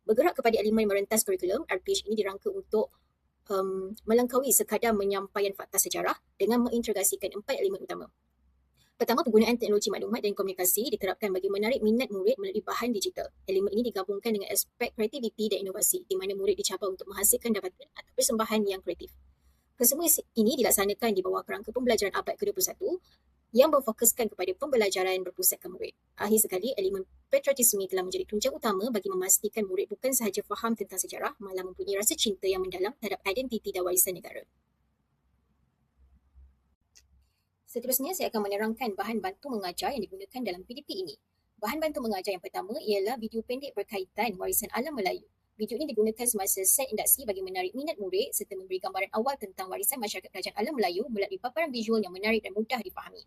Bergerak kepada elemen merentas kurikulum, RPH ini dirangka untuk melangkaui sekadar menyampaikan fakta sejarah dengan mengintegrasikan 4 elemen utama. Pertama, penggunaan teknologi maklumat dan komunikasi diterapkan bagi menarik minat murid melalui bahan digital. Elemen ini digabungkan dengan aspek kreativiti dan inovasi, di mana murid dicabar untuk menghasilkan dapatan atau persembahan yang kreatif. Kesemua ini dilaksanakan di bawah kerangka pembelajaran abad ke-21 yang berfokuskan kepada pembelajaran berpusatkan murid. Akhir sekali, elemen patriotisme telah menjadi tunjang utama bagi memastikan murid bukan sahaja faham tentang sejarah, malah mempunyai rasa cinta yang mendalam terhadap identiti dan warisan negara. Seterusnya, saya akan menerangkan bahan bantu mengajar yang digunakan dalam PDP ini. Bahan bantu mengajar yang pertama ialah video pendek berkaitan warisan alam Melayu. Video ini digunakan semasa set induksi bagi menarik minat murid serta memberi gambaran awal tentang warisan masyarakat kerajaan alam Melayu melalui paparan visual yang menarik dan mudah difahami.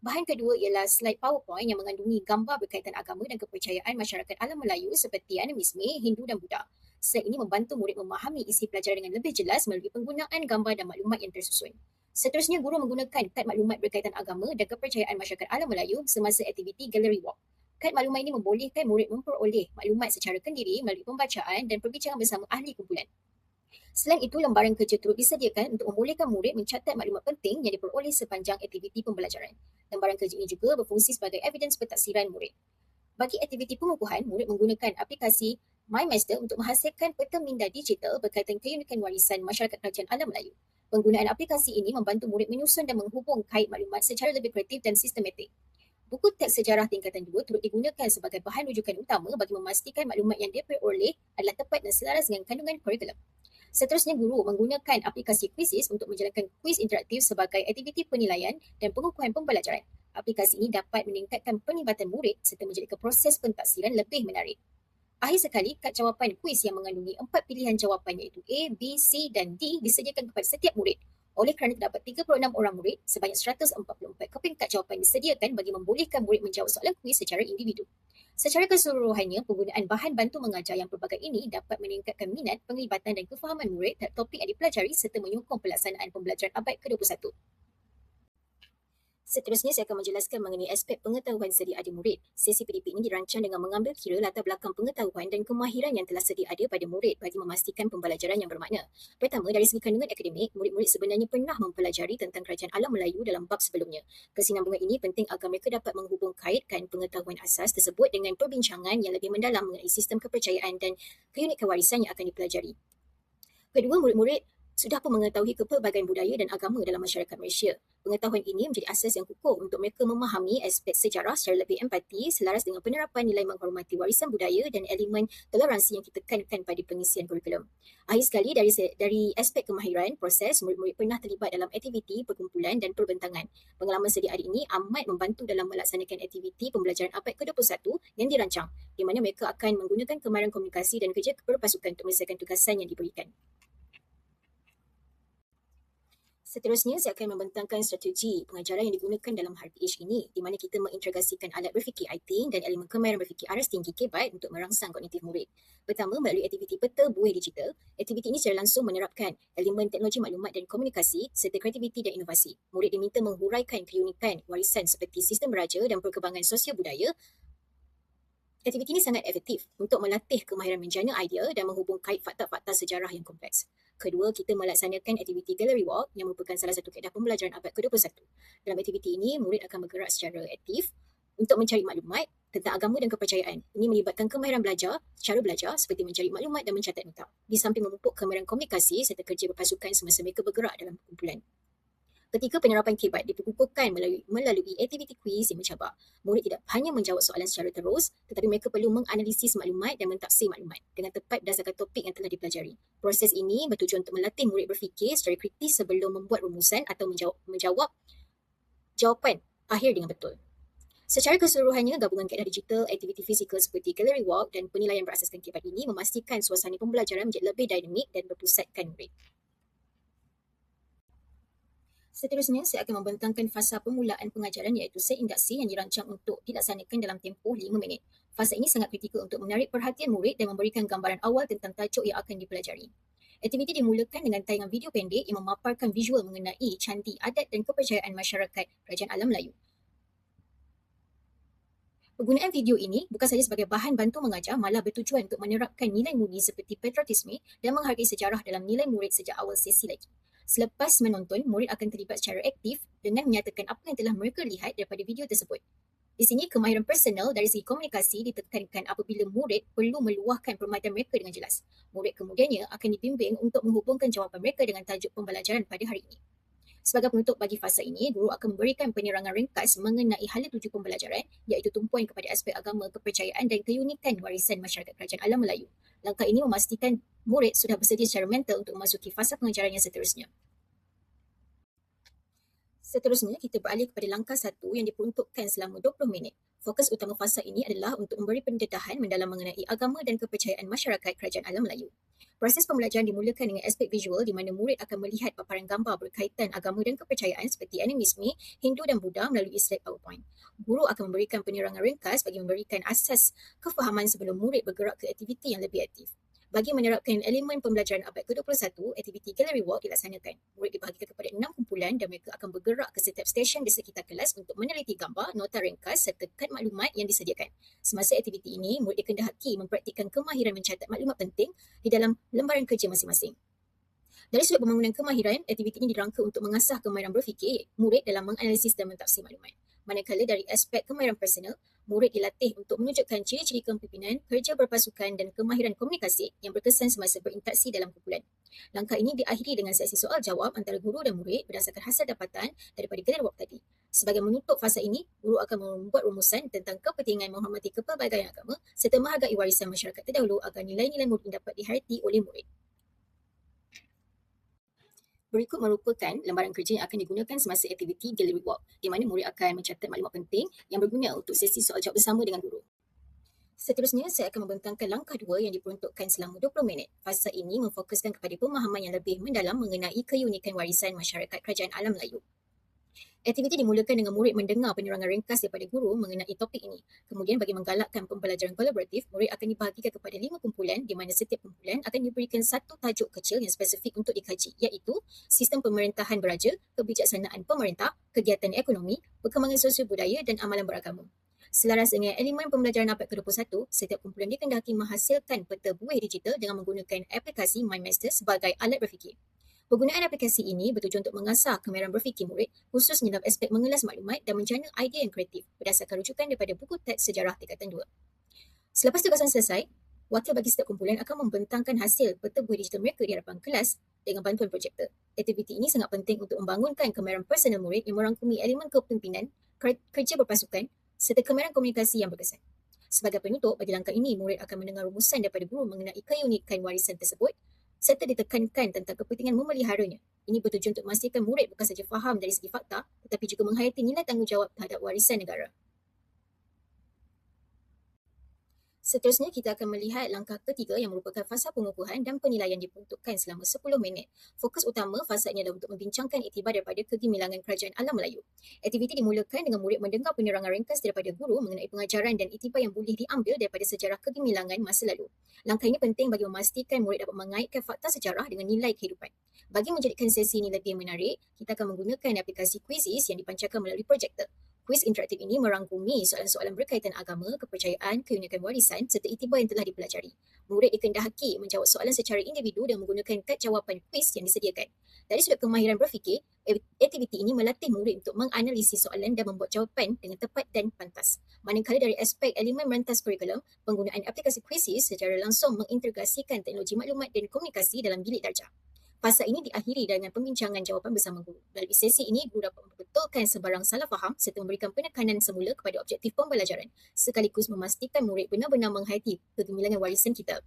Bahan kedua ialah slide PowerPoint yang mengandungi gambar berkaitan agama dan kepercayaan masyarakat alam Melayu seperti animisme, Hindu dan Buddha. Slide ini membantu murid memahami isi pelajaran dengan lebih jelas melalui penggunaan gambar dan maklumat yang tersusun. Seterusnya, guru menggunakan kad maklumat berkaitan agama dan kepercayaan masyarakat alam Melayu semasa aktiviti Gallery Walk. Kad maklumat ini membolehkan murid memperoleh maklumat secara kendiri melalui pembacaan dan perbincangan bersama ahli kumpulan. Selain itu, lembaran kerja turut disediakan untuk membolehkan murid mencatat maklumat penting yang diperoleh sepanjang aktiviti pembelajaran. Lembaran kerja ini juga berfungsi sebagai evidens pentaksiran murid. Bagi aktiviti pengukuhan, murid menggunakan aplikasi MyMaster untuk menghasilkan peta minda digital berkaitan keunikan warisan masyarakat kerajaan alam Melayu. Penggunaan aplikasi ini membantu murid menyusun dan menghubung kait maklumat secara lebih kreatif dan sistematik. Buku teks sejarah tingkatan 2 turut digunakan sebagai bahan rujukan utama bagi memastikan maklumat yang diperoleh adalah tepat dan selaras dengan kandungan kurikulum. Seterusnya, guru menggunakan aplikasi Quizizz untuk menjalankan kuis interaktif sebagai aktiviti penilaian dan pengukuhan pembelajaran. Aplikasi ini dapat meningkatkan penglibatan murid serta menjadikan proses pentaksiran lebih menarik. Akhir sekali, kad jawapan kuis yang mengandungi 4 pilihan jawapan iaitu A, B, C dan D disediakan kepada setiap murid. Oleh kerana terdapat 36 orang murid, sebanyak 144 keping kad jawapan disediakan bagi membolehkan murid menjawab soalan kuis secara individu. Secara keseluruhannya, penggunaan bahan bantu mengajar yang pelbagai ini dapat meningkatkan minat, penglibatan dan kefahaman murid terhadap topik yang dipelajari serta menyokong pelaksanaan pembelajaran abad ke-21. Seterusnya, saya akan menjelaskan mengenai aspek pengetahuan sedia ada murid. Sesi PDP ini dirancang dengan mengambil kira latar belakang pengetahuan dan kemahiran yang telah sedia ada pada murid bagi memastikan pembelajaran yang bermakna. Pertama, dari segi kandungan akademik, murid-murid sebenarnya pernah mempelajari tentang kerajaan alam Melayu dalam bab sebelumnya. Kesinambungan ini penting agar mereka dapat menghubung kaitkan pengetahuan asas tersebut dengan perbincangan yang lebih mendalam mengenai sistem kepercayaan dan keunikan warisan yang akan dipelajari. Kedua, murid-murid sudah pun mengetahui kepelbagaian budaya dan agama dalam masyarakat Malaysia. Pengetahuan ini menjadi asas yang kukuh untuk mereka memahami aspek sejarah secara lebih empati selaras dengan penerapan nilai menghormati warisan budaya dan elemen toleransi yang ditekankan pada pengisian kurikulum. Akhir sekali, dari aspek kemahiran proses, murid-murid pernah terlibat dalam aktiviti perkumpulan dan perbentangan. Pengalaman sedia ada ini amat membantu dalam melaksanakan aktiviti pembelajaran abad ke-21 yang dirancang, di mana mereka akan menggunakan kemahiran komunikasi dan kerja berpasukan untuk menyelesaikan tugasan yang diberikan. Seterusnya, saya akan membentangkan strategi pengajaran yang digunakan dalam RPH ini, di mana kita mengintegrasikan alat berfikir IT dan elemen kemahiran berfikir aras tinggi KBIT untuk merangsang kognitif murid. Pertama, melalui aktiviti peta buih digital. Aktiviti ini secara langsung menerapkan elemen teknologi maklumat dan komunikasi serta kreativiti dan inovasi. Murid diminta menghuraikan keunikan warisan seperti sistem beraja dan perkembangan sosial budaya. Aktiviti ini sangat efektif untuk melatih kemahiran menjana idea dan menghubung kait fakta-fakta sejarah yang kompleks. Kedua, kita melaksanakan aktiviti Gallery Walk yang merupakan salah satu kaedah pembelajaran abad ke-21. Dalam aktiviti ini, murid akan bergerak secara aktif untuk mencari maklumat tentang agama dan kepercayaan. Ini melibatkan kemahiran belajar, cara belajar seperti mencari maklumat dan mencatat nota. Di samping memupuk kemahiran komunikasi serta kerja berpasukan semasa mereka bergerak dalam kumpulan. Ketika penerapan KBIT diperkukuhkan melalui aktiviti kuis yang mencabar, murid tidak hanya menjawab soalan secara terus, tetapi mereka perlu menganalisis maklumat dan mentafsir maklumat dengan tepat berdasarkan topik yang telah dipelajari. Proses ini bertujuan untuk melatih murid berfikir secara kritis sebelum membuat rumusan atau menjawab jawapan akhir dengan betul. Secara keseluruhannya, gabungan kaedah digital, aktiviti fizikal seperti gallery walk dan penilaian berasaskan kibat ini memastikan suasana pembelajaran menjadi lebih dinamik dan berpusatkan murid. Seterusnya, saya akan membentangkan fasa permulaan pengajaran iaitu set induksi yang dirancang untuk dilaksanakan dalam tempoh 5 minit. Fasa ini sangat kritikal untuk menarik perhatian murid dan memberikan gambaran awal tentang tajuk yang akan dipelajari. Aktiviti dimulakan dengan tayangan video pendek yang memaparkan visual mengenai candi, adat dan kepercayaan masyarakat Kerajaan Alam Melayu. Penggunaan video ini bukan sahaja sebagai bahan bantu mengajar, malah bertujuan untuk menerapkan nilai murni seperti patriotisme dan menghargai sejarah dalam nilai murid sejak awal sesi lagi. Selepas menonton, murid akan terlibat secara aktif dengan menyatakan apa yang telah mereka lihat daripada video tersebut. Di sini, kemahiran personal dari segi komunikasi ditekankan apabila murid perlu meluahkan permainan mereka dengan jelas. Murid kemudiannya akan dibimbing untuk menghubungkan jawapan mereka dengan tajuk pembelajaran pada hari ini. Sebagai penutup bagi fasa ini, guru akan memberikan penerangan ringkas mengenai hala tuju pembelajaran iaitu tumpuan kepada aspek agama, kepercayaan dan keunikan warisan masyarakat Kerajaan Alam Melayu. Langkah ini memastikan murid sudah bersedia secara mental untuk memasuki fasa pengajaran yang seterusnya. Seterusnya, kita beralih kepada langkah 1 yang diperuntukkan selama 20 minit. Fokus utama fasa ini adalah untuk memberi pendedahan mendalam mengenai agama dan kepercayaan masyarakat Kerajaan Alam Melayu. Proses pembelajaran dimulakan dengan aspek visual di mana murid akan melihat paparan gambar berkaitan agama dan kepercayaan seperti animisme, Hindu dan Buddha melalui slide PowerPoint. Guru akan memberikan penerangan ringkas bagi memberikan asas kefahaman sebelum murid bergerak ke aktiviti yang lebih aktif. Bagi menerapkan elemen pembelajaran abad ke-21, aktiviti gallery walk dilaksanakan. Murid dibahagikan kepada 6 kumpulan dan mereka akan bergerak ke setiap stesen di sekitar kelas untuk meneliti gambar, nota ringkas serta kad maklumat yang disediakan. Semasa aktiviti ini, murid dikendaki mempraktikkan kemahiran mencatat maklumat penting di dalam lembaran kerja masing-masing. Dari sudut pembangunan kemahiran, aktiviti ini dirangka untuk mengasah kemahiran berfikir murid dalam menganalisis dan mentafsir maklumat. Manakala dari aspek kemahiran personal, murid dilatih untuk menunjukkan ciri-ciri kepimpinan, kerja berpasukan dan kemahiran komunikasi yang berkesan semasa berinteraksi dalam kumpulan. Langkah ini diakhiri dengan sesi soal jawab antara guru dan murid berdasarkan hasil dapatan daripada gallery walk tadi. Sebagai menutup fasa ini, guru akan membuat rumusan tentang kepentingan menghormati kepelbagaian agama serta menghargai warisan masyarakat terdahulu agar nilai-nilai murid dapat dihayati oleh murid. Berikut merupakan lembaran kerja yang akan digunakan semasa aktiviti gallery walk, di mana murid akan mencatat maklumat penting yang berguna untuk sesi soal jawab bersama dengan guru. Seterusnya, saya akan membentangkan langkah 2 yang diperuntukkan selama 20 minit. Fasa ini memfokuskan kepada pemahaman yang lebih mendalam mengenai keunikan warisan masyarakat Kerajaan Alam Melayu. Aktiviti dimulakan dengan murid mendengar penerangan ringkas daripada guru mengenai topik ini. Kemudian bagi menggalakkan pembelajaran kolaboratif, murid akan dibahagikan kepada 5 kumpulan di mana setiap kumpulan akan diberikan satu tajuk kecil yang spesifik untuk dikaji, iaitu sistem pemerintahan beraja, kebijaksanaan pemerintah, kegiatan ekonomi, perkembangan sosial budaya dan amalan beragama. Selaras dengan elemen pembelajaran abad ke-21, setiap kumpulan dikendaki menghasilkan peta buih digital dengan menggunakan aplikasi MindMaster sebagai alat berfikir. Penggunaan aplikasi ini bertujuan untuk mengasah kemahiran berfikir murid, khususnya dalam aspek mengelas maklumat dan menjana idea yang kreatif berdasarkan rujukan daripada buku teks sejarah tingkatan 2. Selepas tugasan selesai, wakil bagi setiap kumpulan akan membentangkan hasil peta buih digital mereka di hadapan kelas dengan bantuan projektor. Aktiviti ini sangat penting untuk membangunkan kemahiran personal murid yang merangkumi elemen kepimpinan, kerja berpasukan serta kemahiran komunikasi yang berkesan. Sebagai penutup, bagi langkah ini, murid akan mendengar rumusan daripada guru mengenai keunikan warisan tersebut serta ditekankan tentang kepentingan memeliharanya. Ini bertujuan untuk memastikan murid bukan sahaja faham dari segi fakta tetapi juga menghayati nilai tanggungjawab terhadap warisan negara. Seterusnya, kita akan melihat langkah ketiga yang merupakan fasa pengukuhan dan penilaian diperuntukkan selama 10 minit. Fokus utama fasa ini adalah untuk membincangkan iktibar daripada kegemilangan Kerajaan Alam Melayu. Aktiviti dimulakan dengan murid mendengar penerangan ringkas daripada guru mengenai pengajaran dan iktibar yang boleh diambil daripada sejarah kegemilangan masa lalu. Langkah ini penting bagi memastikan murid dapat mengaitkan fakta sejarah dengan nilai kehidupan. Bagi menjadikan sesi ini lebih menarik, kita akan menggunakan aplikasi Quizzes yang dipancarkan melalui projektor. Kuis interaktif ini merangkumi soalan-soalan berkaitan agama, kepercayaan, keunikan warisan serta iktibar yang telah dipelajari. Murid dikendaki menjawab soalan secara individu dan menggunakan kad jawapan kuis yang disediakan. Dari sudut kemahiran berfikir, aktiviti ini melatih murid untuk menganalisis soalan dan membuat jawapan dengan tepat dan pantas. Manakala dari aspek elemen merentas kurikulum, penggunaan aplikasi Quizzes secara langsung mengintegrasikan teknologi maklumat dan komunikasi dalam bilik darjah. Fasa ini diakhiri dengan pembincangan jawapan bersama guru. Melalui sesi ini, guru dapat membetulkan sebarang salah faham serta memberikan penekanan semula kepada objektif pembelajaran sekaligus memastikan murid benar-benar menghayati kegemilangan warisan kita.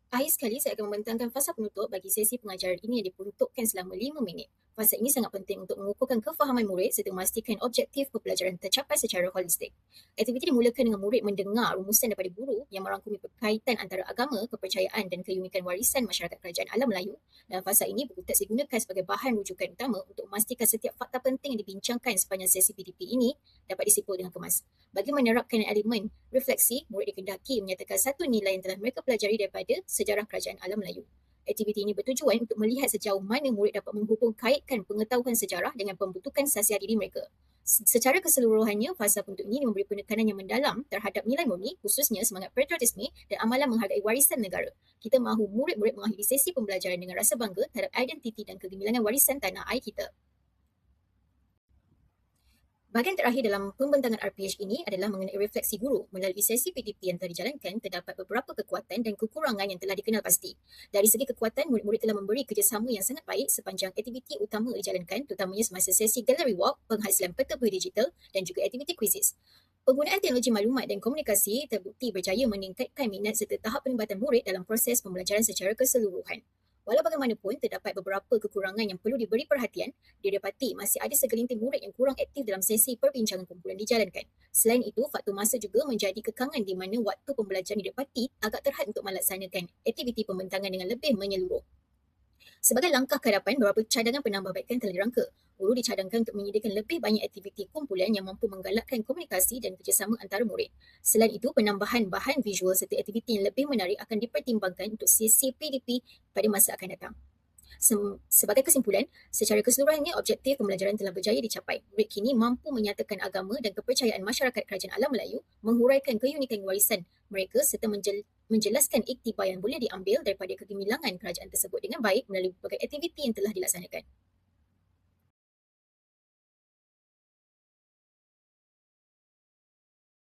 Akhir sekali, saya akan membentangkan fasa penutup bagi sesi pengajaran ini yang diperuntukkan selama 5 minit. Fasa ini sangat penting untuk mengukuhkan kefahaman murid serta memastikan objektif pembelajaran tercapai secara holistik. Aktiviti dimulakan dengan murid mendengar rumusan daripada guru yang merangkumi berkaitan antara agama, kepercayaan dan keunikan warisan masyarakat kerajaan alam Melayu. Dalam fasa ini, buku teks digunakan sebagai bahan rujukan utama untuk memastikan setiap fakta penting yang dibincangkan sepanjang sesi PDP ini dapat disipul dengan kemas. Bagi menerapkan elemen refleksi, murid dikendaki menyatakan satu nilai yang telah mereka pelajari daripada sejarah kerajaan alam Melayu. Aktiviti ini bertujuan untuk melihat sejauh mana murid dapat menghubung kaitkan pengetahuan sejarah dengan pembentukan sasiar diri mereka. Secara keseluruhannya, fasa penutup ini memberi penekanan yang mendalam terhadap nilai murni, khususnya semangat patriotisme dan amalan menghargai warisan negara. Kita mahu murid-murid mengakhiri sesi pembelajaran dengan rasa bangga terhadap identiti dan kegemilangan warisan tanah air kita. Bahagian terakhir dalam pembentangan RPH ini adalah mengenai refleksi guru. Melalui sesi PDP yang telah dijalankan, terdapat beberapa kekuatan dan kekurangan yang telah dikenal pasti. Dari segi kekuatan, murid-murid telah memberi kerjasama yang sangat baik sepanjang aktiviti utama dijalankan, terutamanya semasa sesi gallery walk, penghasilan peta bui digital dan juga aktiviti quizzes. Penggunaan teknologi maklumat dan komunikasi terbukti berjaya meningkatkan minat serta tahap penglibatan murid dalam proses pembelajaran secara keseluruhan. Walau bagaimanapun, terdapat beberapa kekurangan yang perlu diberi perhatian. Didapati masih ada segelintir murid yang kurang aktif dalam sesi perbincangan kumpulan dijalankan. Selain itu, faktor masa juga menjadi kekangan di mana waktu pembelajaran didapati agak terhad untuk melaksanakan aktiviti pembentangan dengan lebih menyeluruh. Sebagai langkah ke hadapan, beberapa cadangan penambahbaikan telah dirangka. Guru dicadangkan untuk menyediakan lebih banyak aktiviti kumpulan yang mampu menggalakkan komunikasi dan kerjasama antara murid. Selain itu, penambahan bahan visual serta aktiviti yang lebih menarik akan dipertimbangkan untuk sesi PDP pada masa akan datang. Sebagai kesimpulan, secara keseluruhannya objektif pembelajaran telah berjaya dicapai. Murid kini mampu menyatakan agama dan kepercayaan masyarakat kerajaan alam Melayu, menghuraikan keunikan warisan mereka serta menjelaskan iktibar yang boleh diambil daripada kegemilangan kerajaan tersebut dengan baik melalui berbagai aktiviti yang telah dilaksanakan.